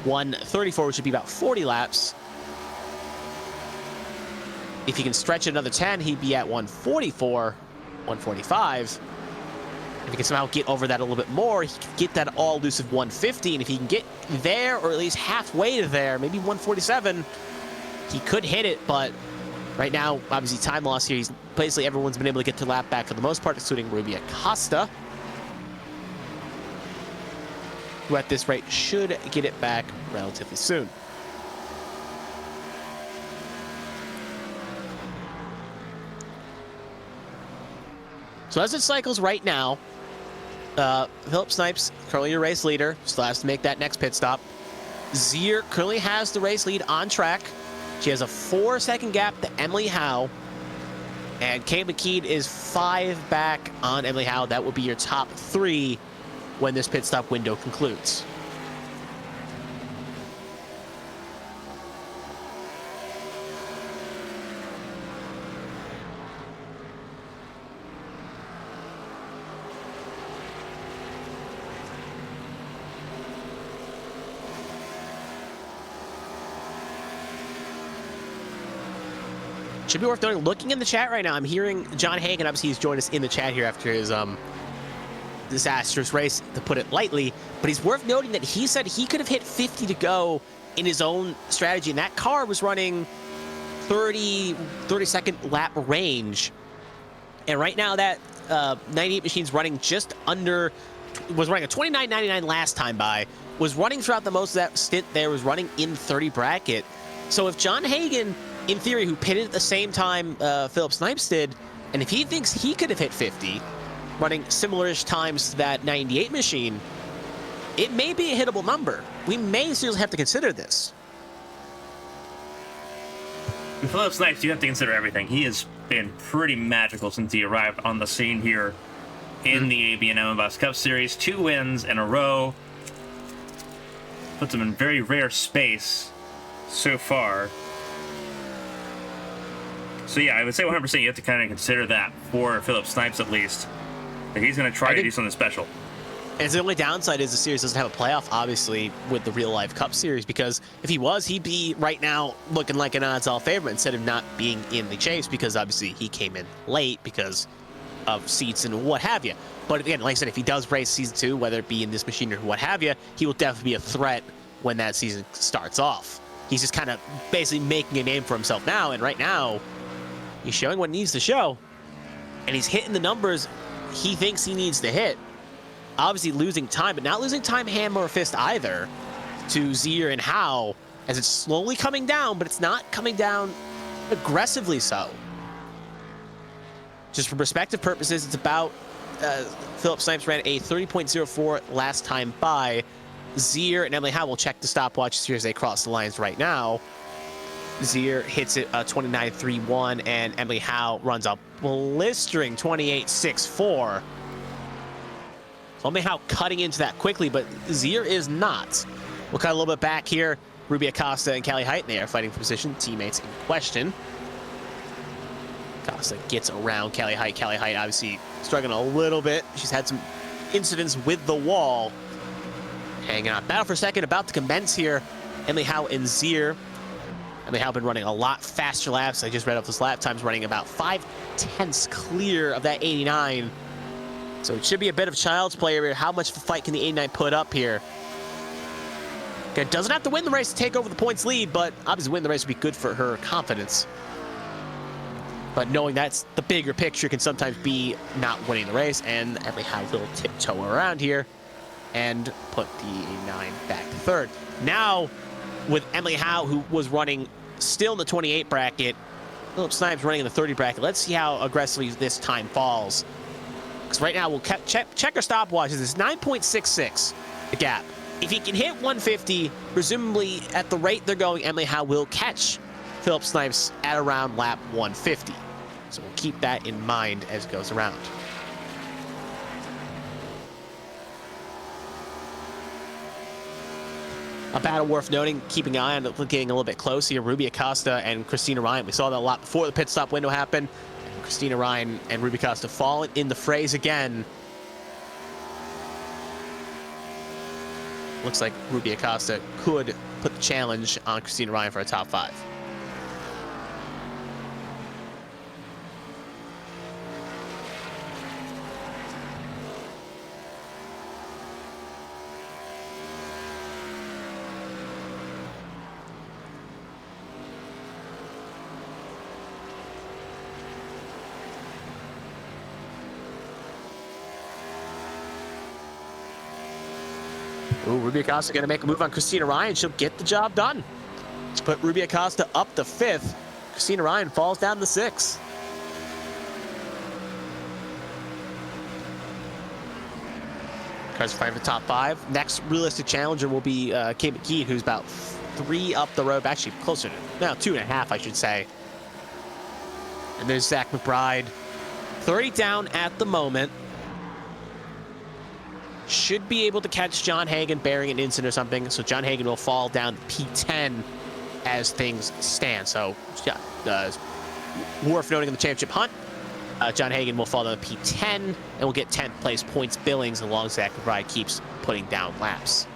134, which would be about 40 laps. If he can stretch another 10, he'd be at 144, 145. If he can somehow get over that a little bit more, he can get that all-elusive 150. And if he can get there, or at least halfway to there, maybe 147, he could hit it. But right now, obviously, time loss here. Basically, everyone's been able to get to lap back for the most part, including Ruby Acosta, who at this rate should get it back relatively soon. So as it cycles right now, Philip Snipes, currently your race leader, still has to make that next pit stop. Zier currently has the race lead on track. She has a 4-second gap to Emily Howe. And Kate McKeed is 5 back on Emily Howe. That will be your top 3 when this pit stop window concludes. Should be worth noting, looking in the chat right now, I'm hearing John Hagen, obviously he's joined us in the chat here after his disastrous race, to put it lightly, but he's worth noting that he said he could have hit 50 to go in his own strategy, and that car was running 30-second lap range. And right now that 98 machine's running just under, was running a 29.99 last time by, was running throughout the most of that stint there, was running in 30 bracket. So if John Hagen, in theory, who pitted at the same time Philip Snipes did, and if he thinks he could have hit 50, running similar-ish times to that 98 machine, it may be a hittable number. We may seriously have to consider this. With Philip Snipes, you have to consider everything. He has been pretty magical since he arrived on the scene here in the ABN AdminBoxx Cup Series. 2 wins in a row. Puts him in very rare space so far. So yeah, I would say 100% you have to kind of consider that for Philip Snipes at least. That he's going to try to do something special. And the only downside is the series doesn't have a playoff, obviously, with the real-life Cup Series, because if he was, he'd be right now looking like an odds-all favorite instead of not being in the chase, because obviously he came in late because of seats and what have you. But again, like I said, if he does race Season 2, whether it be in this machine or what have you, he will definitely be a threat when that season starts off. He's just kind of basically making a name for himself now, and right now, he's showing what he needs to show, and he's hitting the numbers he thinks he needs to hit. Obviously losing time, but not losing time hammer or fist either to Zier and Howe, as it's slowly coming down, but it's not coming down aggressively so. Just for perspective purposes, it's about, Philip Snipes ran a 30.04 last time by. Zier and Emily Howe will check the stopwatches here as they cross the lines right now. Zier hits it 29.31, and Emily Howe runs a blistering 28.64. Emily Howe cutting into that quickly, but Zier is not. We'll cut a little bit back here. Ruby Acosta and Callie Height, they are fighting for position. Teammates in question. Acosta gets around Callie Height. Callie Height obviously struggling a little bit. She's had some incidents with the wall. Hanging on. Battle for second about to commence here. Emily Howe and Zier. Emily Howe been running a lot faster laps. I just read off this lap times, running about 5/10 clear of that 89. So it should be a bit of child's play here. How much of a fight can the 89 put up here? Okay, doesn't have to win the race to take over the points lead, but obviously win the race would be good for her confidence. But knowing that's the bigger picture can sometimes be not winning the race, and Emily Howe will tiptoe around here and put the 89 back to third. Now, with Emily Howe, who was running still in the 28 bracket, Philip Snipes running in the 30 bracket. Let's see how aggressively this time falls. Because right now, we'll check our stopwatches. It's 9.66, the gap. If he can hit 150, presumably at the rate they're going, Emily Howe will catch Philip Snipes at around lap 150. So we'll keep that in mind as it goes around. A battle worth noting, keeping an eye on it, getting a little bit close here. Ruby Acosta and Christina Ryan. We saw that a lot before the pit stop window happened. And Christina Ryan and Ruby Acosta falling in the frays again. Looks like Ruby Acosta could put the challenge on Christina Ryan for a top 5. Ooh, Ruby Acosta going to make a move on Christina Ryan. She'll get the job done. Let's put Ruby Acosta up to 5th. Christina Ryan falls down to 6th. Cars fighting for the top 5. Next realistic challenger will be Kate McKee, who's about 3 up the road. Actually, closer to, no, 2.5, I should say. And there's Zach McBride. 30 down at the moment. Should be able to catch John Hagen bearing an incident or something. So John Hagen will fall down to P10 as things stand. So yeah, worth noting in the championship hunt, John Hagen will fall down to P10 and will get 10th place points billings as long as Zach McBride keeps putting down laps.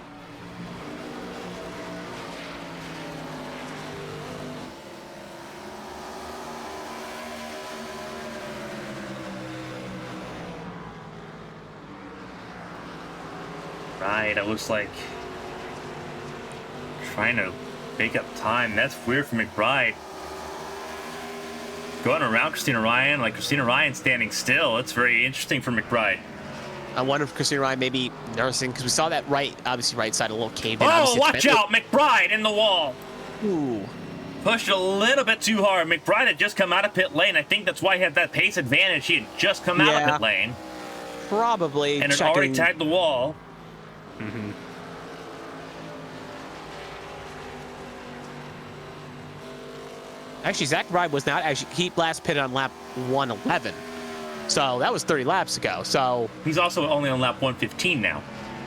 Right, it looks like trying to make up time. That's weird for McBride. Going around Christina Ryan, like Christina Ryan standing still. It's very interesting for McBride. I wonder if Christina Ryan may be nursing, because we saw that obviously right side a little caved in. Oh, watch out, McBride in the wall. Ooh. Pushed a little bit too hard. McBride had just come out of pit lane. I think that's why he had that pace advantage. He had just come out of pit lane. Probably. And had already tagged the wall. Mm-hmm. Actually, Zach McBride was not actually. He last pitted on lap 111. So that was 30 laps ago. So he's also only on lap 115 now.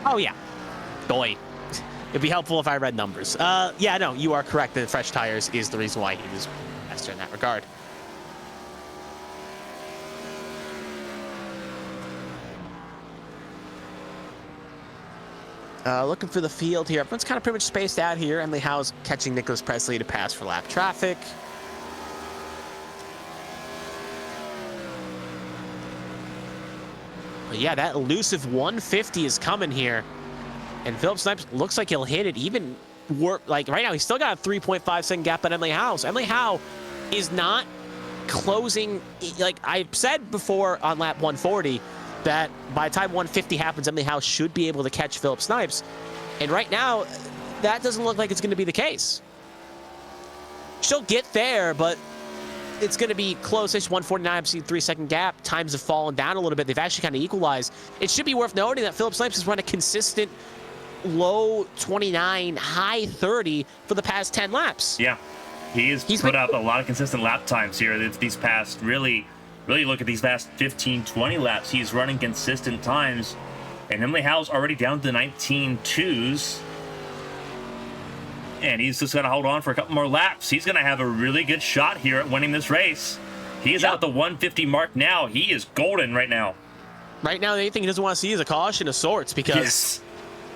Oh, yeah. Boy. It'd be helpful if I read numbers. Yeah, no, you are correct. The fresh tires is the reason why he was faster in that regard. Looking for the field here. Everyone's kind of pretty much spaced out here. Emily Howe's catching Nicholas Presley to pass for lap traffic. But yeah, that elusive 150 is coming here. And Philip Snipes looks like he'll hit it even like right now. He's still got a 3.5 second gap on Emily Howe. So Emily Howe is not closing. Like I said before on lap 140, that by the time 150 happens, Emily Howe should be able to catch Philip Snipes. And right now, that doesn't look like it's going to be the case. She'll get there, but it's going to be close-ish. 149, obviously 3-second gap. Times have fallen down a little bit. They've actually kind of equalized. It should be worth noting that Philip Snipes has run a consistent low 29, high 30 for the past 10 laps. Yeah, he's put up a lot of consistent lap times here. These past, really look at these past 15, 20 laps. He's running consistent times. And Emily Howe's already down to 19.2s. And he's just going to hold on for a couple more laps. He's going to have a really good shot here at winning this race. He is out the 150 mark now. He is golden right now. Right now, the only thing he doesn't want to see is a caution of sorts, because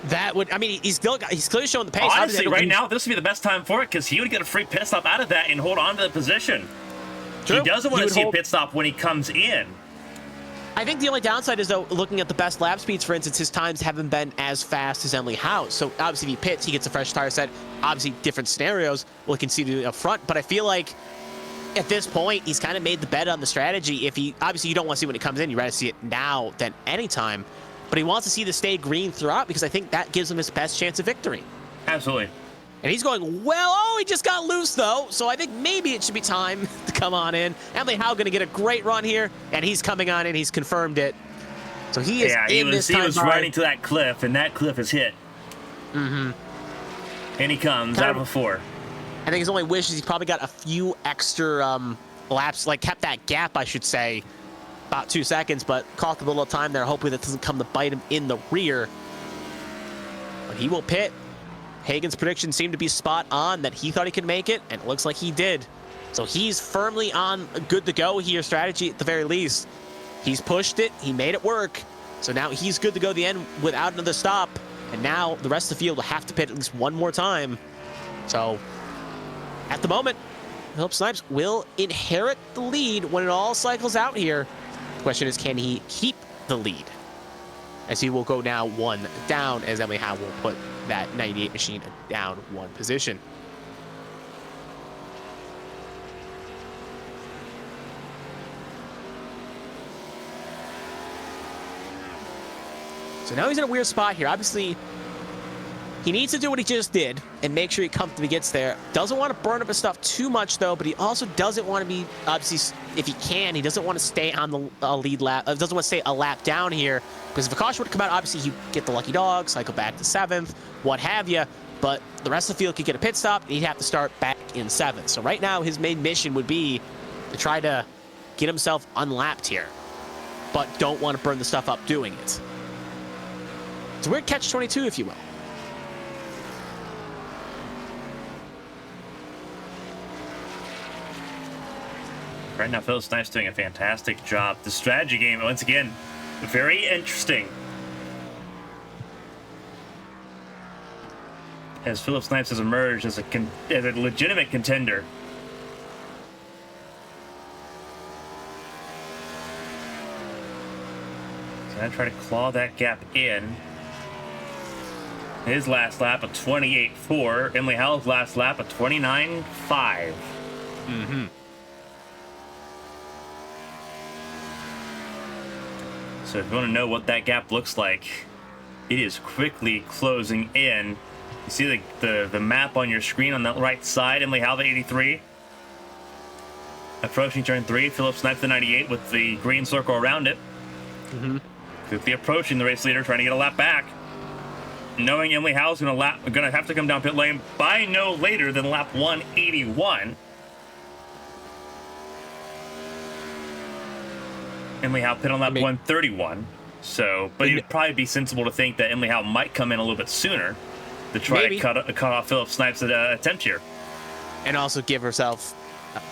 that would, I mean, he's clearly showing the pace. Honestly, right now, this would be the best time for it, because he would get a free pit stop out of that and hold on to the position. True. He doesn't want to see a pit stop when he comes in. I think the only downside is, though, looking at the best lap speeds, for instance, his times haven't been as fast as Emily Howe's. So obviously, if he pits, he gets a fresh tire set. Obviously, different scenarios we'll concede up front. But I feel like at this point, he's kind of made the bet on the strategy. If he, obviously, you don't want to see when it comes in. You'd rather see it now than anytime. But he wants to see the stay green throughout, because I think that gives him his best chance of victory. Absolutely. And he's going, well, oh, he just got loose, though. So I think maybe it should be time to come on in. Emily Howe going to get a great run here, and he's coming on in. He's confirmed it. So he is in this time. He was running to that cliff, and that cliff is hit. Mm-hmm. And he comes out of a 4. I think his only wish is he's probably got a few extra laps, like kept that gap, I should say, about 2 seconds, but caught a little time there, hoping that doesn't come to bite him in the rear. But he will pit. Hagen's prediction seemed to be spot on, that he thought he could make it, and it looks like he did. So he's firmly on good to go here, strategy at the very least. He's pushed it, he made it work. So now he's good to go to the end without another stop. And now the rest of the field will have to pit at least one more time. So at the moment, Philip Snipes will inherit the lead when it all cycles out here. The question is, can he keep the lead? As he will go now 1 down, as Emily Howe will put that 98 machine down 1 position. So now he's in a weird spot here. Obviously, he needs to do what he just did and make sure he comfortably gets there. Doesn't want to burn up his stuff too much, though, but he also doesn't want to be, obviously, if he can, he doesn't want to stay on the lead lap, doesn't want to stay a lap down here, because if a caution would come out, obviously he'd get the lucky dog, cycle back to 7th, what have you, but the rest of the field could get a pit stop, and he'd have to start back in 7th. So right now, his main mission would be to try to get himself unlapped here, but don't want to burn the stuff up doing it. It's a weird catch-22, if you will. Right now, Philip Snipes doing a fantastic job. The strategy game, once again, very interesting. As Philip Snipes has emerged as a legitimate contender. So I try to claw that gap in. His last lap, a 28.4. Emily Howell's last lap, a 29.5. Mm-hmm. So if you want to know what that gap looks like, it is quickly closing in. You see the map on your screen on the right side. Emily Howell, the 83. Approaching turn 3, Philip Snipes, the 98, with the green circle around it. Mm-hmm. Quickly approaching the race leader, trying to get a lap back. Knowing Emily Howell's going to have to come down pit lane by no later than lap 181. Emily Howell pit on lap 131. So, but it'd probably be sensible to think that Emily Howell might come in a little bit sooner to try to cut off Philip Snipes' attempt here, and also give herself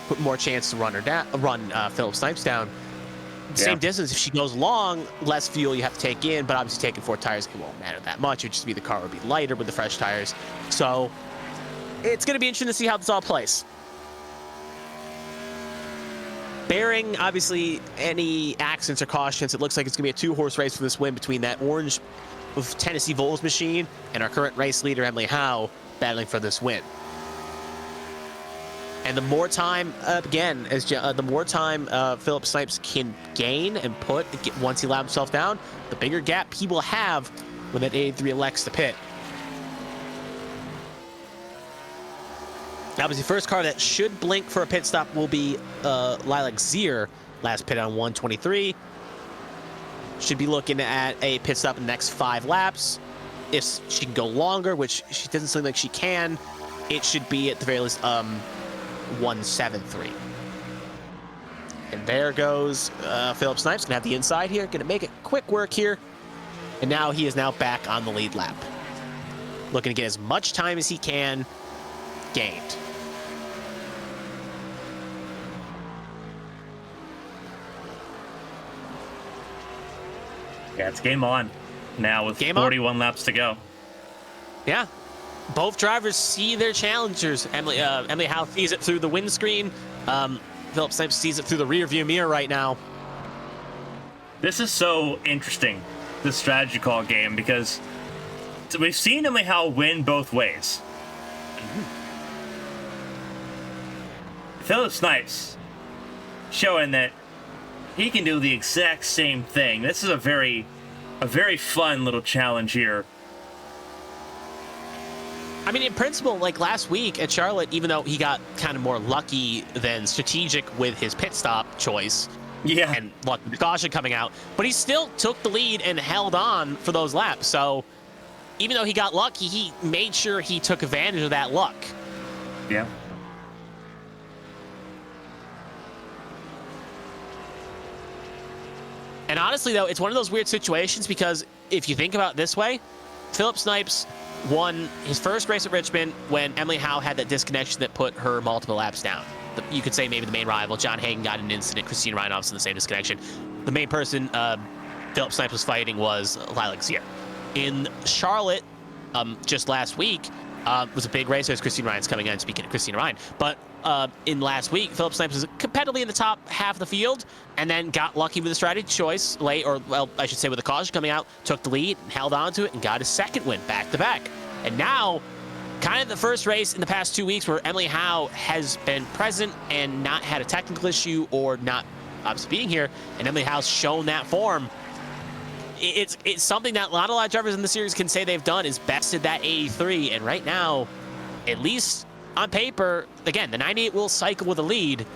put more chance to run Philip Snipes down. Same distance. If she goes long, less fuel you have to take in, but obviously taking 4 tires, it won't matter that much. It would just be the car would be lighter with the fresh tires. So it's going to be interesting to see how this all plays. Bearing, obviously, any accidents or cautions, it looks like it's going to be a 2-horse race for this win between that orange of Tennessee Volz machine and our current race leader, Emily Howe, battling for this win. And the more time, the more time Philip Snipes can gain and once he allows himself down, the bigger gap he will have when that 83 elects to pit. Obviously, first car that should blink for a pit stop will be Lilac Zier, last pit on 123. Should be looking at a pit stop in the next 5 laps. If she can go longer, which she doesn't seem like she can, it should be at the very least 173. And there goes Philip Snipes. Gonna have the inside here. Gonna make it quick work here. And now he is back on the lead lap. Looking to get as much time as he can gained. Yeah, it's game on now with 41 laps to go. Yeah. Both drivers see their challengers. Emily Howe sees it through the windscreen. Philip Snipes sees it through the rearview mirror right now. This is so interesting, this strategy call game, because we've seen Emily Howe win both ways. Philip Snipes showing that he can do the exact same thing. This is a very fun little challenge here. I mean, in principle, like last week at Charlotte, even though he got kind of more lucky than strategic with his pit stop choice, and luck with caution coming out, but he still took the lead and held on for those laps. So even though he got lucky, he made sure he took advantage of that luck. Yeah. And honestly, though, it's one of those weird situations because if you think about it this way, Philip Snipes won his first race at Richmond when Emily Howe had that disconnection that put her multiple laps down. You could say maybe the main rival, John Hagen, got an incident. Christina Reinhoff's in the same disconnection. The main person Philip Snipes was fighting was Lilac Zier. In Charlotte, just last week, was a big race. There's Christina Ryan's coming in, speaking of Christina Ryan. But in last week, Philip Snipes was competitively in the top half of the field and then got lucky with a strategy choice late, or well, I should say with the caution coming out, took the lead and held on to it and got his second win back to back. And now, kind of the first race in the past 2 weeks where Emily Howe has been present and not had a technical issue or not obviously being here, and Emily Howe's shown that form. It's something that not a lot of drivers in the series can say they've done, is bested that 83. And right now, at least on paper, again, the 98 will cycle with a lead,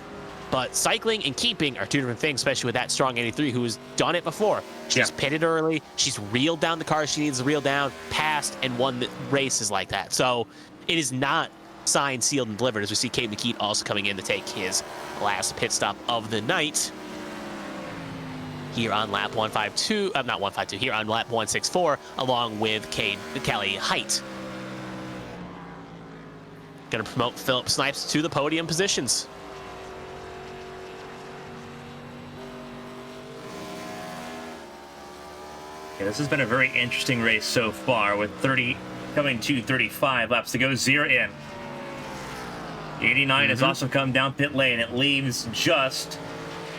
but cycling and keeping are two different things, especially with that strong 83 who has done it before. She's pitted early. She's reeled down the car she needs to reel down, passed, and won the races like that. So it is not signed, sealed, and delivered, as we see Kate McKeat also coming in to take his last pit stop of the night. Here on lap 152, not 152, here on lap 164, along with Kelly Height. Going to promote Philip Snipes to the podium positions. Yeah, this has been a very interesting race so far, with 35 laps to go. Zier in. 89 has also come down pit lane. It leaves just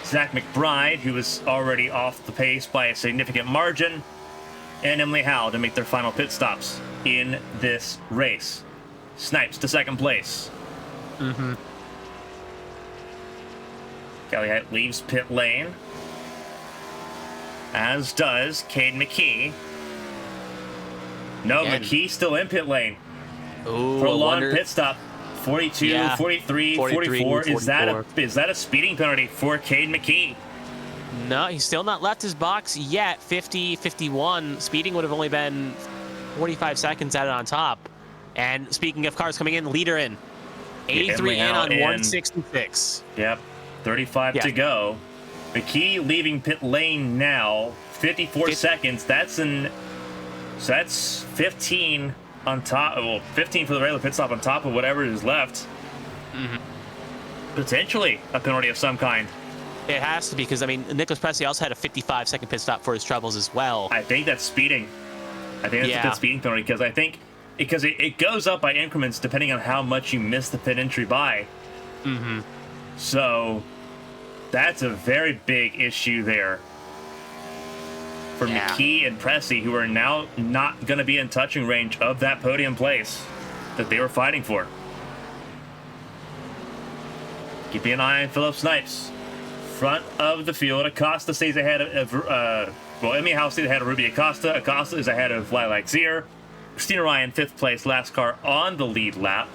Zach McBride, who was already off the pace by a significant margin, and Emily Howe to make their final pit stops. in this race. Snipes to second place. Kelly Height leaves pit lane, as does Cade McKee. No, Again. McKee still in pit lane. Ooh, Prolonged pit stop. 42, Yeah. 43, 43, 44. Is that 44. a speeding penalty for Cade McKee? No, he's still not left his box yet. 50, 51. Speeding would have only been 45 seconds at it on top. And speaking of cars coming in, leader in. 83 in on 166. Yep, 35 to go. McKee leaving pit lane now. 54 seconds. That's 15 on top. Well, 15 for the regular pit stop on top of whatever is left. Potentially a penalty of some kind. It has to be, because, I mean, Nicholas Presley also had a 55-second pit stop for his troubles as well. I think that's speeding. I think that's a good speeding penalty, because it goes up by increments depending on how much you miss the pit entry by. So that's a very big issue there for McKee and Pressey, who are now not going to be in touching range of that podium place that they were fighting for. Keeping an eye on Philip Snipes. Front of the field, Acosta stays ahead Emmy House stays ahead of Ruby Acosta. Acosta is ahead of Lilac Zier. Christina Ryan, 5th place, last car on the lead lap.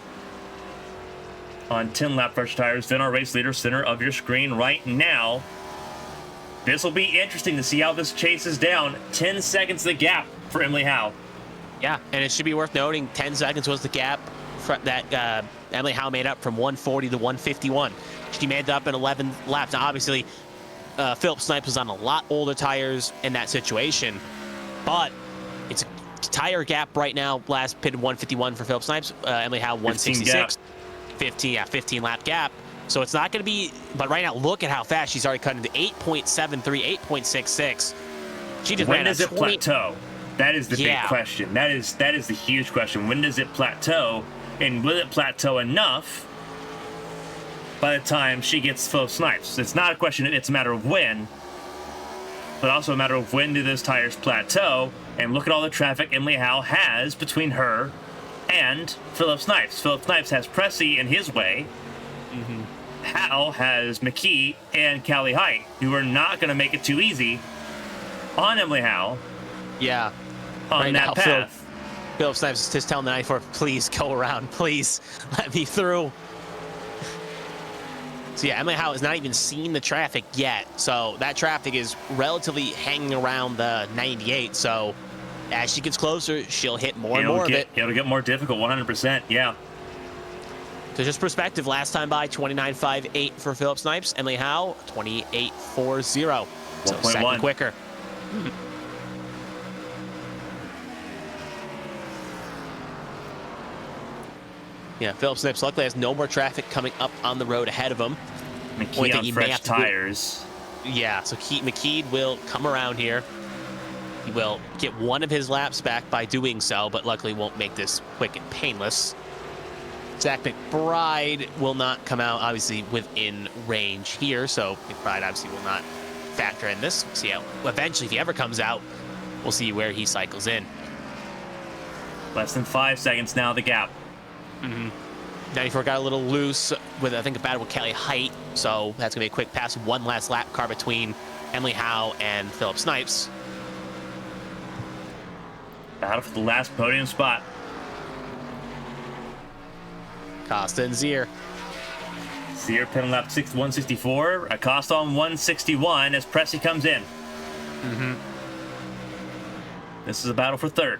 On 10-lap fresh tires, then our race leader, center of your screen right now. This will be interesting to see how this chases down. 10 seconds the gap for Emily Howe. Yeah, and it should be worth noting, 10 seconds was the gap that Emily Howe made up from 140 to 151. She made that up in 11 laps. Now, obviously, Philip Snipes was on a lot older tires in that situation, but it's a tire gap right now. Last pitted 151 for Philip Snipes. Emily Howe 166. 15 lap gap. So it's not going to be, but right now, look at how fast she's already cut into 8.73, 8.66. She just when ran does a it plateau? That is the big question. That is the huge question. When does it plateau? And will it plateau enough by the time she gets Philip Snipes? It's not a question, it's a matter of when, but also a matter of when do those tires plateau. And look at all the traffic Emily Howe has between her and Philip Snipes. Philip Snipes has Pressey in his way. Howe has McKee and Callie Height, who are not going to make it too easy on Emily Howe. Yeah. On right that now, path. Philip Snipes is just telling the 94, please go around. Please let me through. So yeah, Emily Howe has not even seen the traffic yet. So that traffic is relatively hanging around the 98. So as she gets closer, she'll hit more and more of it. It'll get more difficult, 100%, yeah. So just perspective, last time by 29.58 for Philip Snipes. Emily Howe, 28.40. So 1.1. second quicker. Yeah, Philip Snipes luckily has no more traffic coming up on the road ahead of him. McKee on fresh tires. Yeah, so McKee will come around here. He will get one of his laps back by doing so, but luckily won't make this quick and painless. Zach McBride will not come out, obviously, within range here, so McBride obviously will not factor in this. We'll see how, eventually, if he ever comes out, we'll see where he cycles in. Less than 5 seconds now, the gap. 94 got a little loose with, I think, a battle with Kelly Height, so that's going to be a quick pass. One last lap car between Emily Howe and Philip Snipes. Battle for the last podium spot. Costa and Zier. Zier pin lap 164. Acosta on 161 as Pressey comes in. This is a battle for third.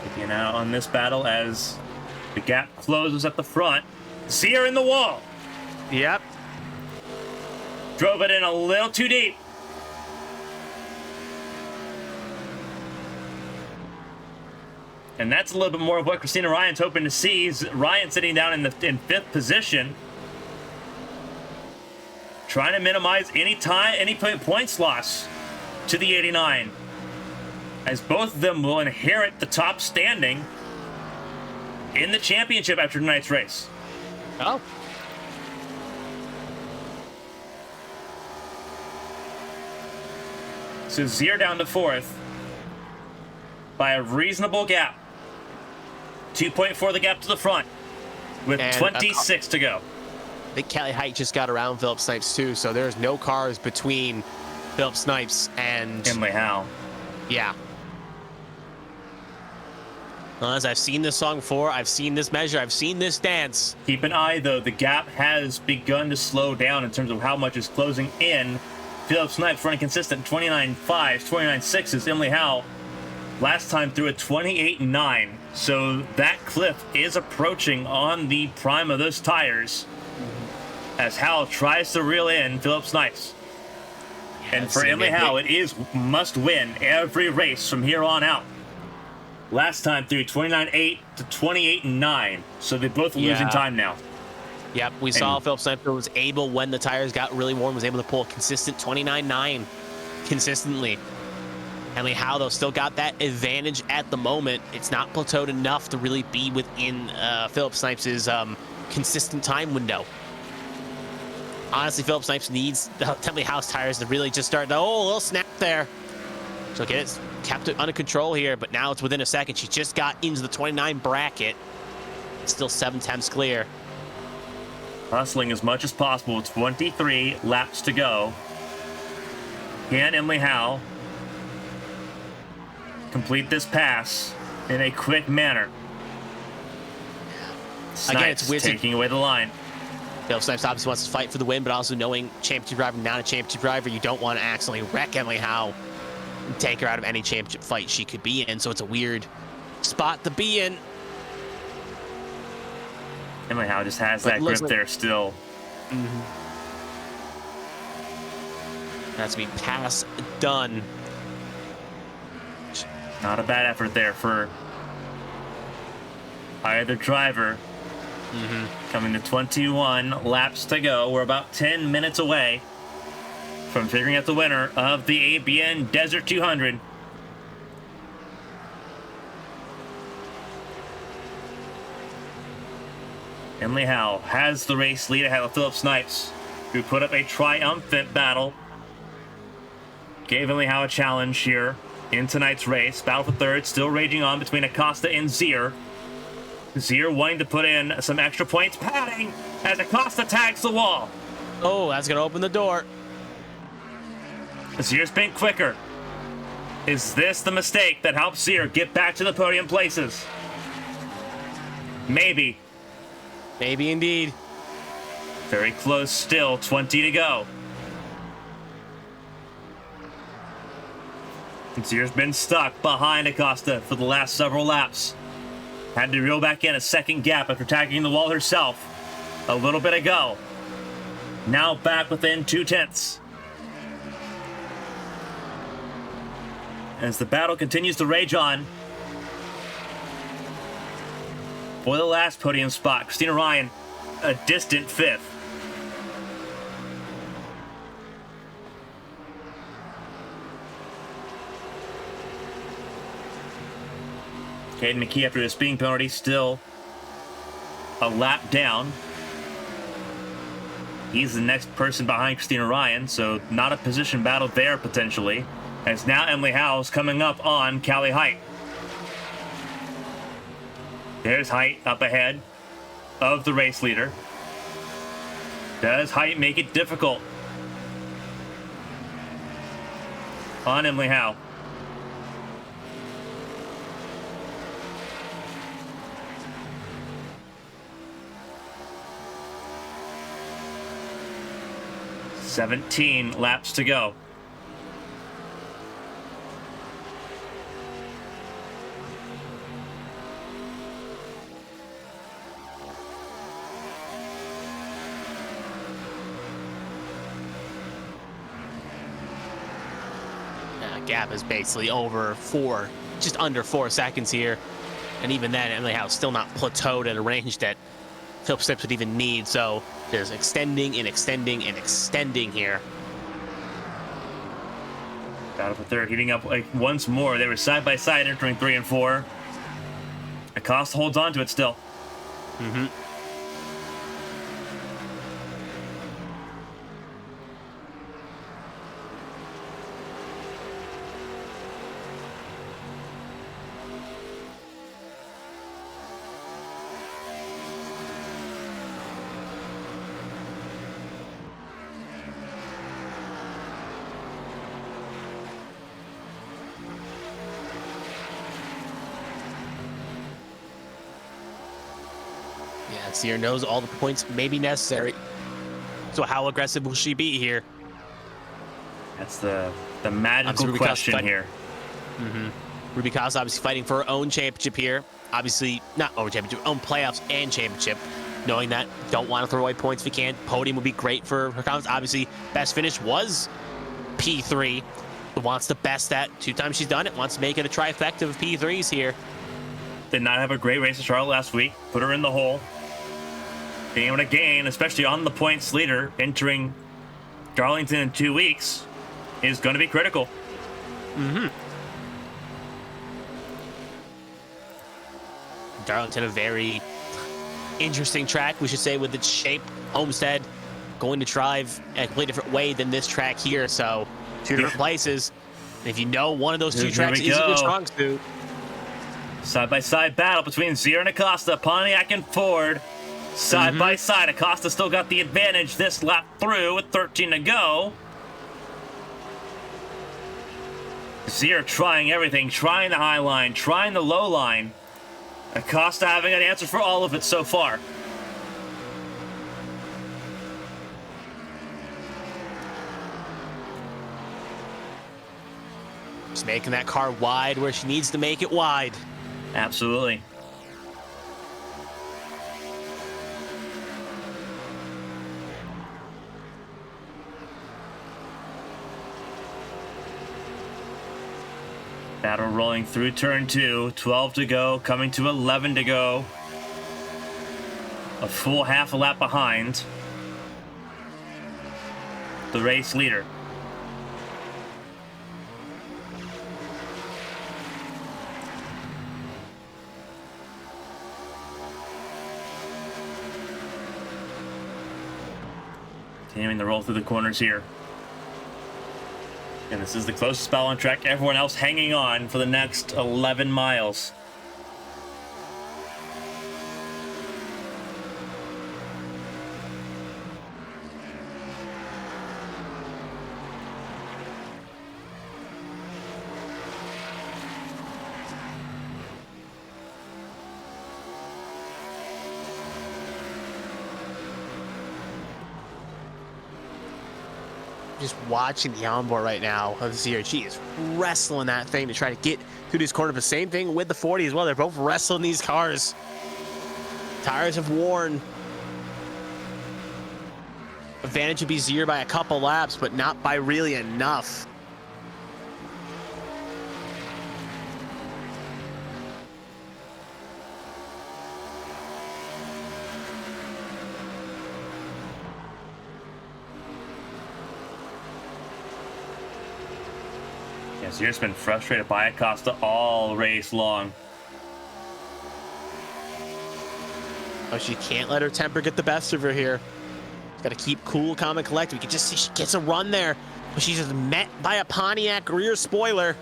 Keeping an eye on this battle as the gap closes at the front. Zier in the wall. Yep. Drove it in a little too deep. And that's a little bit more of what Christina Ryan's hoping to see. Ryan sitting down in 5th position, trying to minimize any points loss to the 89, as both of them will inherit the top standing in the championship after tonight's race. Oh. So Zier down to 4th by a reasonable gap. 2.4 the gap to the front with And 26 to go. I think Callie Height just got around Philip Snipes too, so there's no cars between Philip Snipes and Emily Howe. Yeah. Well, as I've seen this song before, I've seen this measure, I've seen this dance. Keep an eye, though. The gap has begun to slow down in terms of how much is closing in. Philip Snipes running consistent 29.5s, 29.6s. Emily Howe last time through a 28.9. So that cliff is approaching on the prime of those tires as Howe tries to reel in Philip Snipes. And for Emily Howe, it is must win every race from here on out. Last time through 29.8 to 28.9. So they're both losing time now. Yep, we saw Philip Snipes was able, when the tires got really warm, was able to pull a consistent 29.9 consistently. Emily Howe, though, still got that advantage at the moment. It's not plateaued enough to really be within Philip Snipes' consistent time window. Honestly, Philip Snipes needs the Emily Howe's tires to really just start, a little snap there. So get it, kept it under control here, but now it's within a second. She just got into the 29 bracket. It's still 7/10 clear. Hustling as much as possible. 23 laps to go. Can Emily Howe complete this pass in a quick manner? Snipes Again, it's weird taking away the line. Philip Snipes obviously wants to fight for the win, but also knowing championship driver, not a championship driver, you don't want to accidentally wreck Emily Howe and take her out of any championship fight she could be in. So it's a weird spot to be in. Emily Howe just has that grip there still. That's to be pass done. Not a bad effort there for either driver. Coming to 21 laps to go. We're about 10 minutes away from figuring out the winner of the ABN Desert 200. Emily Howe has the race lead ahead of Philip Snipes, who put up a triumphant battle. Gave Emily Howe a challenge here in tonight's race. Battle for third still raging on between Acosta and Zier. Zier wanting to put in some extra points, padding as Acosta tags the wall. Oh, that's going to open the door. Zier's been quicker. Is this the mistake that helps Zier get back to the podium places? Maybe. Maybe indeed. Very close still, 20 to go. Zier's been stuck behind Acosta for the last several laps. Had to reel back in a second gap after tagging the wall herself a little bit ago. Now back within 0.2. As the battle continues to rage on. For the last podium spot, Christina Ryan, a distant 5th. Caden McKee, after the speeding penalty, still a lap down. He's the next person behind Christina Ryan, so not a position battle there potentially. As now Emily Howe's coming up on Callie Height. There's Height up ahead of the race leader. Does Height make it difficult on Emily Howe? $17 laps to go. Gap is basically over just under 4 seconds here. And even then, Emily Howe's still not plateaued at a range that Philip Snipes would even need. So there's extending and extending and extending here. Battle for third, heating up like once more. They were side by side entering 3 and 4. Acosta holds on to it still. Mm-hmm. Yeah, Sear knows all the points may be necessary. So how aggressive will she be here? That's the magical question here. Ruby Costa obviously fighting for her own championship here. Obviously, not own championship, own playoffs and championship. Knowing that, don't want to throw away points if we can. Podium would be great for her confidence. Obviously, best finish was P3. Wants the best at 2 times she's done it. Wants to make it a trifecta of P3s here. Did not have a great race at Charlotte last week. Put her in the hole. Being able to gain, especially on the points leader, entering Darlington in 2 weeks, is going to be critical. Darlington, a very interesting track, we should say, with its shape. Homestead going to drive a completely different way than this track here, so 2 different places. And if you know one of those 2 tracks isn't your strong suit. Side-by-side battle between Zier and Acosta, Pontiac and Ford. Side by side, Acosta still got the advantage this lap through with 13 to go. Zier trying everything, trying the high line, trying the low line. Acosta having an answer for all of it so far. Just making that car wide where she needs to make it wide. Absolutely. Battle rolling through turn 2, 12 to go, coming to 11 to go. A full half a lap behind the race leader. Continuing to roll through the corners here. And this is the closest battle on track. Everyone else hanging on for the next 11 miles. Just watching the onboard right now of Zier. She is wrestling that thing to try to get through this corner. But same thing with the 40 as well. They're both wrestling these cars. Tires have worn. Advantage would be Zier by a couple laps, but not by really enough. Zier's been frustrated by Acosta all race long. Oh, she can't let her temper get the best of her here. She's got to keep cool, calm, and collected. We can just see she gets a run there, but she's just met by a Pontiac rear spoiler.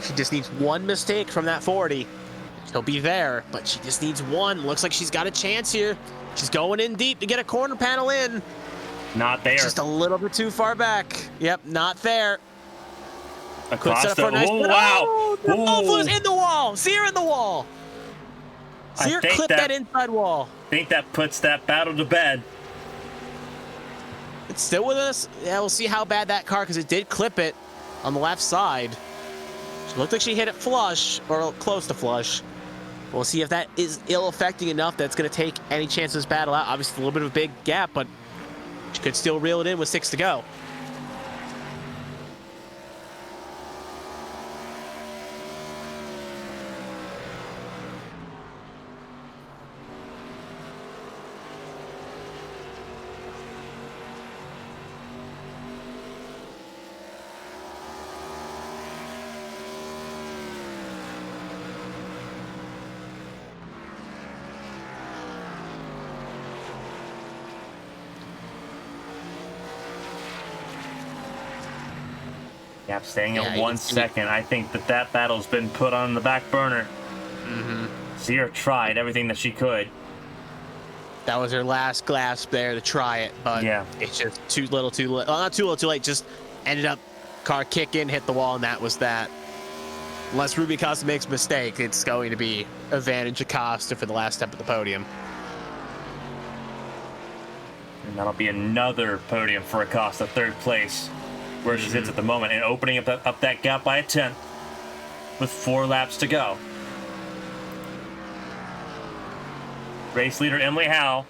She just needs one mistake from that 40. She'll be there, but she just needs one. Looks like she's got a chance here. She's going in deep to get a corner panel in. Not there. Just a little bit too far back. Yep, not there. Acosta. Nice Wow. The ball was in the wall. Zier in the wall. Zier clipped that inside wall. I think that puts that battle to bed. It's still with us. Yeah, we'll see how bad that car, because it did clip it on the left side. She looked like she hit it flush, or close to flush. We'll see if that is ill-affecting enough that's going to take any chance of this battle out. Obviously, a little bit of a big gap, but she could still reel it in with 6 to go. Yeah, staying Yeah, at you 1 can see- second. I think that battle's been put on the back burner. Sierra tried everything that she could. That was her last gasp there to try it, but Yeah. it's just too little too late. Well, not too little too late, just ended up car kicking, hit the wall, and that was that. Unless Ruby Acosta makes a mistake, it's going to be advantage Acosta for the last step of the podium. And that'll be another podium for Acosta, 3rd place, where she sits at the moment, and opening up that gap by a 10th with 4 laps to go. Race leader Emily Howe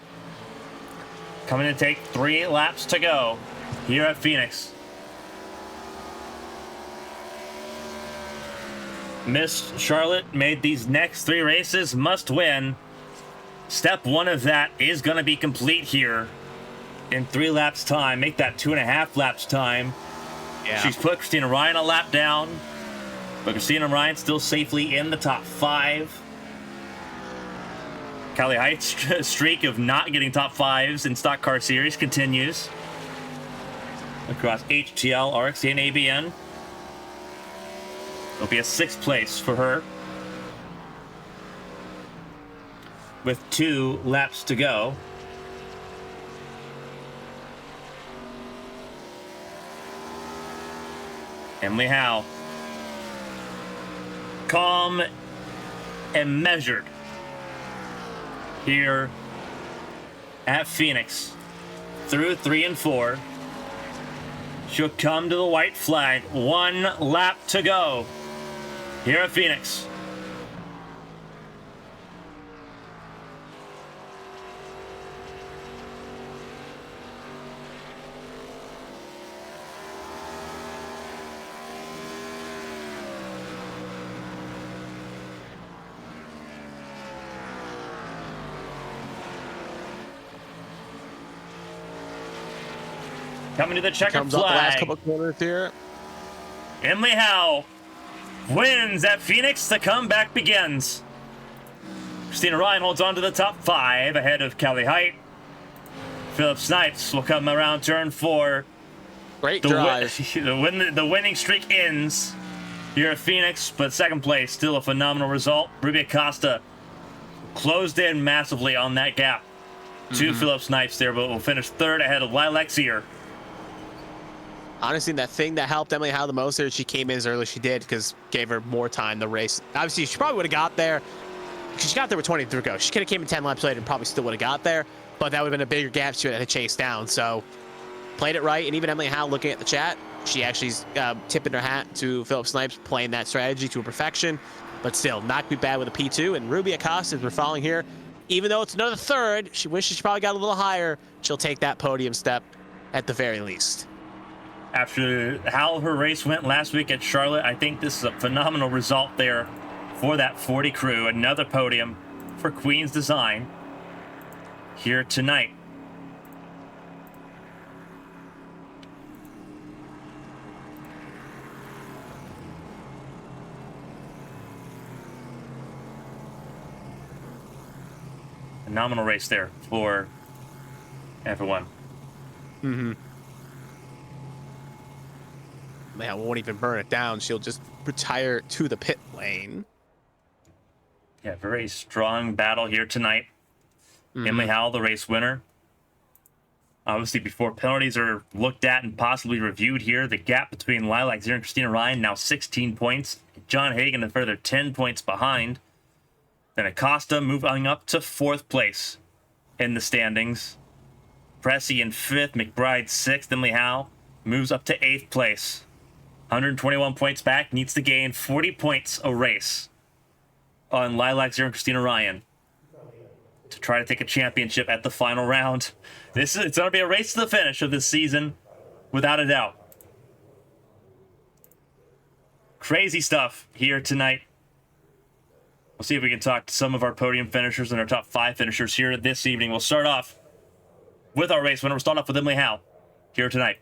coming to take 3 laps to go here at Phoenix. Miss Charlotte made these next 3 races must win. Step 1 of that is going to be complete here in 3 laps time. Make that 2.5 laps time. Yeah. She's put Christina Ryan a lap down, but Christina Ryan still safely in the top 5. Callie Height's streak of not getting top 5s in Stock Car Series continues across HTL, RXC, and ABN. It'll be a 6th place for her with 2 laps to go. Emily Howe, calm and measured here at Phoenix through 3 and 4. She'll come to the white flag. 1 lap to go here at Phoenix. Coming to the checkered Comes up flag. the last couple corners here. Emily Howe wins at Phoenix. The comeback begins. Christina Ryan holds on to the top 5 ahead of Callie Height. Philip Snipes will come around turn 4. Great drive. The winning streak ends here at Phoenix, but 2nd place, still a phenomenal result. Ruby Acosta closed in massively on that gap to Philip Snipes there, but will finish 3rd ahead of Lilac Sear. Honestly, that thing that helped Emily Howe the most is she came in as early as she did because gave her more time to race. Obviously, she probably would have got there. She got there with 20 to go. She could have came in 10 laps later and probably still would have got there, but that would have been a bigger gap she would have to chase down. So played it right. And even Emily Howe, looking at the chat, she actually tipping her hat to Philip Snipes, playing that strategy to a perfection, but still not be bad with a P2. And Ruby Acosta, as we're following here, even though it's another 3rd, she wishes she probably got a little higher. She'll take that podium step at the very least. After how her race went last week at Charlotte, I think this is a phenomenal result there for that 40 crew. Another podium for Queen's Design here tonight. Phenomenal race there for everyone. Man, won't even burn it down. She'll just retire to the pit lane. Yeah, very strong battle here tonight. Emily Howell, the race winner. Obviously, before penalties are looked at and possibly reviewed here, the gap between Lilac Zero and Christina Ryan now 16 points. John Hagan a further 10 points behind. Then Acosta moving up to 4th place in the standings. Pressy in 5th, McBride 6th. Emily Howell moves up to 8th place. 121 points back, needs to gain 40 points a race on Lilac Zero and Christina Ryan to try to take a championship at the final round. It's going to be a race to the finish of this season, without a doubt. Crazy stuff here tonight. We'll see if we can talk to some of our podium finishers and our top 5 finishers here this evening. We'll start off with our race winner. We'll start off with Emily Howe here tonight.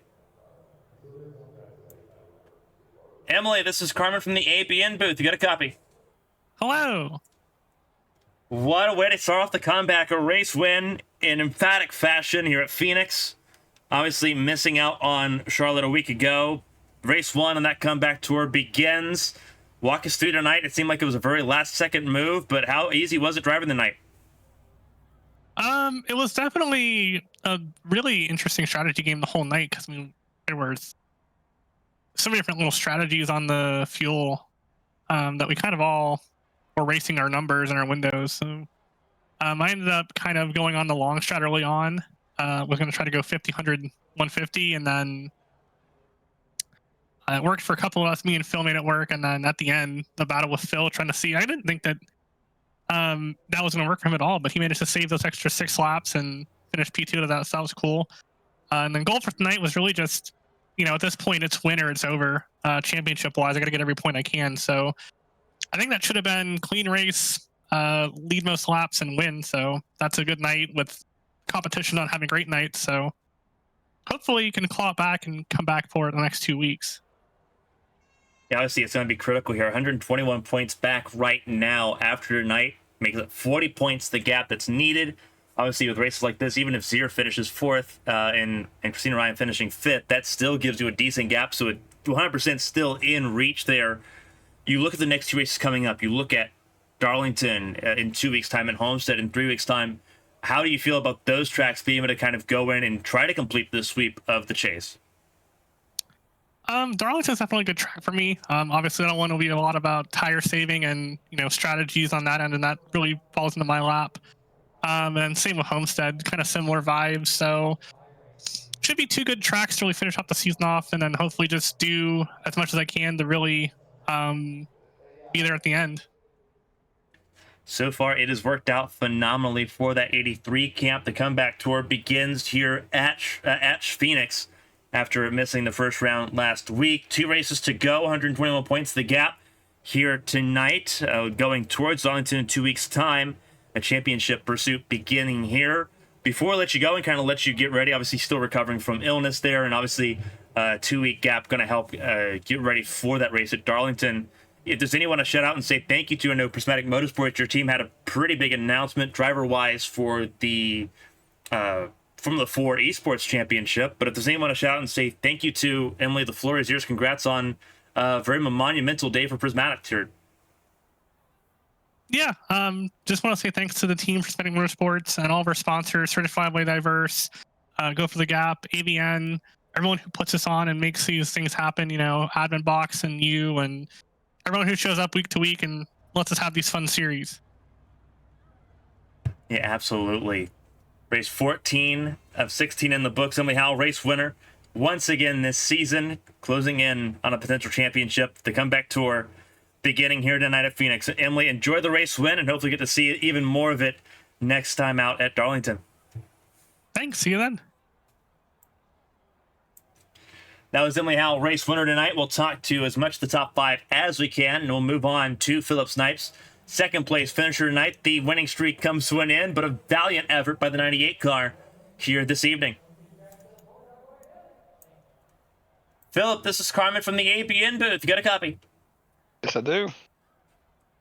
Emily, this is Carmen from the ABN booth. You got a copy? Hello. What a way to start off the comeback. A race win in emphatic fashion here at Phoenix. Obviously missing out on Charlotte a week ago. race 1 on that comeback tour begins. Walk us through tonight. It seemed like it was a very last-second move, but how easy was it driving the night? It was definitely a really interesting strategy game the whole night because I mean there was so many different little strategies on the fuel that we kind of all were racing our numbers and our windows. So I ended up kind of going on the long strat early on. Was going to try to go 50, 100, 150, and then it worked for a couple of us. Me and Phil made it work, and then at the end, the battle with Phil trying to see. I didn't think that that was going to work for him at all, but he managed to save those extra 6 laps and finish P2 to that. So that was cool. And then goal for tonight was really just, at this point, it's win or it's over. Championship-wise, I got to get every point I can. So I think that should have been clean race, lead most laps, and win. So that's a good night with competition not having great nights. So hopefully you can claw it back and come back for it the next 2 weeks. Yeah, obviously it's going to be critical here. 121 points back right now after tonight. Makes it 40 points the gap that's needed. Obviously with races like this, even if Zier finishes 4th and Christina Ryan finishing 5th, that still gives you a decent gap. So 100% still in reach there. You look at the next 2 races coming up. You look at Darlington in 2 weeks' time and Homestead in 3 weeks' time. How do you feel about those tracks being able to kind of go in and try to complete the sweep of the chase? Darlington's definitely a good track for me. Obviously, I don't want to be a lot about tire saving and strategies on that end, and that really falls into my lap. And same with Homestead, kind of similar vibes. So should be 2 good tracks to really finish off the season off, and then hopefully just do as much as I can to really be there at the end. So far, it has worked out phenomenally for that 83 camp. The comeback tour begins here at Phoenix after missing the first round last week. 2 races to go, 121 points the gap here tonight, going towards Darlington in 2 weeks' time. A championship pursuit beginning here. Before I let you go and kind of let you get ready, obviously still recovering from illness there, and obviously a 2-week gap going to help get ready for that race at Darlington. If there's anyone to shout out and say thank you to, I know Prismatic Motorsports, your team had a pretty big announcement driver-wise for the from the Ford Esports Championship. But if there's anyone to shout out and say thank you to, Emily, the floor is yours. Congrats on a very monumental day for Prismatic here. Yeah, just want to say thanks to the team for Prismatic Motorsports and all of our sponsors, Certified Way Diverse, Go for the Gap, ABN, everyone who puts us on and makes these things happen, AdminBoxx and you, and everyone who shows up week to week and lets us have these fun series. Yeah, absolutely. Race 14 of 16 in the books. Emily Howell, race winner once again this season, closing in on a potential championship. The comeback tour beginning here tonight at Phoenix. Emily, enjoy the race win and hopefully get to see even more of it next time out at Darlington. Thanks. See you then. That was Emily Howell, race winner tonight. We'll talk to as much of the top 5 as we can, and we'll move on to Philip Snipes. Second place finisher tonight. The winning streak comes to an end, but a valiant effort by the 98 car here this evening. Philip, this is Carmen from the ABN booth. You got a copy? Yes, I do.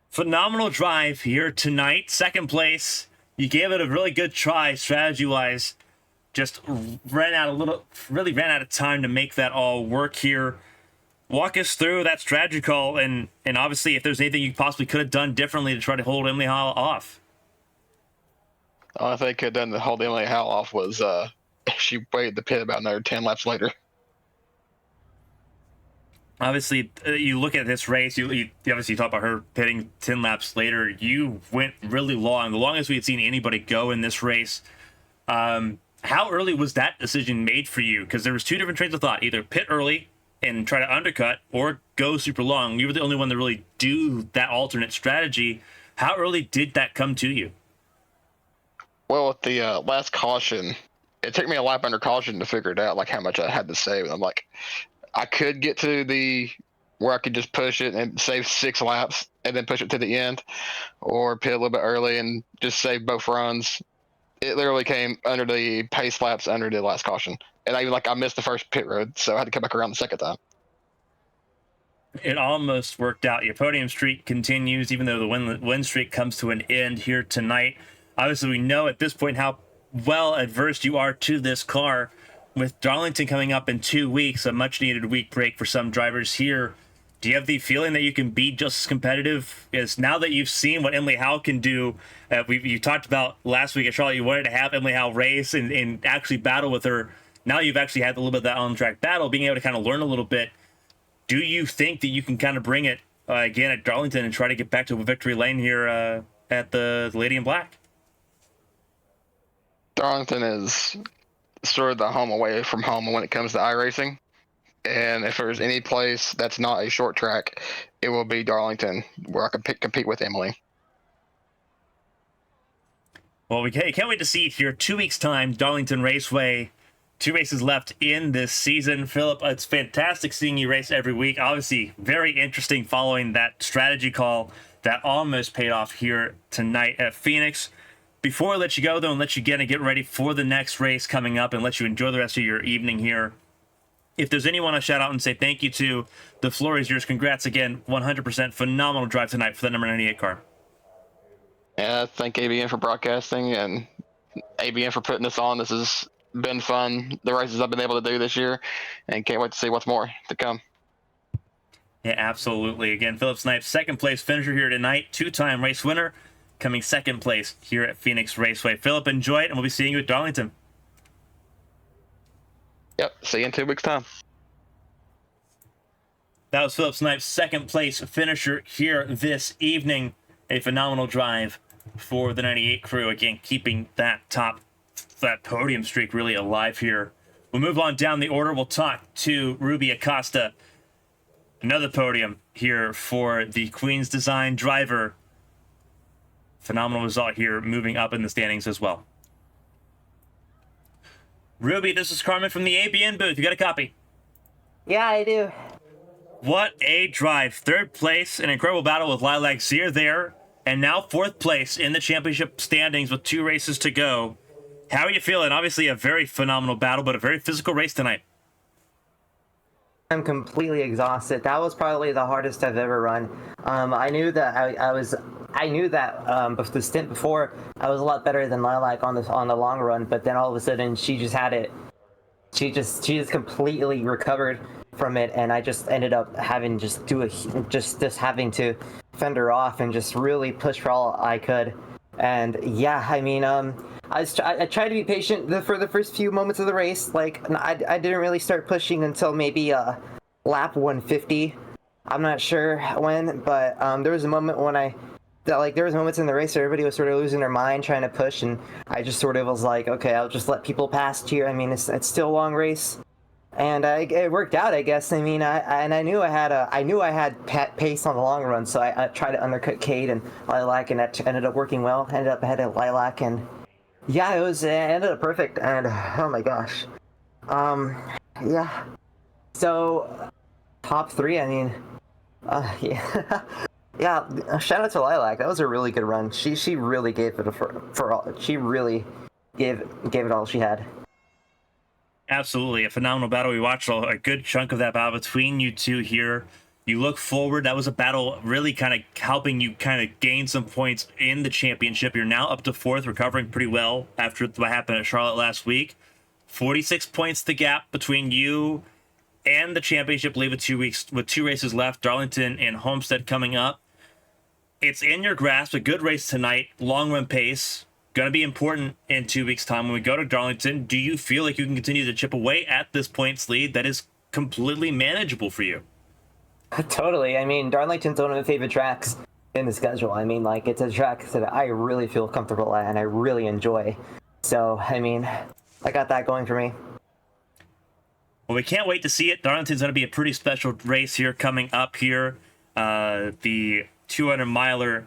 Phenomenal drive here tonight. Second place. You gave it a really good try strategy-wise. Just really ran out of time to make that all work here. Walk us through that strategy call and obviously if there's anything you possibly could have done differently to try to hold Emily Howell off. The only thing I could have done to hold Emily Howell off was she waited the pit about another 10 laps later. Obviously, you look at this race, you obviously talk about her pitting 10 laps later. You went really long, the longest we had seen anybody go in this race. How early was that decision made for you? Because there was 2 different trains of thought, either pit early and try to undercut or go super long. You were the only one to really do that alternate strategy. How early did that come to you? Well, with the last caution, it took me a lap under caution to figure it out, like how much I had to save. And I'm like, I could get to where I could just push it and save 6 laps and then push it to the end, or pit a little bit early and just save both runs. It literally came under the pace laps under the last caution. And I missed the first pit road, so I had to come back around the second time. It almost worked out. Your podium streak continues, even though the win streak comes to an end here tonight. Obviously, we know at this point how well adverse you are to this car. with Darlington coming up in 2 weeks, a much needed week break for some drivers here, do you have the feeling that you can be just as competitive as now that you've seen what Emily Howe can do? You talked about last week at Charlotte, you wanted to have Emily Howe race and actually battle with her. Now you've actually had a little bit of that on-track battle, being able to kind of learn a little bit. Do you think that you can kind of bring it again at Darlington and try to get back to a victory lane here at the Lady in Black? Darlington is sort of the home away from home when it comes to iRacing. And if there's any place that's not a short track, it will be Darlington, where I can compete with Emily. Well, we can't wait to see it here. 2 weeks' time, Darlington Raceway. 2 races left in this season. Philip, it's fantastic seeing you race every week. Obviously, very interesting following that strategy call that almost paid off here tonight at Phoenix. Before I let you go, though, and let you get ready for the next race coming up and let you enjoy the rest of your evening here, if there's anyone to shout out and say thank you to, the floor is yours. Congrats again. 100% phenomenal drive tonight for the number 98 car. Yeah, thank ABN for broadcasting and ABN for putting this on. This has been fun, the races I've been able to do this year, and can't wait to see what's more to come. Yeah, absolutely. Again, Philip Snipes, second place finisher here tonight, 2-time race winner, coming second place here at Phoenix Raceway. Philip, enjoy it, and we'll be seeing you at Darlington. Yep, see you in 2 weeks' time. That was Philip Snipes, second place finisher here this evening. A phenomenal drive for the 98 crew. Again, keeping that podium streak really alive here. We'll move on down the order. We'll talk to Ruby Acosta. Another podium here for the Queen's Design driver. Phenomenal result here, moving up in the standings as well. Ruby, this is Carmen from the ABN booth. You got a copy? Yeah, I do. What a drive. Third place, an incredible battle with Lilac Zier there, and now fourth place in the championship standings with 2 races to go. How are you feeling? Obviously a very phenomenal battle, but a very physical race tonight. I'm completely exhausted. That was probably the hardest I've ever run. I knew that but the stint before I was a lot better than Lilac on the long run, but then all of a sudden she just had it. She just completely recovered from it, and I just ended up having having to fend her off and just really push for all I could. And yeah, I mean, I tried to be patient for the first few moments of the race. Like, I didn't really start pushing until maybe lap 150. I'm not sure when, but there was a moment when there was moments in the race where everybody was sort of losing their mind trying to push, and I just sort of was like, okay, I'll just let people pass here. I mean, it's still a long race, and it worked out, I guess. I mean, I knew I had pace on the long run, so I tried to undercut Cade and Lilac, and that ended up working well. Ended up ahead of Lilac, and yeah, it ended up perfect. And oh my gosh, yeah. So top 3, I mean, yeah. Yeah, shout out to Lilac. That was a really good run. She really gave it for all. She really gave it all she had. Absolutely, a phenomenal battle. We watched a good chunk of that battle between you two here. You look forward. That was a battle really kind of helping you kind of gain some points in the championship. You're now up to 4th, recovering pretty well after what happened at Charlotte last week. 46 points the gap between you and the championship lead with 2 weeks, with 2 races left. Darlington and Homestead coming up. It's in your grasp. A good race tonight. Long run pace. Going to be important in 2 weeks' time when we go to Darlington. Do you feel like you can continue to chip away at this points lead that is completely manageable for you? Totally. I mean, Darlington's one of my favorite tracks in the schedule. I mean, like, it's a track that I really feel comfortable at and I really enjoy. So, I mean, I got that going for me. Well, we can't wait to see it. Darlington's going to be a pretty special race here coming up here. The 200-miler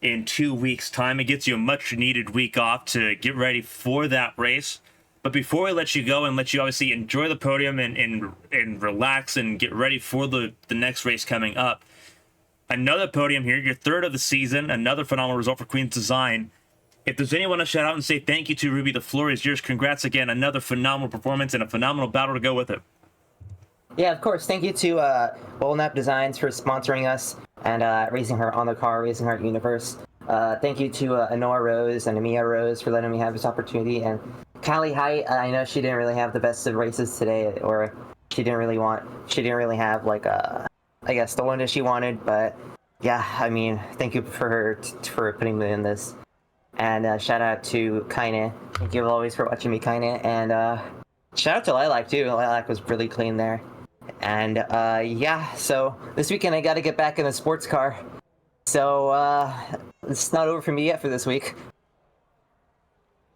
in 2 weeks' time. It gets you a much-needed week off to get ready for that race. But before we let you go and let you obviously enjoy the podium and relax and get ready for the next race coming up, another podium here, your 3rd of the season, another phenomenal result for Queen's Design. If there's anyone to shout out and say thank you to, Ruby, the floor is yours. Congrats again. Another phenomenal performance and a phenomenal battle to go with it. Yeah, of course. Thank you to Bolnap Designs for sponsoring us and Racing Heart on the car, Racing Heart Universe. Thank you to Anoa Rose and Amia Rose for letting me have this opportunity, and Callie Height, I know she didn't really have the best of races today, or she didn't really have like I guess the one that she wanted, but yeah, I mean, thank you for putting me in this. And shout out to Kaine. Thank you always for watching me, Kaine. And shout out to Lilac too. Lilac was really clean there. And yeah, so this weekend I got to get back in the sports car. So it's not over for me yet for this week.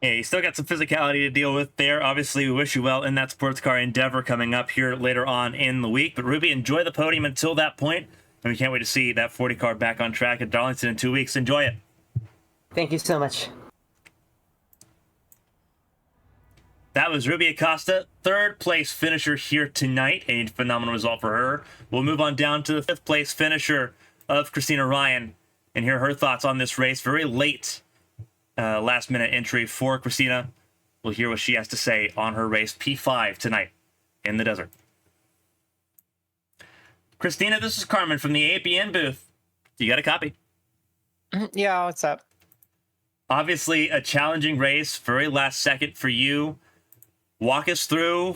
Yeah, you still got some physicality to deal with there. Obviously, we wish you well in that sports car endeavor coming up here later on in the week. But Ruby, enjoy the podium until that point, and we can't wait to see that 40 car back on track at Darlington in 2 weeks. Enjoy it. Thank you so much. That was Ruby Acosta, third place finisher here tonight. A phenomenal result for her. We'll move on down to the fifth place finisher of Christina Ryan and hear her thoughts on this race. Very late last minute entry for Christina. We'll hear what she has to say on her race P5 tonight in the desert. Christina, this is Carmen from the ABN booth. You got a copy? Yeah, what's up? Obviously, a challenging race, very last second for you. Walk us through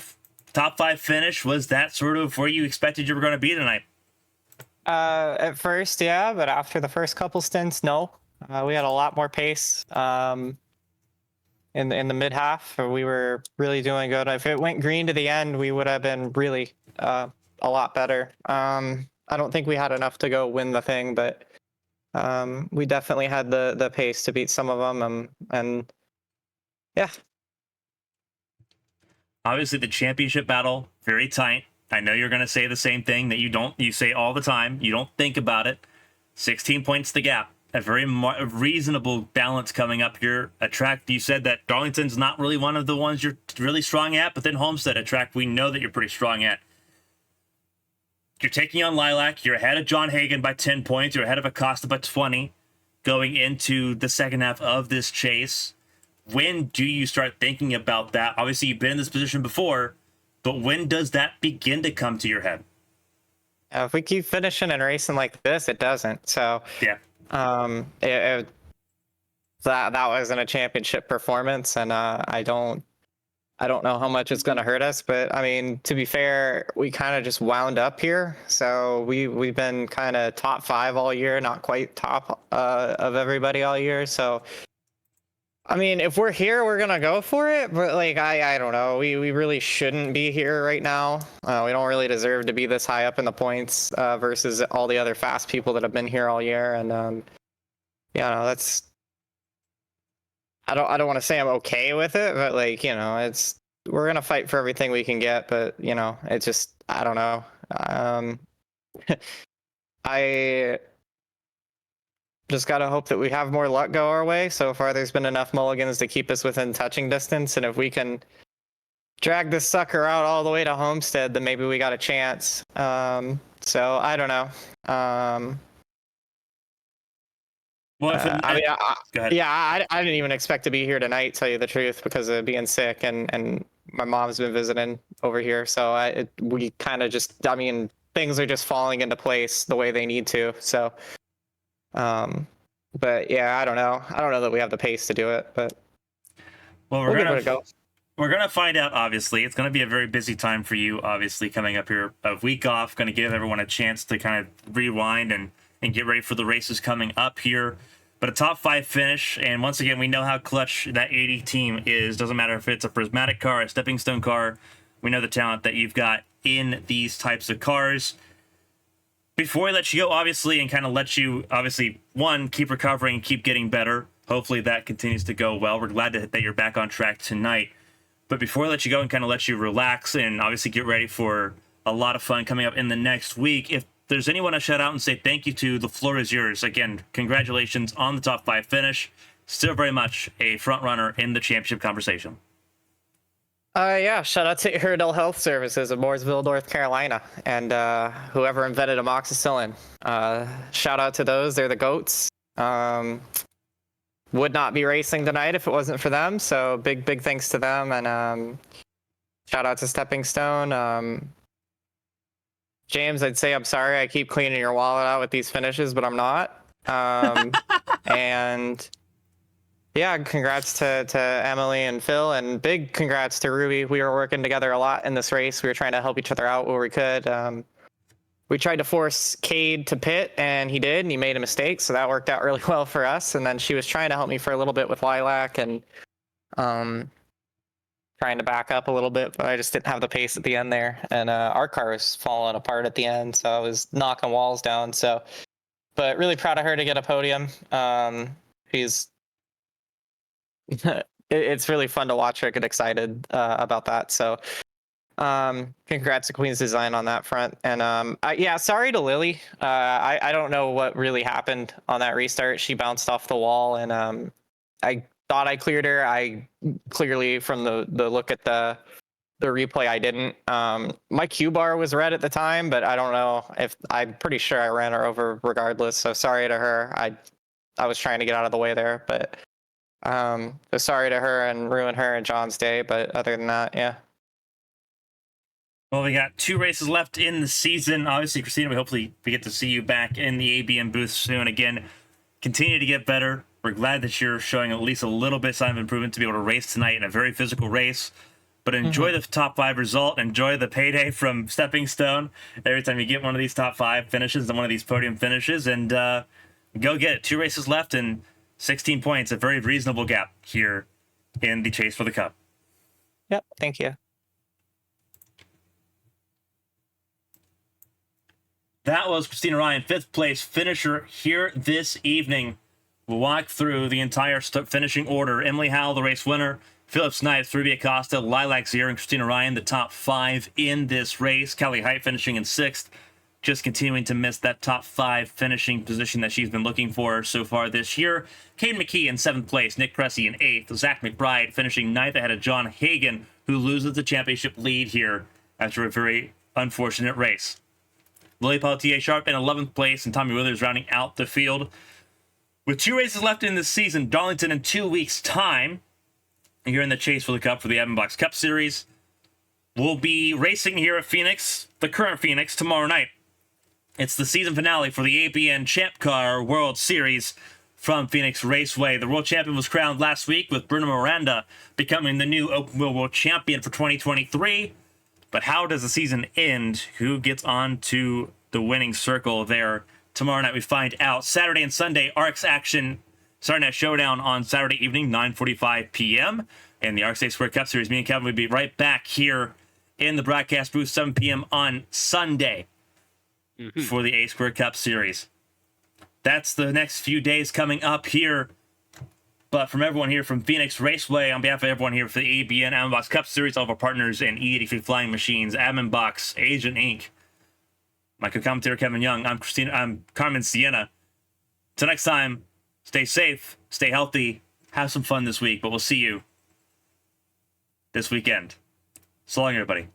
top 5 finish. Was that sort of where you expected you were going to be tonight? At first, yeah, but after the first couple stints, no. We had a lot more pace in the mid half. We were really doing good. If it went green to the end, we would have been really a lot better. I don't think we had enough to go win the thing, but we definitely had the pace to beat some of them, and yeah. Obviously, the championship battle, very tight. I know you're going to say the same thing that you say all the time. You don't think about it. 16 points the gap. A very reasonable balance coming up here. A track you said that Darlington's not really one of the ones you're really strong at, but then Homestead, a track we know that you're pretty strong at. You're taking on Lilac. You're ahead of John Hagan by 10 points. You're ahead of Acosta by 20 going into the second half of this chase. When do you start thinking about that? Obviously, you've been in this position before, but when does that begin to come to your head? If we keep finishing and racing like this, it doesn't. So Yeah. That wasn't a championship performance, and I don't know how much it's going to hurt us, but I mean, to be fair, we kind of just wound up here. So we've been kind of top 5 all year, not quite top of everybody all year. So I mean, if we're here, we're gonna go for it. But like, I don't know. We really shouldn't be here right now. We don't really deserve to be this high up in the points versus all the other fast people that have been here all year. And yeah, no, that's. I don't want to say I'm okay with it, but like, you know, we're gonna fight for everything we can get. But you know, it's just, I don't know. I just gotta hope that we have more luck go our way. So far, there's been enough mulligans to keep us within touching distance, and if we can drag this sucker out all the way to Homestead, then maybe we got a chance. So I don't know. Well, I go ahead. I didn't even expect to be here tonight, tell you the truth, because of being sick, and my mom's been visiting over here. So we kind of just, I mean, things are just falling into place the way they need to. So. But yeah, I don't know. I don't know that we have the pace to do it, but well, we'll give it a go. We're gonna find out. Obviously, it's gonna be a very busy time for you. Obviously, coming up here, a week off, gonna give everyone a chance to kind of rewind and get ready for the races coming up here. But a top 5 finish, and once again, we know how clutch that 80 team is. Doesn't matter if it's a prismatic car, a stepping stone car. We know the talent that you've got in these types of cars. Before we let you go, obviously, and kind of let you, obviously, one, keep recovering and keep getting better. Hopefully that continues to go well. We're glad that you're back on track tonight. But before we let you go and kind of let you relax and obviously get ready for a lot of fun coming up in the next week, if there's anyone to shout out and say thank you to, the floor is yours. Again, congratulations on the top 5 finish. Still very much a front runner in the championship conversation. Yeah, shout out to Iredell Health Services in Mooresville, North Carolina, and whoever invented amoxicillin. Shout out to those. They're the GOATs. Would not be racing tonight if it wasn't for them, so big thanks to them, and shout out to Stepping Stone. James, I'd say I'm sorry I keep cleaning your wallet out with these finishes, but I'm not. And Yeah, congrats to Emily and Phil, and big congrats to Ruby. We were working together a lot in this race. We were trying to help each other out where we could. We tried to force Cade to pit, and he did, and he made a mistake, so that worked out really well for us. And then she was trying to help me for a little bit with Lilac and trying to back up a little bit, but I just didn't have the pace at the end there. And our car was falling apart at the end, so I was knocking walls down. So, but really proud of her to get a podium. She's it's really fun to watch her get excited about that. So congrats to Queen's Design on that front. And yeah, sorry to Lily. I don't know what really happened on that restart. She bounced off the wall, and I thought I cleared her. I clearly, from the look at the replay, I didn't. My Q bar was red at the time, but I don't know if, I'm pretty sure I ran her over regardless. So sorry to her. I was trying to get out of the way there, but so sorry to her and ruin her and John's day. But other than that, yeah. Well, we got 2 races left in the season. Obviously, Christina, hopefully we get to see you back in the ABN booth soon. Again, continue to get better. We're glad that you're showing at least a little bit sign of improvement to be able to race tonight in a very physical race. But enjoy the top 5 result. Enjoy the payday from Stepping Stone every time you get one of these top 5 finishes and one of these podium finishes. And go get it. 2 races left and 16 points, a very reasonable gap here in the chase for the Cup. Yep, thank you. That was Christina Ryan, 5th place finisher here this evening. We'll walk through the entire finishing order. Emily Howell, the race winner. Philip Snipes, Ruby Acosta, Lilac Zier, and Christina Ryan, the top 5 in this race. Kelly Height finishing in 6th. Just continuing to miss that top 5 finishing position that she's been looking for so far this year. Cade McKee in 7th place. Nick Cressy in 8th. Zach McBride finishing 9th ahead of John Hagan, who loses the championship lead here after a very unfortunate race. Lily Pelletier Sharp in 11th place, and Tommy Withers rounding out the field. With 2 races left in this season, Darlington in 2 weeks' time, here in the chase for the Cup for the AdminBoxx Cup Series. We'll be racing here at Phoenix, the current Phoenix, tomorrow night. It's the season finale for the ABN Champ Car World Series from Phoenix Raceway. The world champion was crowned last week, with Bruno Miranda becoming the new Open Wheel World Champion for 2023. But how does the season end? Who gets on to the winning circle there? Tomorrow night we find out. Saturday and Sunday, ARCS action starting at Showdown on Saturday evening, 9:45 p.m. And the ARCS A Square Cup Series. Me and Kevin will be right back here in the broadcast booth, 7 p.m. on Sunday for the A Square Cup Series. That's the next few days coming up here. But from everyone here from Phoenix Raceway, on behalf of everyone here for the ABN AdminBoxx Cup Series, all of our partners in E83 Flying Machines, AdminBoxx, Agent Inc., my co-commentator Kevin Young, I'm Carmen Sienna. Till next time, stay safe, stay healthy, have some fun this week, but we'll see you this weekend. So long, everybody.